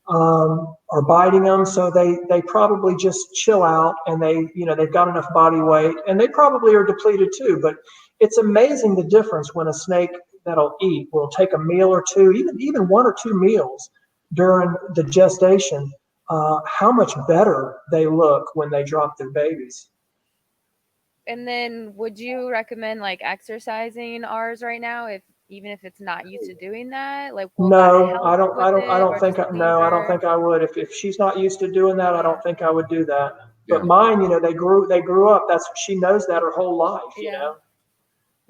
Or biting them, so they probably just chill out, and they've got enough body weight, and they probably are depleted too. But it's amazing the difference when a snake that'll eat will take a meal or two, even 1 or 2 meals during the gestation. How much better they look when they drop their babies. And then, would you recommend like exercising ours right now, even if it's not used to doing that? Like, no, I don't think I would. If she's not used to doing that, I don't think I would do that. But mine, they grew up. She knows that her whole life. Yeah.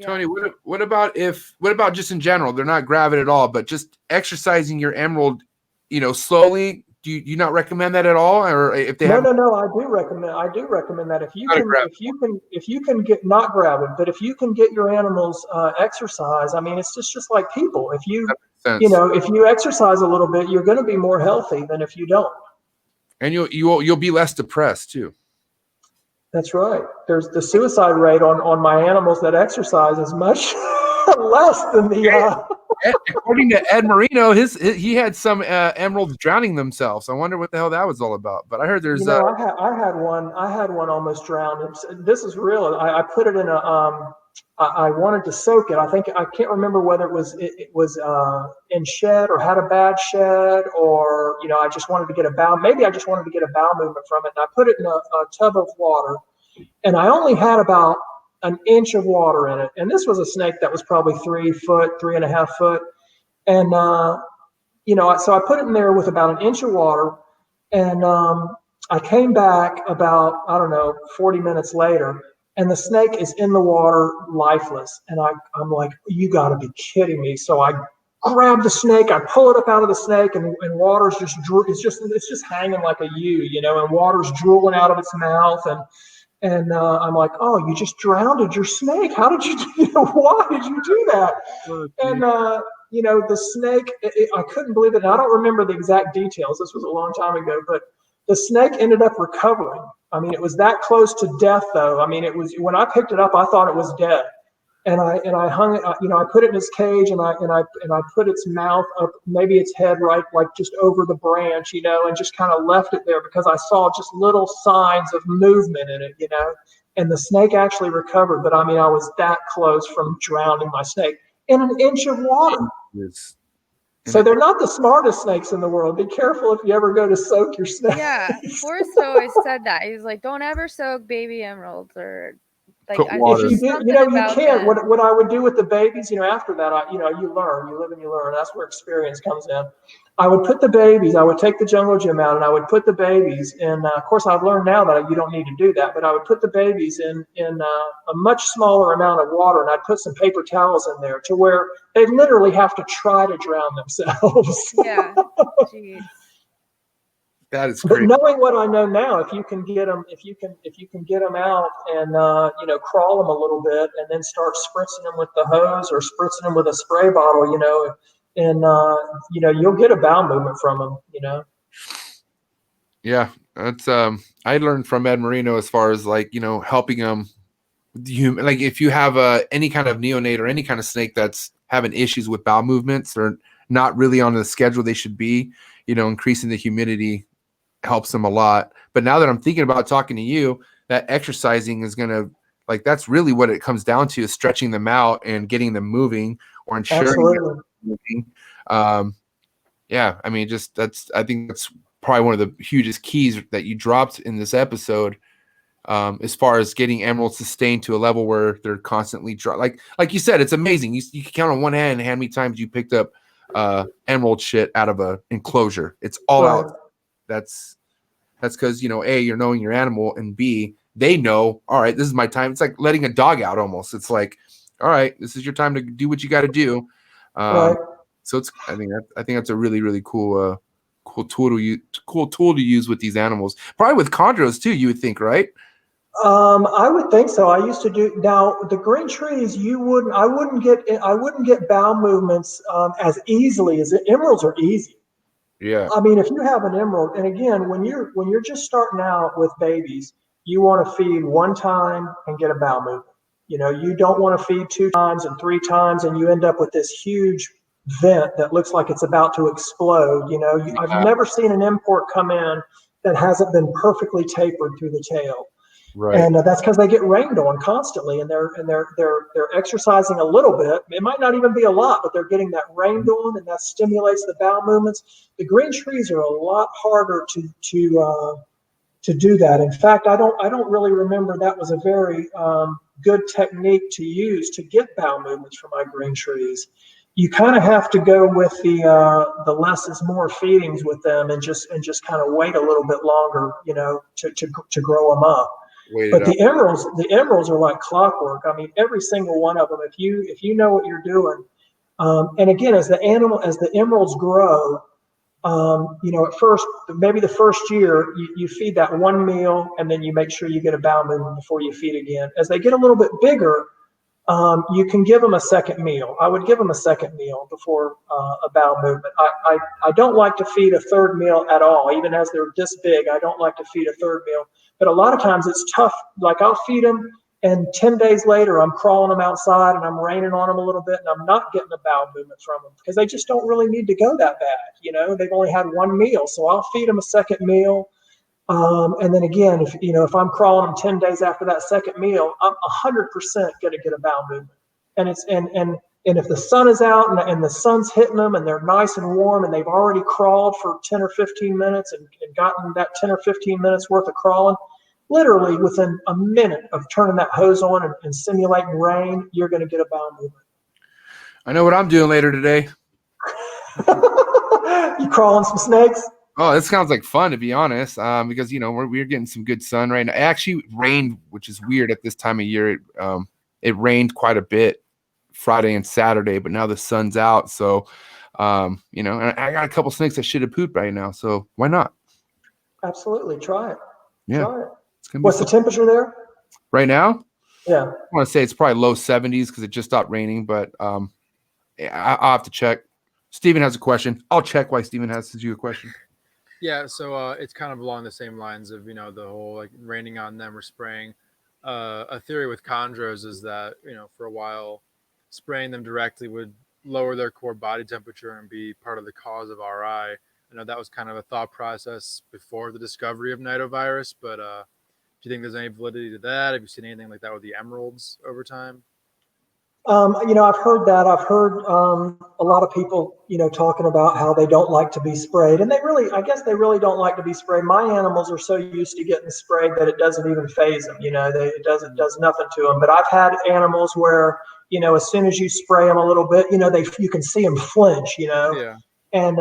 Tony, what about just in general? They're not gravid at all, but just exercising your emerald, slowly. Do you not recommend that at all? Or if they No, I do recommend that if you can get not gravid, but if you can get your animals exercise. I mean, it's just like people. If you if you exercise a little bit, you're going to be more healthy than if you don't. And you'll be less depressed too. That's right. There's the suicide rate on my animals that exercise is much less than the. According to Ed Marino, he had some emeralds drowning themselves. I wonder what the hell that was all about. But I heard there's. I had one almost drowned. This is real. I put it in a. I wanted to soak it. I can't remember whether it was in shed or had a bad shed, or I just wanted to get a bowel. Maybe I just wanted to get a bowel movement from it, and I put it in a tub of water, and I only had about an inch of water in it. And this was a snake that was probably 3.5 foot. And, so I put it in there with about an inch of water. And I came back about, 40 minutes later, and the snake is in the water lifeless. And I'm like, you got to be kidding me. So I grab the snake, I pull it up out of the snake, and water's it's just hanging like a U, and water's drooling out of its mouth. And I'm like, oh, you just drowned your snake. How did you do that? Why did you do that? And, the snake, I couldn't believe it. And I don't remember the exact details. This was a long time ago, but the snake ended up recovering. I mean, it was that close to death, though. I mean, it was, when I picked it up, I thought it was dead. And I hung it, I put it in its cage, and I put its mouth up, maybe its head right, like just over the branch, and just kind of left it there because I saw just little signs of movement in it, and the snake actually recovered. But I mean, I was that close from drowning my snake in an inch of water. Yes. So they're not the smartest snakes in the world. Be careful if you ever go to soak your snake. Yeah, Forrest always said that. He's like, don't ever soak baby emeralds or like Put water. If you do, something you about can't. them. What I would do with the babies, after that, you learn, you live and you learn. That's where experience comes in. I would put the babies, I would take the jungle gym out, and I would put the babies in. Of course, I've learned now that you don't need to do that, but I would put the babies in a much smaller amount of water, and I'd put some paper towels in there to where they literally have to try to drown themselves. Yeah. Jeez. That is But crazy. knowing what I know now, if you can get them out and crawl them a little bit, and then start spritzing them with the hose or spritzing them with a spray bottle, and you'll get a bowel movement from them. Yeah, that's I learned from Ed Marino as far as like helping them. Like if you have any kind of neonate or any kind of snake that's having issues with bowel movements or not really on the schedule they should be, increasing the humidity helps them a lot. But now that I'm thinking about talking to you, that exercising is gonna, like, that's really what it comes down to, is stretching them out and getting them moving or ensuring Absolutely. they're moving. Yeah, I mean, I think that's probably one of the hugest keys that you dropped in this episode, as far as getting emeralds sustained to a level where they're constantly like you said, it's amazing. You can count on one hand how many times you picked up emerald shit out of a enclosure. It's all Right. out. That's because A, you're knowing your animal, and B, they know, all right, this is my time. It's like letting a dog out almost. It's like, all right, this is your time to do what you got to do. Right. So I think that's a really, really cool tool to use with these animals. Probably with chondros too, you would think, right? I would think so. I used to do. Now the green trees, I wouldn't get bowel movements as easily as emeralds are easy. Yeah. I mean, if you have an emerald, and again, when you're just starting out with babies, you want to feed one time and get a bowel movement. You don't want to feed 2 times and 3 times, and you end up with this huge vent that looks like it's about to explode. I've never seen an import come in that hasn't been perfectly tapered through the tail. Right. And that's because they get rained on constantly, and they're exercising a little bit. It might not even be a lot, but they're getting that rained on, and that stimulates the bowel movements. The green trees are a lot harder to do that. In fact, I don't really remember that was a very good technique to use to get bowel movements for my green trees. You kind of have to go with the less is more feedings with them, and just kind of wait a little bit longer, to grow them up. But the emeralds are like clockwork. I mean, every single one of them, if you know what you're doing, and again, as the emeralds grow, at first, maybe the first year, you feed that one meal, and then you make sure you get a bowel movement before you feed again. As they get a little bit bigger, you can give them a second meal. I would give them a second meal before a bowel movement. I don't like to feed a third meal at all, even as they're this big. I don't like to feed a third meal. But a lot of times it's tough. Like I'll feed them, and 10 days later I'm crawling them outside and I'm raining on them a little bit, and I'm not getting a bowel movement from them because they just don't really need to go that bad. They've only had one meal, so I'll feed them a second meal. And then again, if I'm crawling them 10 days after that second meal, I'm 100% going to get a bowel movement. And if the sun is out and the sun's hitting them and they're nice and warm and they've already crawled for 10 or 15 minutes and gotten that 10 or 15 minutes worth of crawling, literally within a minute of turning that hose on and simulating rain, you're going to get a bowel movement. I know what I'm doing later today. You crawling some snakes? Oh, this sounds like fun, to be honest, because, we're getting some good sun right now. It actually rained, which is weird at this time of year. It rained quite a bit Friday and Saturday, but now the sun's out. So, and I got a couple snakes that should have pooped right now. So why not? Absolutely. Try it. Yeah. Try it. It's gonna be What's the temperature there? right now? Yeah. I want to say it's probably low 70s because it just stopped raining, but I'll have to check. Steven has a question. I'll check why Steven has you a question. Yeah, so it's kind of along the same lines of, the whole like raining on them or spraying. A theory with chondros is that, for a while, spraying them directly would lower their core body temperature and be part of the cause of RI. I know that was kind of a thought process before the discovery of nidovirus, but do you think there's any validity to that? Have you seen anything like that with the emeralds over time? I've heard that. I've heard a lot of people, talking about how they don't like to be sprayed, and I guess they really don't like to be sprayed. My animals are so used to getting sprayed that it doesn't even phase them. It does nothing to them. But I've had animals where, as soon as you spray them a little bit, you can see them flinch. Yeah. And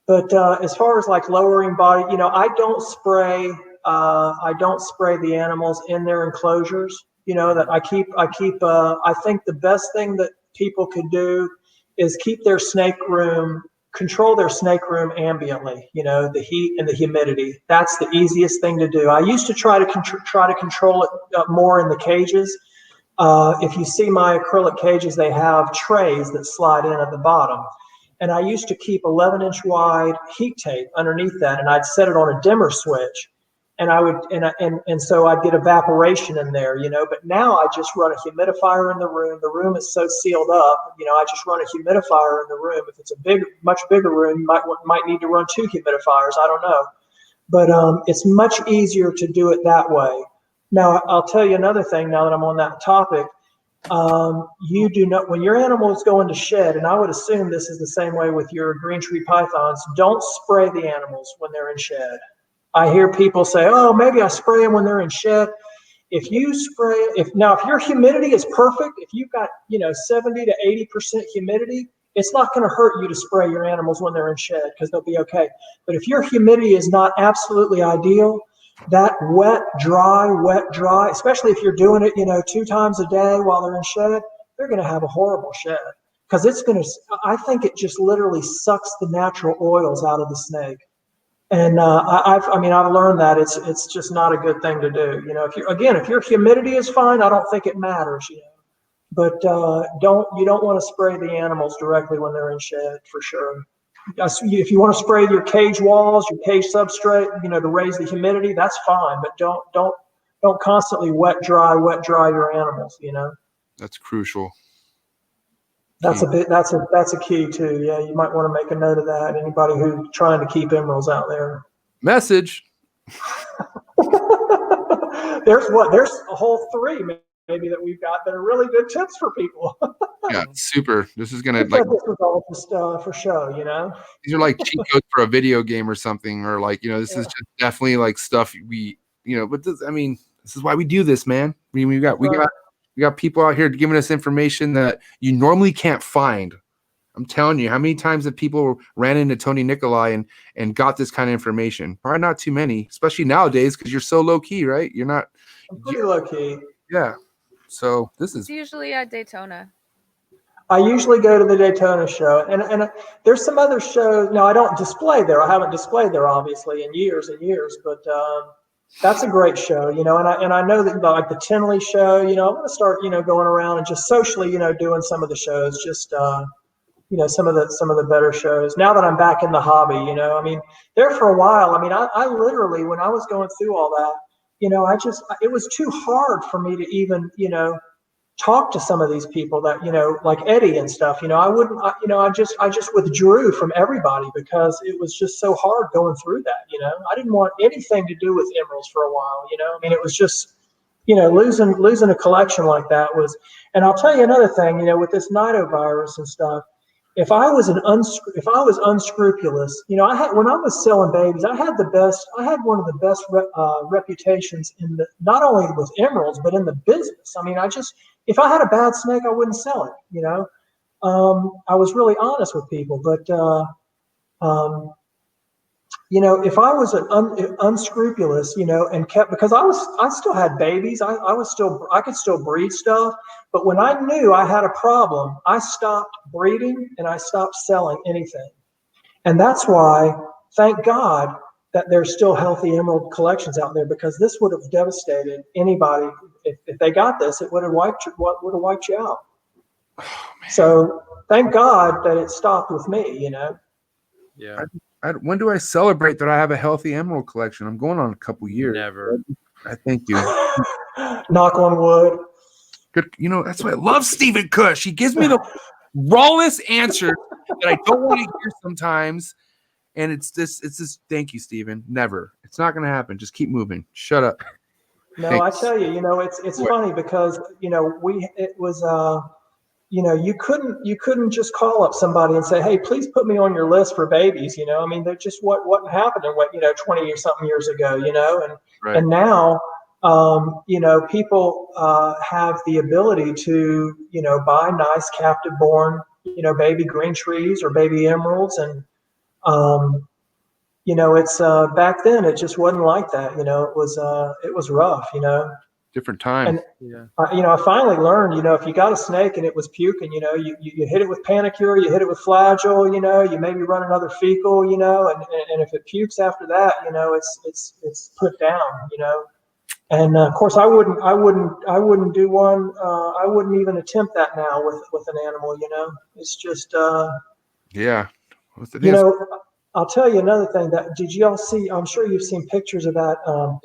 but as far as like lowering body, I don't spray. I don't spray the animals in their enclosures. That I keep. I think the best thing that people could do is keep their control their snake room ambiently. The heat and the humidity. That's the easiest thing to do. I used to try to control it more in the cages. If you see my acrylic cages, they have trays that slide in at the bottom. And I used to keep 11-inch wide heat tape underneath that, and I'd set it on a dimmer switch. And I would, and so I'd get evaporation in there, but now I just run a humidifier in the room. The room is so sealed up, I just run a humidifier in the room. If it's a much bigger room, you might need to run 2 humidifiers. I don't know, but it's much easier to do it that way. Now, I'll tell you another thing now that I'm on that topic. You do not, when your animal is going to shed, and I would assume this is the same way with your green tree pythons, don't spray the animals when they're in shed. I hear people say, oh, maybe I spray them when they're in shed. If you spray, if your humidity is perfect, if you've got, 70 to 80% humidity, it's not going to hurt you to spray your animals when they're in shed because they'll be okay. But if your humidity is not absolutely ideal, that wet, dry, especially if you're doing it, 2 times a day while they're in shed, they're going to have a horrible shed because I think it just literally sucks the natural oils out of the snake. And I've learned that it's just not a good thing to do. If your humidity is fine, I don't think it matters. But you don't want to spray the animals directly when they're in shed for sure. If you want to spray your cage walls, your cage substrate, to raise the humidity, that's fine. But don't constantly wet dry your animals. That's crucial. That's a key too. Yeah, you might want to make a note of that. Anybody who's trying to keep emeralds out there. Message. There's a whole 3 maybe that we've got that are really good tips for people. Yeah, super. This is gonna this was all just for show, These are like cheat codes for a video game or something, or like this is just definitely like stuff we But this is why we do this, man. We got people out here giving us information that you normally can't find. I'm telling you, how many times have people ran into Tony Nicoli and got this kind of information? Probably not too many, especially nowadays because you're so low key, right? I'm pretty low key. Yeah. So this is It's usually at Daytona. I usually go to the Daytona show, and there's some other shows. No, I don't display there. I haven't displayed there obviously in years and years, but that's a great show, and I know that like the Tinley show, I'm going to start, going around and just socially, doing some of the shows, just, some of the better shows now that I'm back in the hobby, there for a while. I literally, when I was going through all that, it was too hard for me to even, talk to some of these people that, like Eddie and stuff, I just withdrew from everybody because it was just so hard going through that, I didn't want anything to do with emeralds for a while, it was just, losing a collection like that was, and I'll tell you another thing, with this nidovirus and stuff, if I was unscrupulous, when I was selling babies, I had one of the best reputations not only with emeralds, but in the business. If I had a bad snake, I wouldn't sell it, I was really honest with people, but, if I was unscrupulous, and kept, because I still had babies, I could still breed stuff, but when I knew I had a problem, I stopped breeding and I stopped selling anything. And that's why, thank God, that there's still healthy emerald collections out there, because this would have devastated anybody. If they got this, it would have wiped you out. So thank God that it stopped with me, Yeah. when do I celebrate that I have a healthy emerald collection? I'm going on a couple years. Never. I thank you. Knock on wood. Good. You know, that's why I love Stephen Cush. He gives me the rawest answer that I don't want to hear sometimes. And it's this, thank you, Stephen. Never. It's not going to happen. Just keep moving. Shut up. No, Thanks. I tell you, it's funny because, you couldn't just call up somebody and say, hey, please put me on your list for babies. I mean, they're just wasn't happening 20 or something years ago, Right. and now, people have the ability to, buy nice captive born, baby green trees or baby emeralds. And, it's back then it just wasn't like that. It was rough, Different time. And Yeah. I finally learned, if you got a snake and it was puking, you hit it with panicure, you hit it with flagyl, you maybe run another fecal, and if it pukes after that, it's put down, And of course, I wouldn't do one. I wouldn't even attempt that now with an animal. It's just. Yeah. I'll tell you another thing. Did y'all see? I'm sure you've seen pictures of that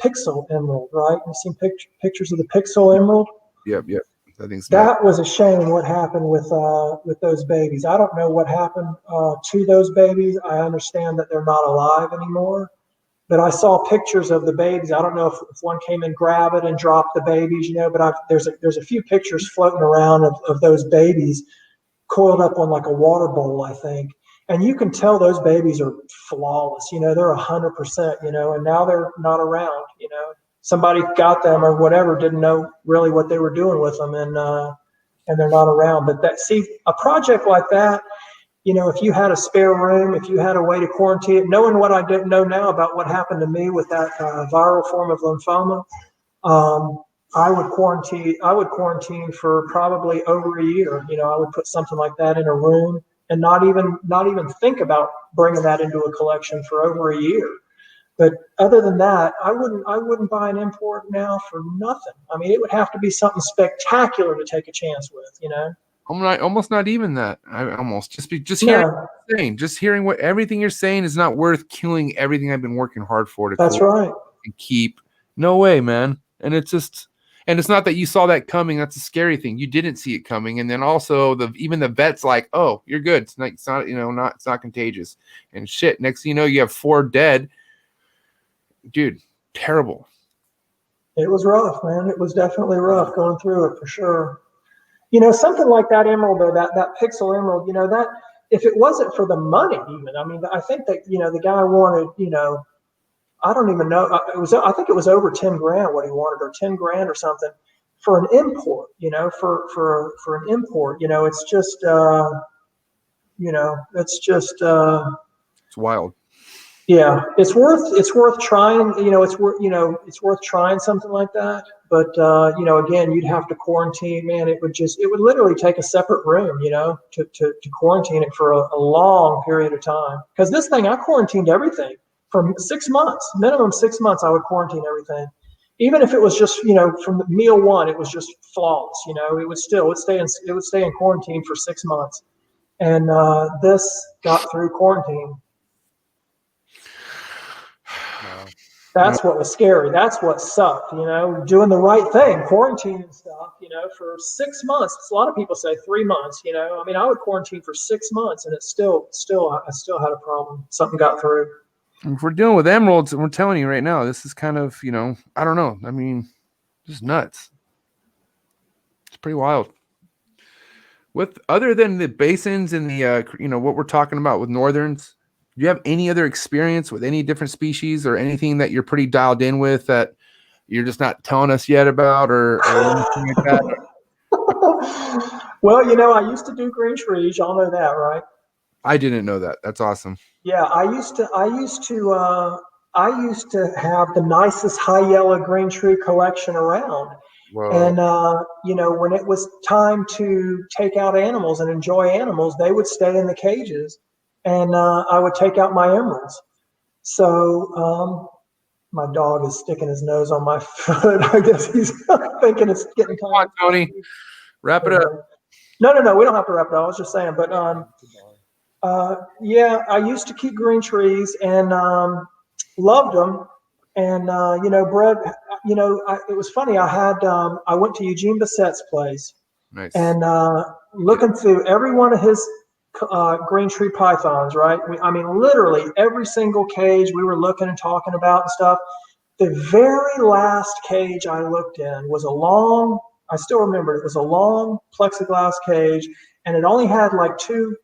pixel emerald, right? You've seen pictures of the pixel emerald. Yep. I think that was a shame. What happened with those babies? I don't know what happened to those babies. I understand that they're not alive anymore. But I saw pictures of the babies. I don't know if one came and grabbed it and dropped the babies, but there's a few pictures floating around of those babies coiled up on like a water bowl, I think. And you can tell those babies are flawless, they're 100%, and now they're not around, somebody got them or whatever, didn't know really what they were doing with them, and they're not around. But a project like that, if you had a spare room, if you had a way to quarantine it, knowing what I didn't know now about what happened to me with that viral form of lymphoma, I would quarantine for probably over a year. I would put something like that in a room and not even think about bringing that into a collection for over a year. But other than that, I wouldn't buy an import now for nothing. I mean, it would have to be something spectacular to take a chance with, I'm almost not even that. I almost just hearing what you're saying. Just hearing what everything you're saying is not worth killing everything I've been working hard for to. That's right. And keep. No way, man. And it's just, and it's not that you saw that coming. That's a scary thing. You didn't see it coming. And then also even the vet's like, oh, you're good. It's not it's not contagious. And shit. Next thing you know, you have 4 dead. Dude, terrible. It was rough, man. It was definitely rough going through it for sure. Something like that emerald, though, that pixel emerald, that if it wasn't for the money, even, I mean, I think that, the guy wanted, I don't even know. I think it was over 10 grand what he wanted, or 10 grand or something for an import, for an import, it's just, it's wild. Yeah, it's worth trying. It's worth trying something like that. But again, you'd have to quarantine. Man, it would literally take a separate room, to quarantine it for a long period of time. Because this thing, I quarantined everything for 6 months, minimum 6 months. I would quarantine everything, even if it was just from meal one, it was just flawless. It would stay in quarantine for 6 months, and this got through quarantine. That's what was scary. That's what sucked, doing the right thing, quarantine and stuff, for 6 months. A lot of people say 3 months, I mean, I would quarantine for 6 months and I still had a problem. Something got through. If we're dealing with emeralds, we're telling you right now, this is kind of, I don't know. I mean, just nuts. It's pretty wild. Other than the basins and the, what we're talking about with northerns, do you have any other experience with any different species or anything that you're pretty dialed in with that you're just not telling us yet about or anything like that? Well, I used to do green trees. Y'all know that, right? I didn't know that. That's awesome. Yeah, I used to have the nicest high yellow green tree collection around. Whoa. And, when it was time to take out animals and enjoy animals, they would stay in the cages. And I would take out my emeralds. So my dog is sticking his nose on my foot. I guess he's thinking it's getting time. Come on, Tony. Wrap it up. No. We don't have to wrap it up. I was just saying. But Yeah, I used to keep green trees and loved them. And Brett, it was funny. I went to Eugene Bassett's place Nice. and looking through every one of his green tree pythons. Right, I mean, literally every single cage we were looking and talking about and stuff. The very last cage I looked in was a long. I still remember it was a long plexiglass cage, and it only had like two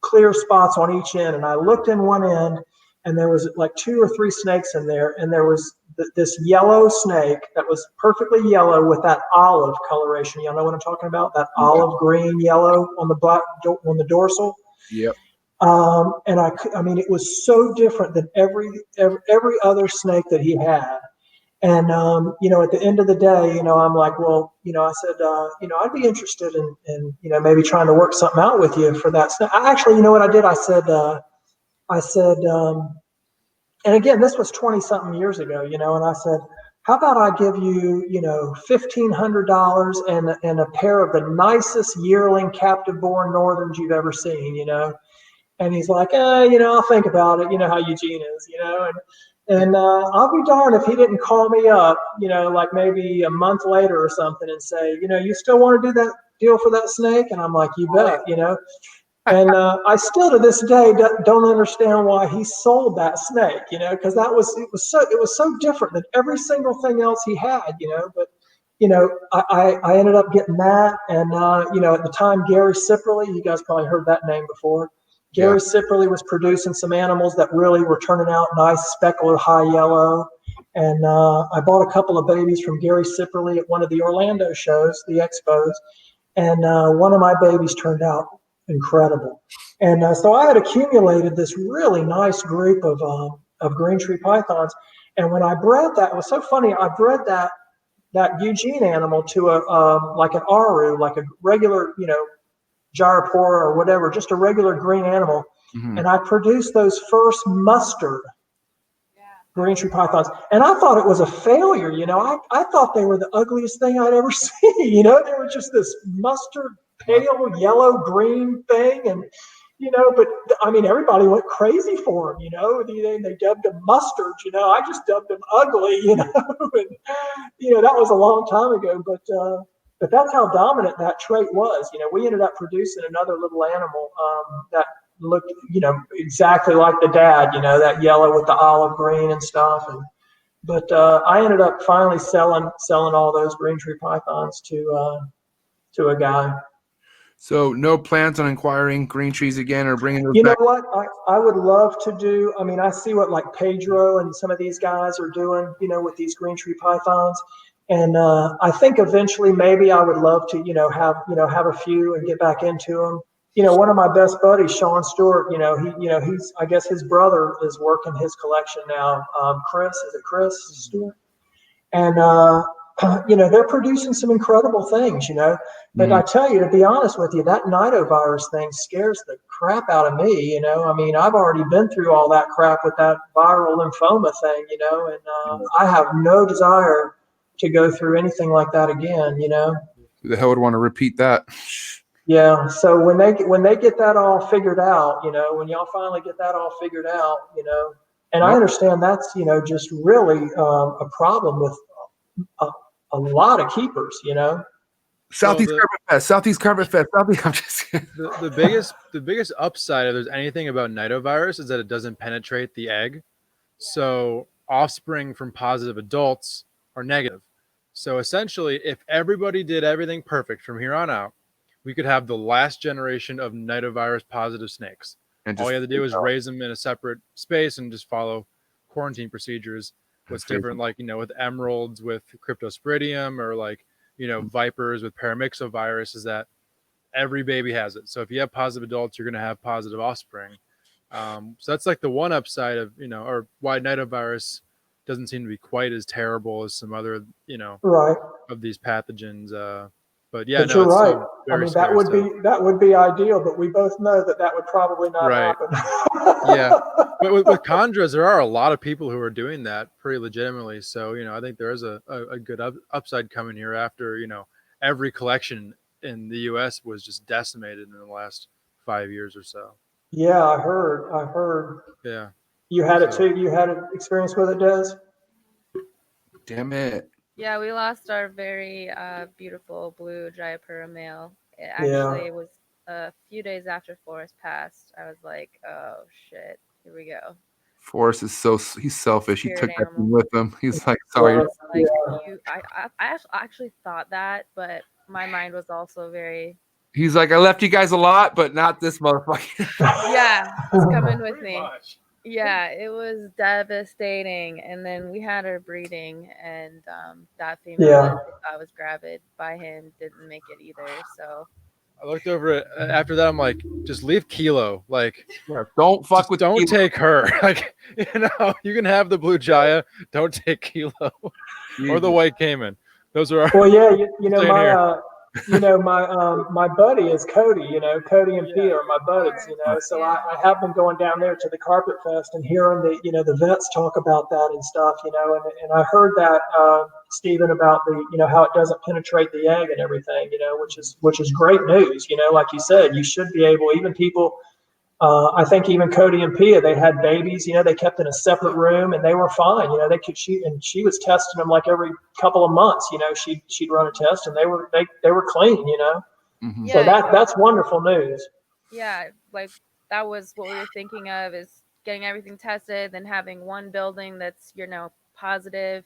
clear spots on each end. And I looked in one end, and there was like 2 or 3 snakes in there, and there was this yellow snake that was perfectly yellow with that olive coloration. Y'all know what I'm talking about? That olive green yellow on the black on the dorsal. Yep. And I mean, it was so different than every other snake that he had. And at the end of the day, I'm like, well, I said, I'd be interested in maybe trying to work something out with you for that. Actually, you know what I did? I said, and again, this was 20 something years ago, and I said, how about I give you, $1,500 and a pair of the nicest yearling captive born northerns you've ever seen, And he's like, I'll think about it. You know how Eugene is, and I'll be darned if he didn't call me up, like maybe a month later or something and say, you still want to do that deal for that snake? And I'm like, you bet, And I still to this day don't understand why he sold that snake, because it was so different than every single thing else he had, But I ended up getting that, and at the time Gary Sipperly, you guys probably heard that name before. Gary Sipperly was producing some animals that really were turning out nice speckled high yellow. And I bought a couple of babies from Gary Sipperly at one of the Orlando shows, the expos. And one of my babies turned out incredible. And so I had accumulated this really nice group of green tree pythons. And when I bred that, it was so funny. I bred that Eugene animal to like an aru, like a regular, Gyrapora or whatever, just a regular green animal. Mm-hmm. And I produced those first mustard green tree pythons. And I thought it was a failure. I thought they were the ugliest thing I'd ever seen. They were just this mustard, pale, yellow, green thing. And, but I mean, everybody went crazy for them, they dubbed them mustards, I just dubbed them ugly, and, that was a long time ago, but that's how dominant that trait was. We ended up producing another little animal that looked, exactly like the dad, that yellow with the olive green and stuff. But I ended up finally selling all those green tree pythons to a guy. So no plans on acquiring green trees again or bringing those You know back? what? I would love to do. I mean, I see what like Pedro and some of these guys are doing, with these green tree pythons. And I think eventually maybe I would love to, have a few and get back into them. One of my best buddies, Sean Stewart, he's, I guess his brother is working his collection now. Chris Stewart? And, they're producing some incredible things, But I tell you, to be honest with you, that nidovirus thing scares the crap out of me, I mean, I've already been through all that crap with that viral lymphoma thing, and I have no desire to go through anything like that again, Who the hell would want to repeat that? Yeah. So when they get that all figured out, when y'all finally get that all figured out, and I understand that's, just really a problem with a lot of keepers, Southeast Carpet Fest. I'm just the biggest upside, if there's anything about nidovirus, is that it doesn't penetrate the egg. So offspring from positive adults are negative. So essentially, if everybody did everything perfect from here on out, we could have the last generation of nidovirus positive snakes. And all you have to do is raise them in a separate space and just follow quarantine procedures. What's different, like, with emeralds, with cryptosporidium, or like, vipers with paramyxovirus, is that every baby has it. So if you have positive adults, you're going to have positive offspring. So that's like the one upside of, or why nidovirus doesn't seem to be quite as terrible as some other, right, of these pathogens. But yeah, but you're right. I mean, that would be ideal, but we both know that would probably not happen. Yeah, but with chondras, there are a lot of people who are doing that pretty legitimately. So I think there is a good upside coming here after every collection in the U.S. was just decimated in the last 5 years or so. Yeah, I heard. Yeah. You had it So- too. You had an experience with it, Des? Damn it. Yeah, we lost our very beautiful blue Jayapura male. It Yeah. actually was a few days after Forrest passed. I was like, oh shit, here we go. Forrest is he's selfish. He Spirit took that animal. thing with him. He's like, sorry. Yeah. Like I actually thought that, but my mind was also very He's like, I left you guys a lot, but not this motherfucker. yeah, it's coming with Pretty me. much. Yeah, it was devastating. And then we had her breeding, and that female Yeah. that I thought was gravid by him didn't make it either. So I looked over it after that. I'm like, just leave Kilo. Like, Don't fuck just with don't Kilo. take her. Like, you can have the blue Jaya. Don't take Kilo or the white Cayman. Those are our. Well, yeah, you know Staying here. my buddy is Cody. You know, Cody and Yeah. Pete are my buddies. You know, so I have been going down there to the Carpet Fest and hearing the vets talk about that and stuff. You know, and I heard that Stephen about the how it doesn't penetrate the egg and everything. You know, which is great news. You know, like you said, you should be able. Even people. I think even Cody and Pia, they had babies, they kept in a separate room and they were fine. They could she was testing them like every couple of months, she'd run a test and they were clean, Mhm. So Yeah. that's wonderful news. yeah, like that was what we were thinking of, is getting everything tested, then having one building that's positive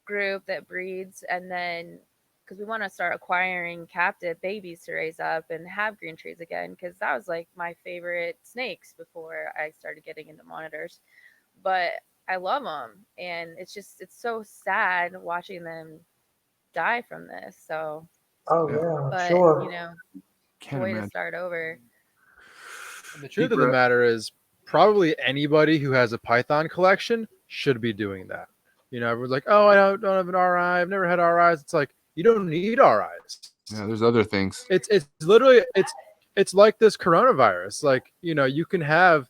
group that breeds, and then because we want to start acquiring captive babies to raise up and have green trees again, because that was like my favorite snakes before I started getting into monitors. But I love them, and it's so sad watching them die from this. So, Oh Yeah. yeah, but sure. Can't way to imagine. start over. And the truth of the matter is, probably anybody who has a python collection should be doing that. Everyone's like, "Oh, I don't have an RI. I've never had RIs." It's like, you don't need RIs. Yeah, there's other things. It's literally it's like this coronavirus. Like, you can have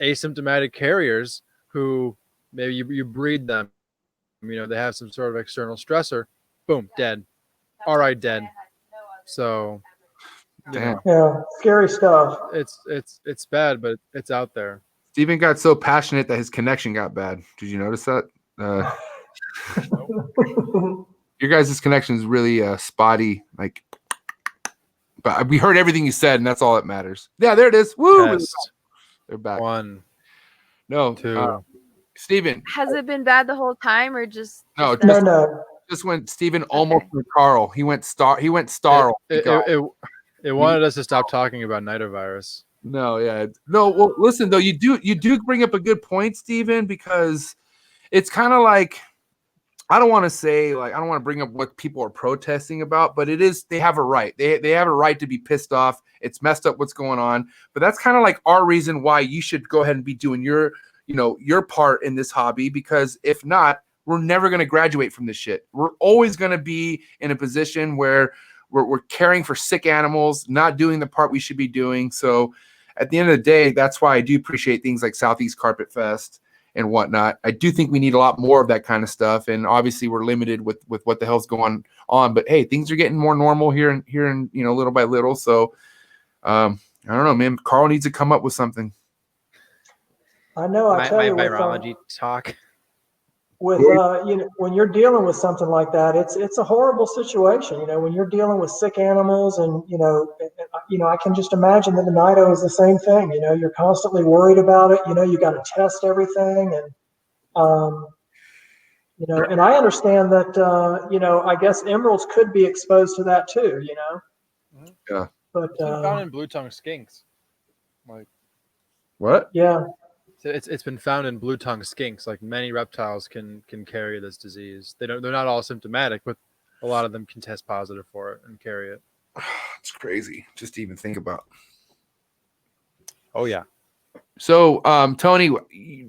asymptomatic carriers who maybe you breed them. They have some sort of external stressor. Boom, dead. RI dead. So, Damn. Yeah, scary stuff. it's bad, but it's out there. Steven got so passionate that his connection got bad. Did you notice that? Your guys' connection is really spotty. Like, but we heard everything you said, and that's all that matters. Yeah, there it is. Woo! Test. They're back. 1, No, 2. Steven. Has it been bad the whole time, or just No, just No, that? no. Just when Steven almost went Carl. He went Starl. It wanted us to stop talking about nitovirus. No, yeah. No, well, listen, though, you do bring up a good point, Steven, because it's kind of like, I don't want to bring up what people are protesting about, but they have a right. They have a right to be pissed off. It's messed up what's going on. But that's kind of like our reason why you should go ahead and be doing your part in this hobby, because if not, we're never going to graduate from this shit. We're always going to be in a position where we're caring for sick animals, not doing the part we should be doing. So at the end of the day, that's why I do appreciate things like Southeast Carpet Fest and whatnot. I do think we need a lot more of that kind of stuff. And obviously we're limited with what the hell's going on, but hey, things are getting more normal here and little by little. So I don't know, man, Carl needs to come up with something. I know. I tell My you, virology talk. with when you're dealing with something like that, it's a horrible situation. When you're dealing with sick animals, and I can just imagine that the Nido is the same thing. You're constantly worried about it. You got to test everything, and and I understand that I guess emeralds could be exposed to that too. Yeah. But It's been found in blue tongue skinks. Like, What? yeah. it's been found in blue tongue skinks. Like, many reptiles can carry this disease. They're not all symptomatic, but a lot of them can test positive for it and carry it. It's crazy just to even think about. Oh yeah. So, Tony,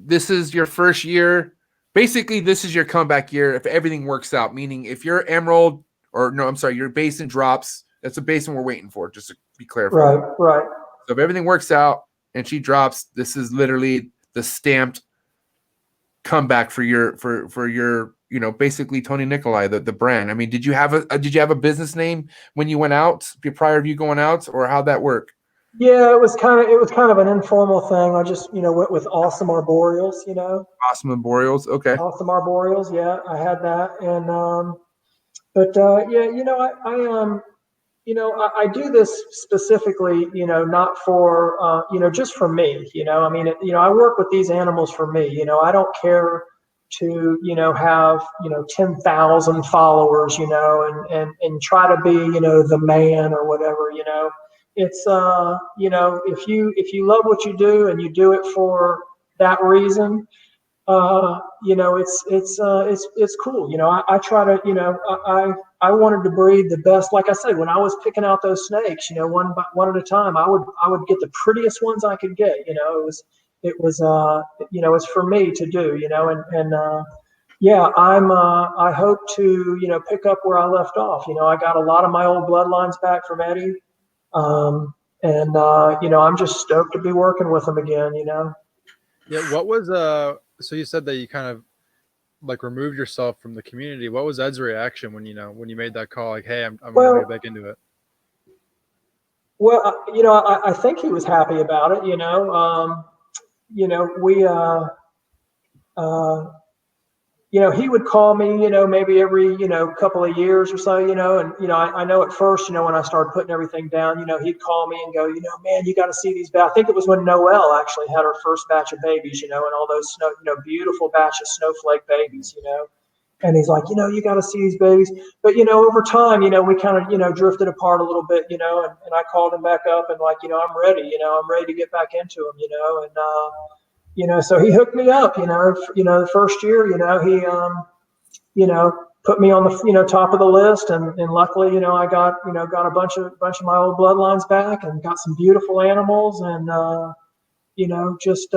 this is your first year. Basically, this is your comeback year if everything works out. Meaning, if your emerald, your basin drops, that's a basin we're waiting for. Just to be clear. Right. So if everything works out and she drops, this is literally the stamped comeback for your basically Tony Nicoli, the brand. I mean, did you have a business name when you went out prior to you going out, or how'd that work? Yeah, it was kind of an informal thing. I just, went with awesome arboreals, Awesome Memorials. Okay. awesome arboreals. Yeah, I had that. And, but, yeah, I do this specifically, not for, just for me, I mean, I work with these animals for me, I don't care to, have, 10,000 followers, and try to be, the man or whatever, it's, if you love what you do and you do it for that reason, it's cool. I try to, I wanted to breed the best. Like I said, when I was picking out those snakes, one at a time, I would get the prettiest ones I could get. It's for me to do. Yeah, I hope to, pick up where I left off. I got a lot of my old bloodlines back from Eddie, and I'm just stoked to be working with him again. Yeah. What was so you said that you kind of like removed yourself from the community. What was Ed's reaction when you made that call? Like, hey, I'm gonna get back into it. Well, I think he was happy about it. We he would call me, maybe every, couple of years or so, and, I know at first, when I started putting everything down, he'd call me and go, man, you got to see these. I think it was when Noelle actually had her first batch of babies, and all those beautiful batch of snowflake babies, and he's like, you got to see these babies. But, over time, we kind of, drifted apart a little bit, and I called him back up and like, I'm ready, I'm ready to get back into him, and, so he hooked me up, the first year, he, put me on the, top of the list. And luckily, I got a bunch of my old bloodlines back and got some beautiful animals. And, just,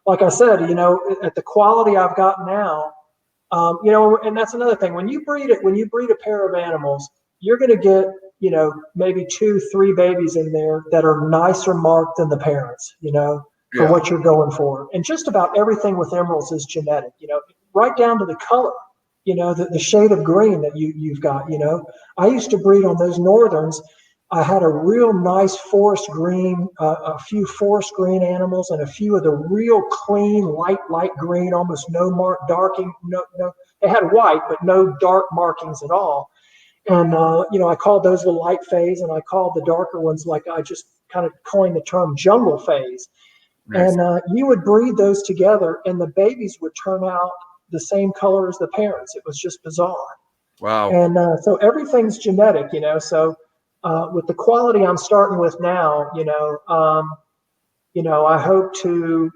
like I said, at the quality I've got now, and that's another thing. When you breed a pair of animals, you're going to get, maybe 2-3 babies in there that are nicer marked than the parents, for what you're going for. And just about everything with emeralds is genetic, right down to the color, the shade of green that you've got, I used to breed on those northerns. I had a real nice forest green, a few forest green animals and a few of the real clean, light green, almost no darking, no, they had white, but no dark markings at all. And, I called those the light phase, and I called the darker ones, like I just kind of coined the term jungle phase. Nice. And you would breed those together, and the babies would turn out the same color as the parents. It was just bizarre. Wow. And so everything's genetic, So with the quality I'm starting with now, I hope to,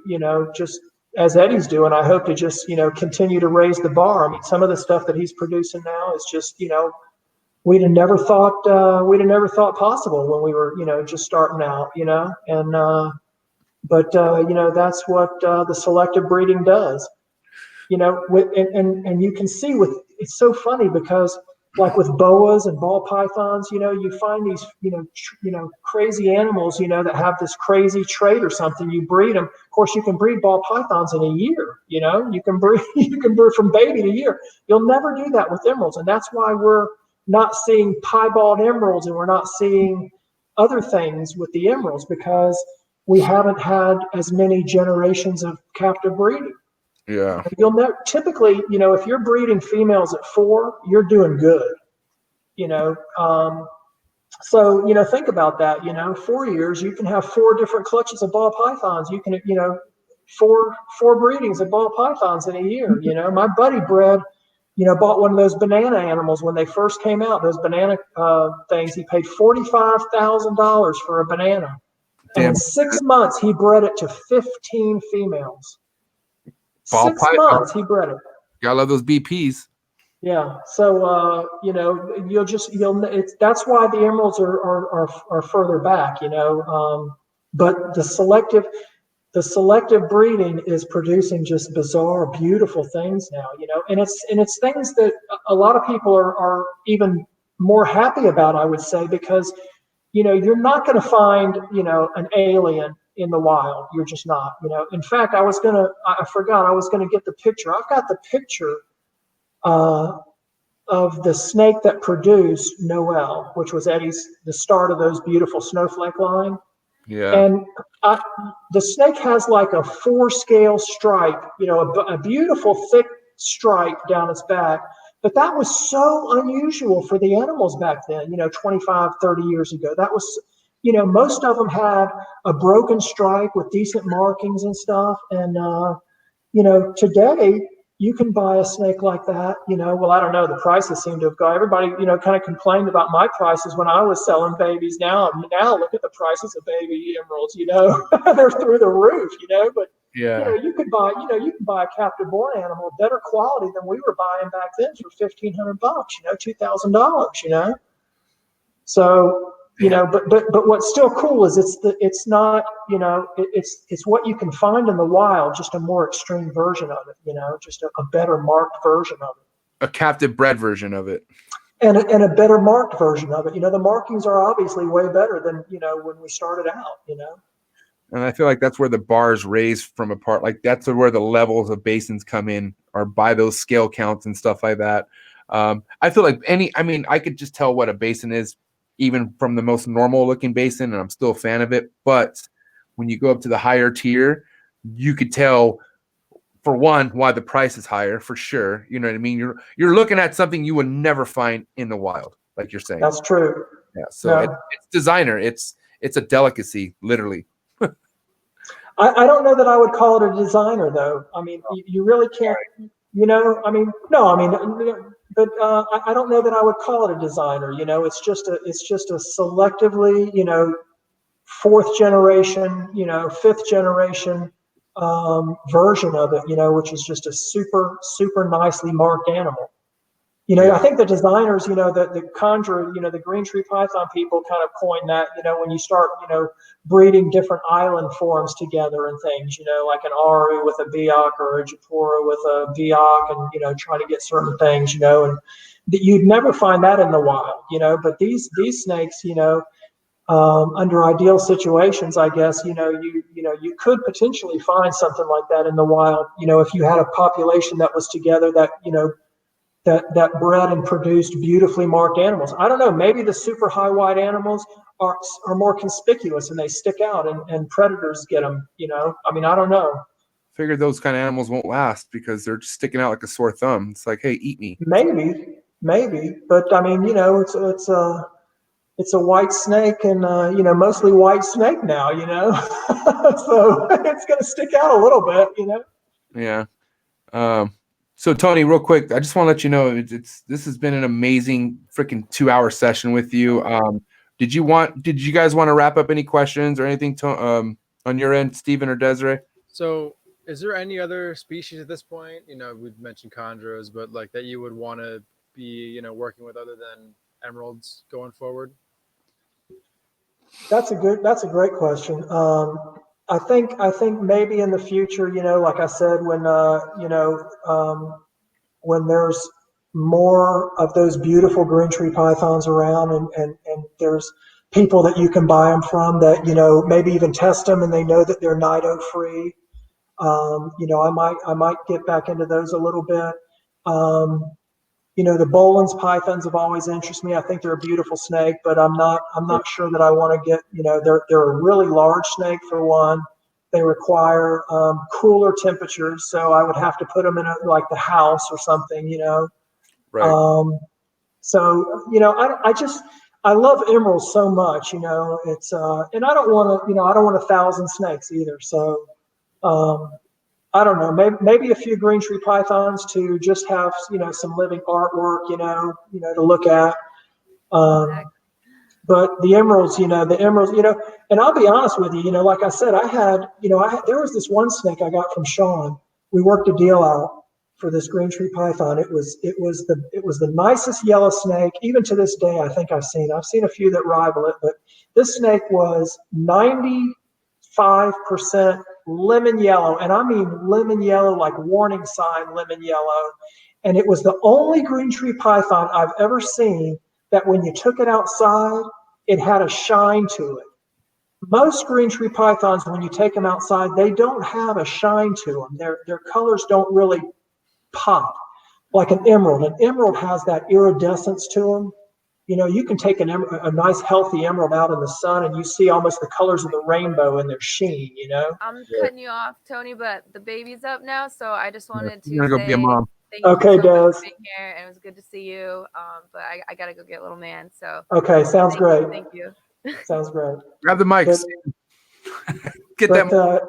just as Eddie's doing, I hope to just, continue to raise the bar. I mean, some of the stuff that he's producing now is just, we'd have never thought possible when we were, just starting out, and. But that's what the selective breeding does. And you can see it's so funny because like with boas and ball pythons, you find these crazy animals, that have this crazy trait or something. You breed them. Of course, you can breed ball pythons in a year. You can breed from baby to year. You'll never do that with emeralds, and that's why we're not seeing piebald emeralds and we're not seeing other things with the emeralds, because we haven't had as many generations of captive breeding. Yeah. You'll never typically, if you're breeding females at 4, you're doing good. So think about that. 4 years, you can have 4 different clutches of ball pythons. You can, four breedings of ball pythons in a year. My buddy bred, bought one of those banana animals when they first came out. Those banana things. He paid $45,000 for a banana. And in 6 months, he bred it to 15 females. Ball 6 months, he bred it. Gotta love those BPs. Yeah. So, that's why the emeralds are further back, but the selective breeding is producing just bizarre, beautiful things now, and it's things that a lot of people are even more happy about, I would say, because you're not going to find, an alien in the wild. You're just not, In fact, I forgot, I was going to get the picture. I've got the picture of the snake that produced Noelle, which was the start of those beautiful snowflake line. Yeah. And the snake has like a 4-scale stripe, a beautiful thick stripe down its back. But that was so unusual for the animals back then, 25, 30 years ago. That was, most of them had a broken stripe with decent markings and stuff. And, today you can buy a snake like that, well, I don't know, the prices seem to have gone. Everybody, kind of complained about my prices when I was selling babies. Now look at the prices of baby emeralds, they're through the roof, but Yeah. you can buy a captive born animal better quality than we were buying back then for $1,500, $2,000, So, but what's still cool is it's not, it's what you can find in the wild, just a more extreme version of it, just a better marked version of it. A captive bred version of it. And a better marked version of it. The markings are obviously way better than, when we started out, And I feel like that's where the bars raise from apart. Like that's where the levels of basins come in, or by those scale counts and stuff like that. I feel like I could just tell what a basin is, even from the most normal looking basin, and I'm still a fan of it. But when you go up to the higher tier, you could tell, for one, why the price is higher, for sure. You know what I mean? You're looking at something you would never find in the wild, like you're saying. That's true. Yeah. So it's designer. It's a delicacy, literally. I don't know that I would call it a designer, though. I mean, you really can't, no, but I don't know that I would call it a designer. It's just a selectively, 4th generation, 5th generation version of it, which is just a super, super nicely marked animal. I think the designers, the conjurer, the green tree python people kind of coined that, when you start, breeding different island forms together and things, like an Aru with a Biak or a Japura with a Biak, and, trying to get certain things, and you'd never find that in the wild, but these snakes, under ideal situations, I guess, you could potentially find something like that in the wild, if you had a population that was together that, that bred and produced beautifully marked animals. I don't know, maybe the super high white animals are more conspicuous and they stick out and predators get them, I don't know. Figured those kind of animals won't last because they're just sticking out like a sore thumb. It's like, hey, eat me. Maybe, but it's a white snake and, mostly white snake now, so it's going to stick out a little bit, Yeah. So Tony, real quick, I just want to let you know this has been an amazing freaking 2-hour session with you. Did you guys want to wrap up any questions or anything on your end, Stephen or Desiree? So is there any other species at this point? We've mentioned chondros, but like that you would want to be, working with other than emeralds going forward? That's a great question. I think maybe in the future, like I said, when there's more of those beautiful green tree pythons around and there's people that you can buy them from that, maybe even test them and they know that they're nido free. I might get back into those a little bit. The Boland's pythons have always interested me. I think they're a beautiful snake, but I'm not sure that I want to get, they're a really large snake for one. They require cooler temperatures, so I would have to put them in like the house or something, Right. I love emeralds so much, it's and I don't want 1,000 snakes either. So I don't know, maybe a few green tree pythons to just have, some living artwork, to look at. But the emeralds, and I'll be honest with you, like I said, there was this one snake I got from Sean. We worked a deal out for this green tree python. It was the nicest yellow snake. Even to this day, I think I've seen a few that rival it, but this snake was 95% lemon yellow, and I mean lemon yellow, like warning sign lemon yellow. And it was the only green tree python I've ever seen that when you took it outside, it had a shine to it. Most green tree pythons, when you take them outside, they don't have a shine to them. Their colors don't really pop like an emerald. An emerald has that iridescence to them. you can take a nice healthy emerald out in the sun and you see almost the colors of the rainbow in their sheen, I'm cutting you off, Tony, but the baby's up now, so I just wanted to You're gonna go be a say mom. thank you Okay, so much Des. for being here, and it was good to see you. But I gotta go get little man. So Okay, sounds great. Thank you. Sounds great. Grab the mic. But, Get but, that.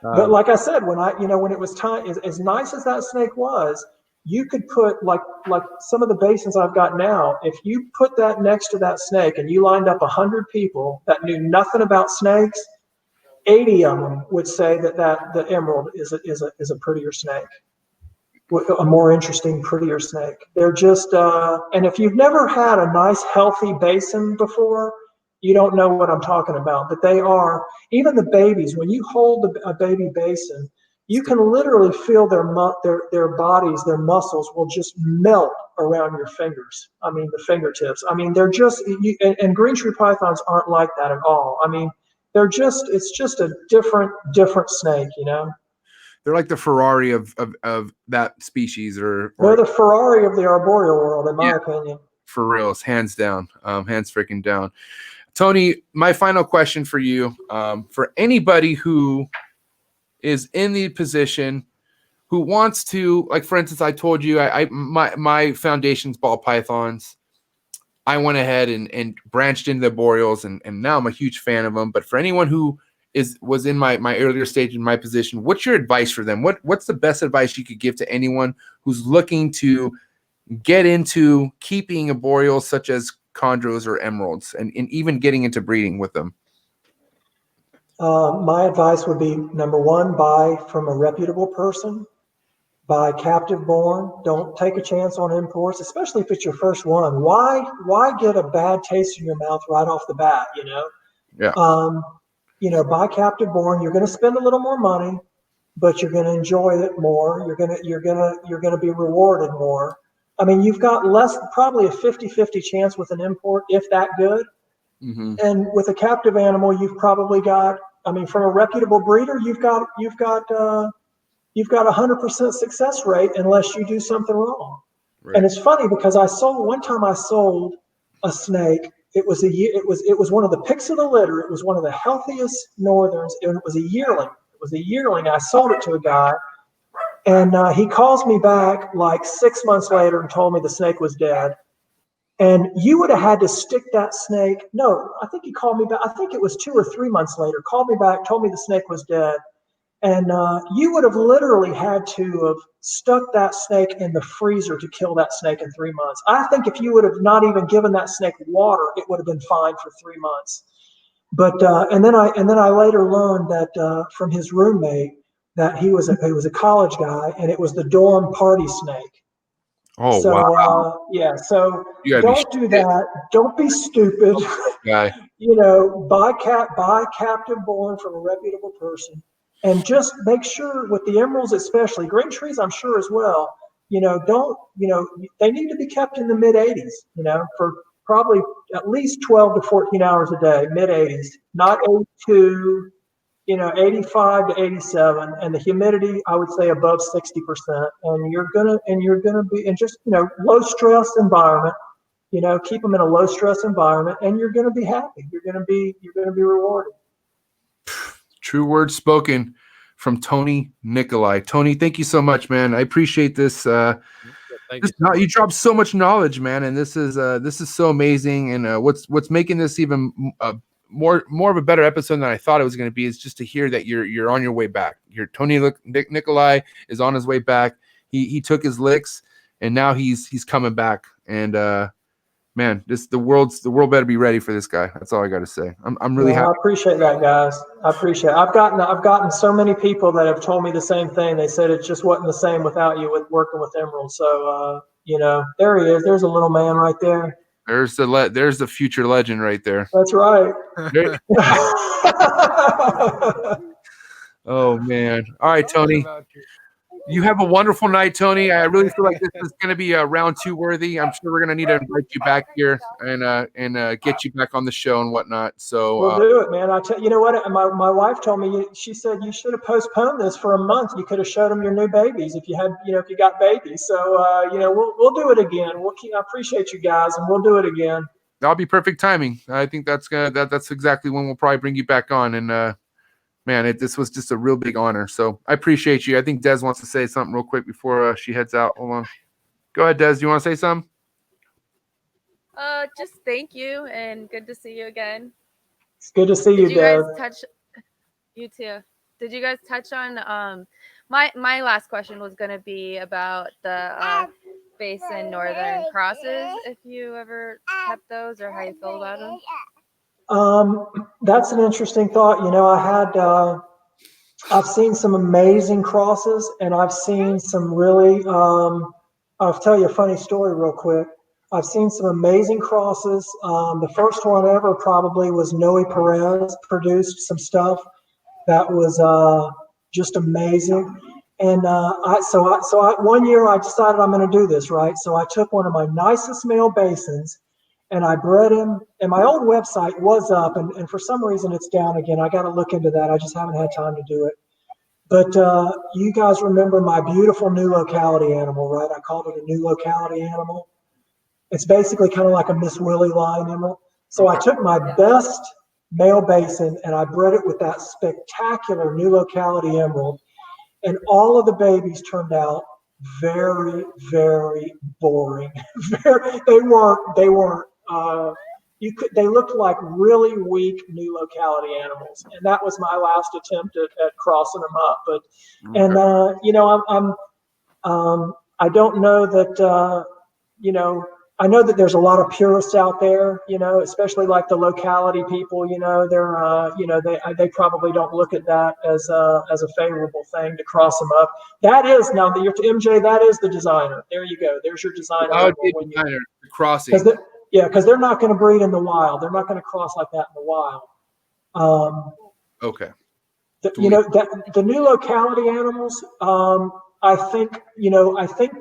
but like I said, when it was time, as nice as that snake was, you could put like some of the basins I've got now. If you put that next to that snake and you lined up 100 people that knew nothing about snakes, 80 of them would say that the emerald is a prettier snake, a more interesting, prettier snake. They're just, and if you've never had a nice, healthy basin before, you don't know what I'm talking about. But they are, even the babies, when you hold a baby basin, you can literally feel their bodies, their muscles will just melt around your fingers. I mean, the fingertips. I mean, they're just, and green tree pythons aren't like that at all. I mean, it's just a different snake, They're like the Ferrari of that species, or They're the Ferrari of the arboreal world, in my opinion. For reals, hands down, hands freaking down. Tony, my final question for you, for anybody who is in the position who wants to, like, for instance, I told you my foundation's ball pythons. I went ahead and branched into the boreals, and now I'm a huge fan of them. But for anyone who was in my earlier stage in my position, what's your advice for them? What's the best advice you could give to anyone who's looking to get into keeping a boreal such as chondros or emeralds, and even getting into breeding with them? My advice would be, number one, buy from a reputable person. Buy captive born. Don't take a chance on imports, especially if it's your first one. Why get a bad taste in your mouth right off the bat? Yeah. Buy captive born. You're going to spend a little more money, but you're going to enjoy it more. You're going to be rewarded more. I mean, you've got probably a 50-50 chance with an import, if that good. Mm-hmm. And with a captive animal, you've probably got, I mean, from a reputable breeder, you've got a 100% success rate unless you do something wrong. Right. And it's funny because one time I sold a snake. It was one of the picks of the litter. It was one of the healthiest northerns, and it was a yearling. I sold it to a guy, and he calls me back like 6 months later and told me the snake was dead. And you would have had to stick that snake. No, I think he called me back. I think it was 2 or 3 months later. Called me back, told me the snake was dead. And you would have literally had to have stuck that snake in the freezer to kill that snake in 3 months. I think if you would have not even given that snake water, it would have been fine for 3 months. But and then I later learned that from his roommate that he was a college guy, and it was the dorm party snake. Oh, so, wow. So don't do that. Don't be stupid. Guy. Buy captive born from a reputable person. And just make sure with the emeralds, especially green trees, I'm sure as well, they need to be kept in the mid 80s, for probably at least 12 to 14 hours a day, mid 80s, not 82, 85 to 87. And the humidity, I would say above 60%. And you're going to be in just, low stress environment, keep them in a low stress environment, and you're going to be happy. You're going to be rewarded. True words spoken from Tony Nicoli. Tony, thank you so much, man. I appreciate this. You dropped so much knowledge, man, and this is so amazing. And what's making this even more of a better episode than I thought it was going to be is just to hear that you're on your way back. Tony Nicoli is on his way back. He took his licks, and now he's coming back. And man, the world better be ready for this guy. That's all I got to say. I'm really happy. I appreciate that, guys. I appreciate it. I've gotten so many people that have told me the same thing. They said it just wasn't the same without you with working with emeralds. So there he is. There's a little man right there. There's the future legend right there. That's right. Oh man. All right, Tony. You have a wonderful night, Tony. I really feel like this is going to be a round 2 worthy. I'm sure we're going to need to invite you back here and get you back on the show and whatnot. So We'll do it, man. You know what? My wife told me, she said you should have postponed this for a month. You could have showed them your new babies if you had, if you got babies. So, we'll do it again. I appreciate you guys, and we'll do it again. that'll be perfect timing. I think that's exactly when we'll probably bring you back on. And man, this was just a real big honor. So I appreciate you. I think Des wants to say something real quick before she heads out. Hold on. Go ahead, Des. Do you want to say something? Just thank you and good to see you again. It's good to see you, Des. You too. Did you guys touch on my last question was going to be about the Basin Northern crosses, if you ever kept those or how you feel about them? That's an interesting thought. I've seen some amazing crosses, and I've seen some really, I'll tell you a funny story real quick. I've seen some amazing crosses. The first one ever probably was Noe Perez produced some stuff that was just amazing. And one year I decided I'm going to do this, right? So I took one of my nicest male basins and I bred him. And my old website was up, and for some reason it's down again. I got to look into that. I just haven't had time to do it. But you guys remember my beautiful new locality animal, right? I called it a new locality animal. It's basically kind of like a Miss Willie line animal. So I took my best male basin and I bred it with that spectacular new locality emerald. And all of the babies turned out very, very boring. They weren't. They looked like really weak new locality animals, and that was my last attempt at crossing them up. But I don't know that I know that there's a lot of purists out there, especially like the locality people. They probably don't look at that as a favorable thing to cross them up. That is now that you're to MJ. That is the designer. There you go. There's your designer. Designer crossing. Because they're not going to breed in the wild. They're not going to cross like that in the wild. Okay. The new locality animals. I think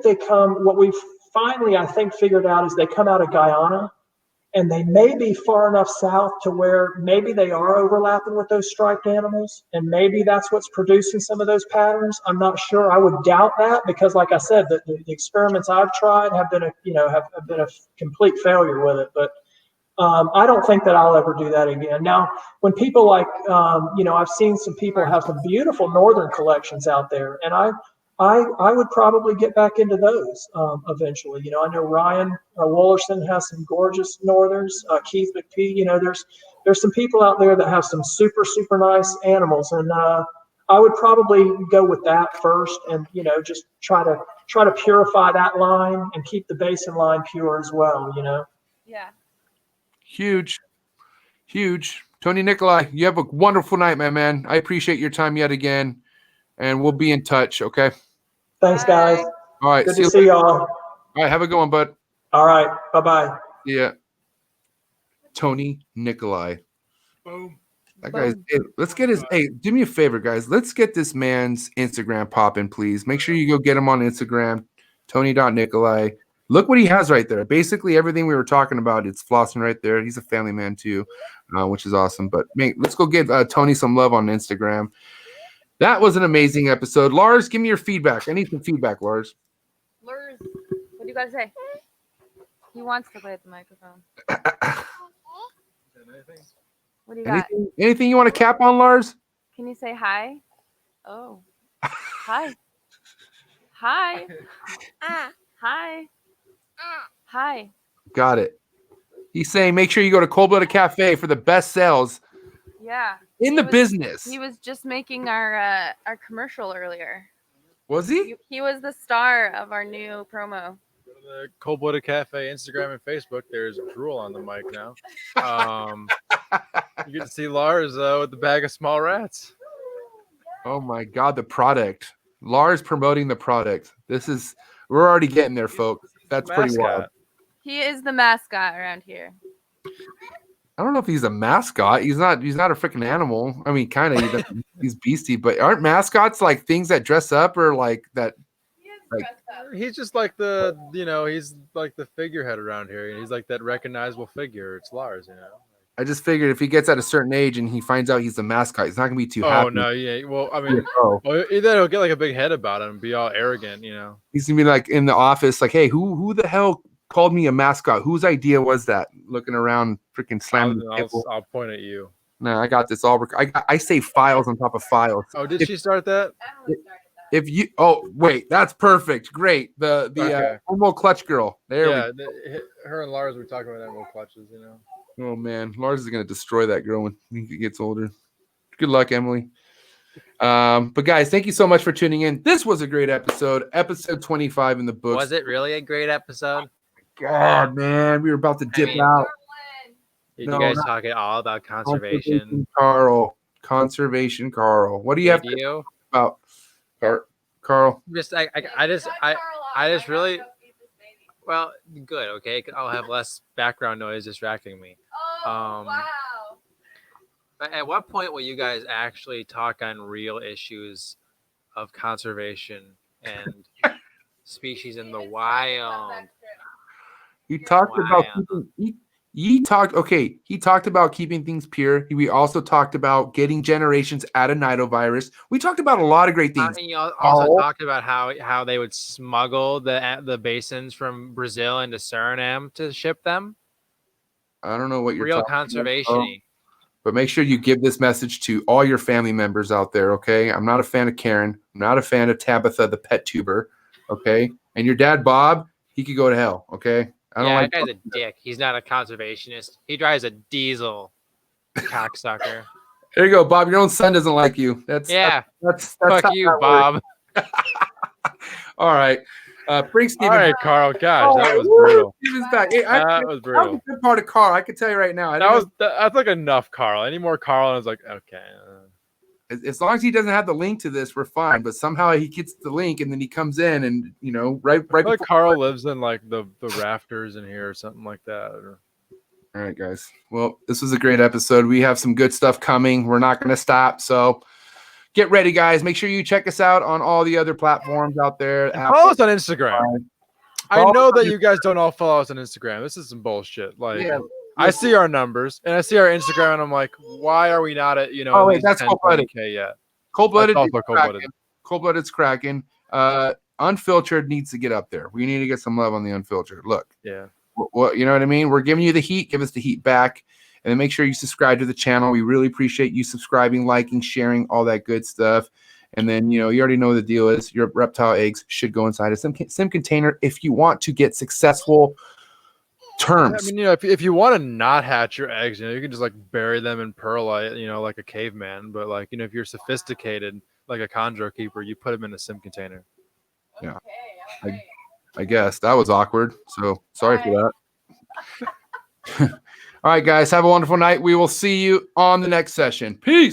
they come. What we've finally, I think, figured out is they come out of Guyana, and they may be far enough south to where maybe they are overlapping with those striped animals, and maybe that's what's producing some of those patterns. I'm not sure. I would doubt that because, like I said, the experiments I've tried have been a complete failure with it. But I don't think that I'll ever do that again. Now, when people I've seen some people have some beautiful northern collections out there, and I would probably get back into those eventually. I know Ryan Wollerson has some gorgeous northerns. Keith McPhee. There's some people out there that have some super, super nice animals, and I would probably go with that first, and just try to purify that line and keep the basin line pure as well. Yeah. Huge. Tony Nicoli, you have a wonderful night, my man. I appreciate your time yet again, and we'll be in touch. Okay. Thanks, guys. All right. Good to see y'all. All right. Have a good one, bud. All right. Bye-bye. Yeah. Tony Nicoli. Boom. That guy's. Hey, let's get his. Hey, do me a favor, guys. Let's get this man's Instagram popping, please. Make sure you go get him on Instagram, Tony.Nicoli. Look what he has right there. Basically, everything we were talking about, it's flossing right there. He's a family man, too, which is awesome. But let's go give Tony some love on Instagram. That was an amazing episode. Lars, give me your feedback. I need some feedback, Lars. Lars, what do you got to say? He wants to play at the microphone. What do you got? Anything you want to cap on, Lars? Can you say hi? Oh. Hi. Hi. Hi. Hi. Got it. He's saying make sure you go to Cold Blooded Cafe for the best sales in the business. He was just making our commercial earlier. Was he? He was the star of our new promo. Go to the Cold Blooded Cafe, Instagram, and Facebook. There's drool on the mic now. You get to see Lars with the bag of small rats. Oh my God, the product. Lars promoting the product. We're already getting there, folks. That's pretty wild. He is the mascot around here. I don't know if he's a mascot. He's not a freaking animal. I mean, kind of. He's beastie, but aren't mascots like things that dress up or like that? Like, He's just like he's like the figurehead around here. He's like that recognizable figure. It's Lars, I just figured if he gets at a certain age and he finds out he's a mascot, he's not gonna be too happy. Oh no, yeah. Well, I mean, Oh. either he'll get like a big head about him and be all arrogant, He's gonna be like in the office, like, hey, who the hell called me a mascot? Whose idea was that? Looking around, freaking slamming the table. I'll point at you. No, I got this all. I save files on top of files. Oh, did she start that? If you, wait, that's perfect, great. The Okay. Homo clutch girl. There her and Lars were talking about animal clutches, Oh man, Lars is gonna destroy that girl when he gets older. Good luck, Emily. But guys, thank you so much for tuning in. This was a great episode. Episode 25 in the books. Was it really a great episode? God, man, we were about to dip out. Did No, you guys not- talk at all about conservation? Conservation, Carl. What do you have Did to you? about Carl? Just I just really well good. Okay, I'll have less background noise distracting me. Wow. But at what point will you guys actually talk on real issues of conservation and species in the wild? He talked about Wow. he talked about keeping things pure. We also talked about getting generations out of nidovirus. We talked about a lot of great things. And you also talked about how they would smuggle the basins from Brazil into Suriname to ship them. I don't know what you're Real talking about, conservation-y. but make sure you give this message to all your family members out there, okay? I'm not a fan of Karen. I'm not a fan of Tabitha, the pet tuber, okay? And your dad, Bob, he could go to hell, okay? I don't like that guy's a dick. He's not a conservationist. He drives a diesel, cocksucker. There you go, Bob. Your own son doesn't like you. That's Fuck how you, that Bob. works. All right. Bring Steven. All right, Carl. Gosh, that was woo, brutal. Steven's back. Hey, That was that was brutal. a good part of Carl. I can tell you right now. That's like enough, Carl. Any more Carl? And I was like, okay. As long as he doesn't have the link to this, we're fine. But somehow he gets the link and then he comes in and right. I feel like Carl lives in like the rafters in here or something like that. All right, guys. Well, this was a great episode. We have some good stuff coming. We're not going to stop. So get ready, guys. Make sure you check us out on all the other platforms out there. Follow us on Instagram. I know that you guys don't all follow us on Instagram. This is some bullshit. Like, Yeah. I see our numbers and I see our Instagram and I'm like, why are we not at Oh, wait, at that's 10, cold-blooded. 20K yet? Cold-blooded. That's also cold-blooded. Cold-blooded's cracking. Unfiltered needs to get up there. We need to get some love on the unfiltered. Look. Yeah. Well, you know what I mean? We're giving you the heat. Give us the heat back. And then make sure you subscribe to the channel. We really appreciate you subscribing, liking, sharing, all that good stuff. And then, you already know the deal is your reptile eggs should go inside a sim container if you want to get successful terms. I mean, if you want to not hatch your eggs, you can just like bury them in perlite, like a caveman. But like, if you're sophisticated, like a chondro keeper, you put them in a sim container. Yeah. I guess that was awkward. So sorry for that. All right, guys, have a wonderful night. We will see you on the next session. Peace.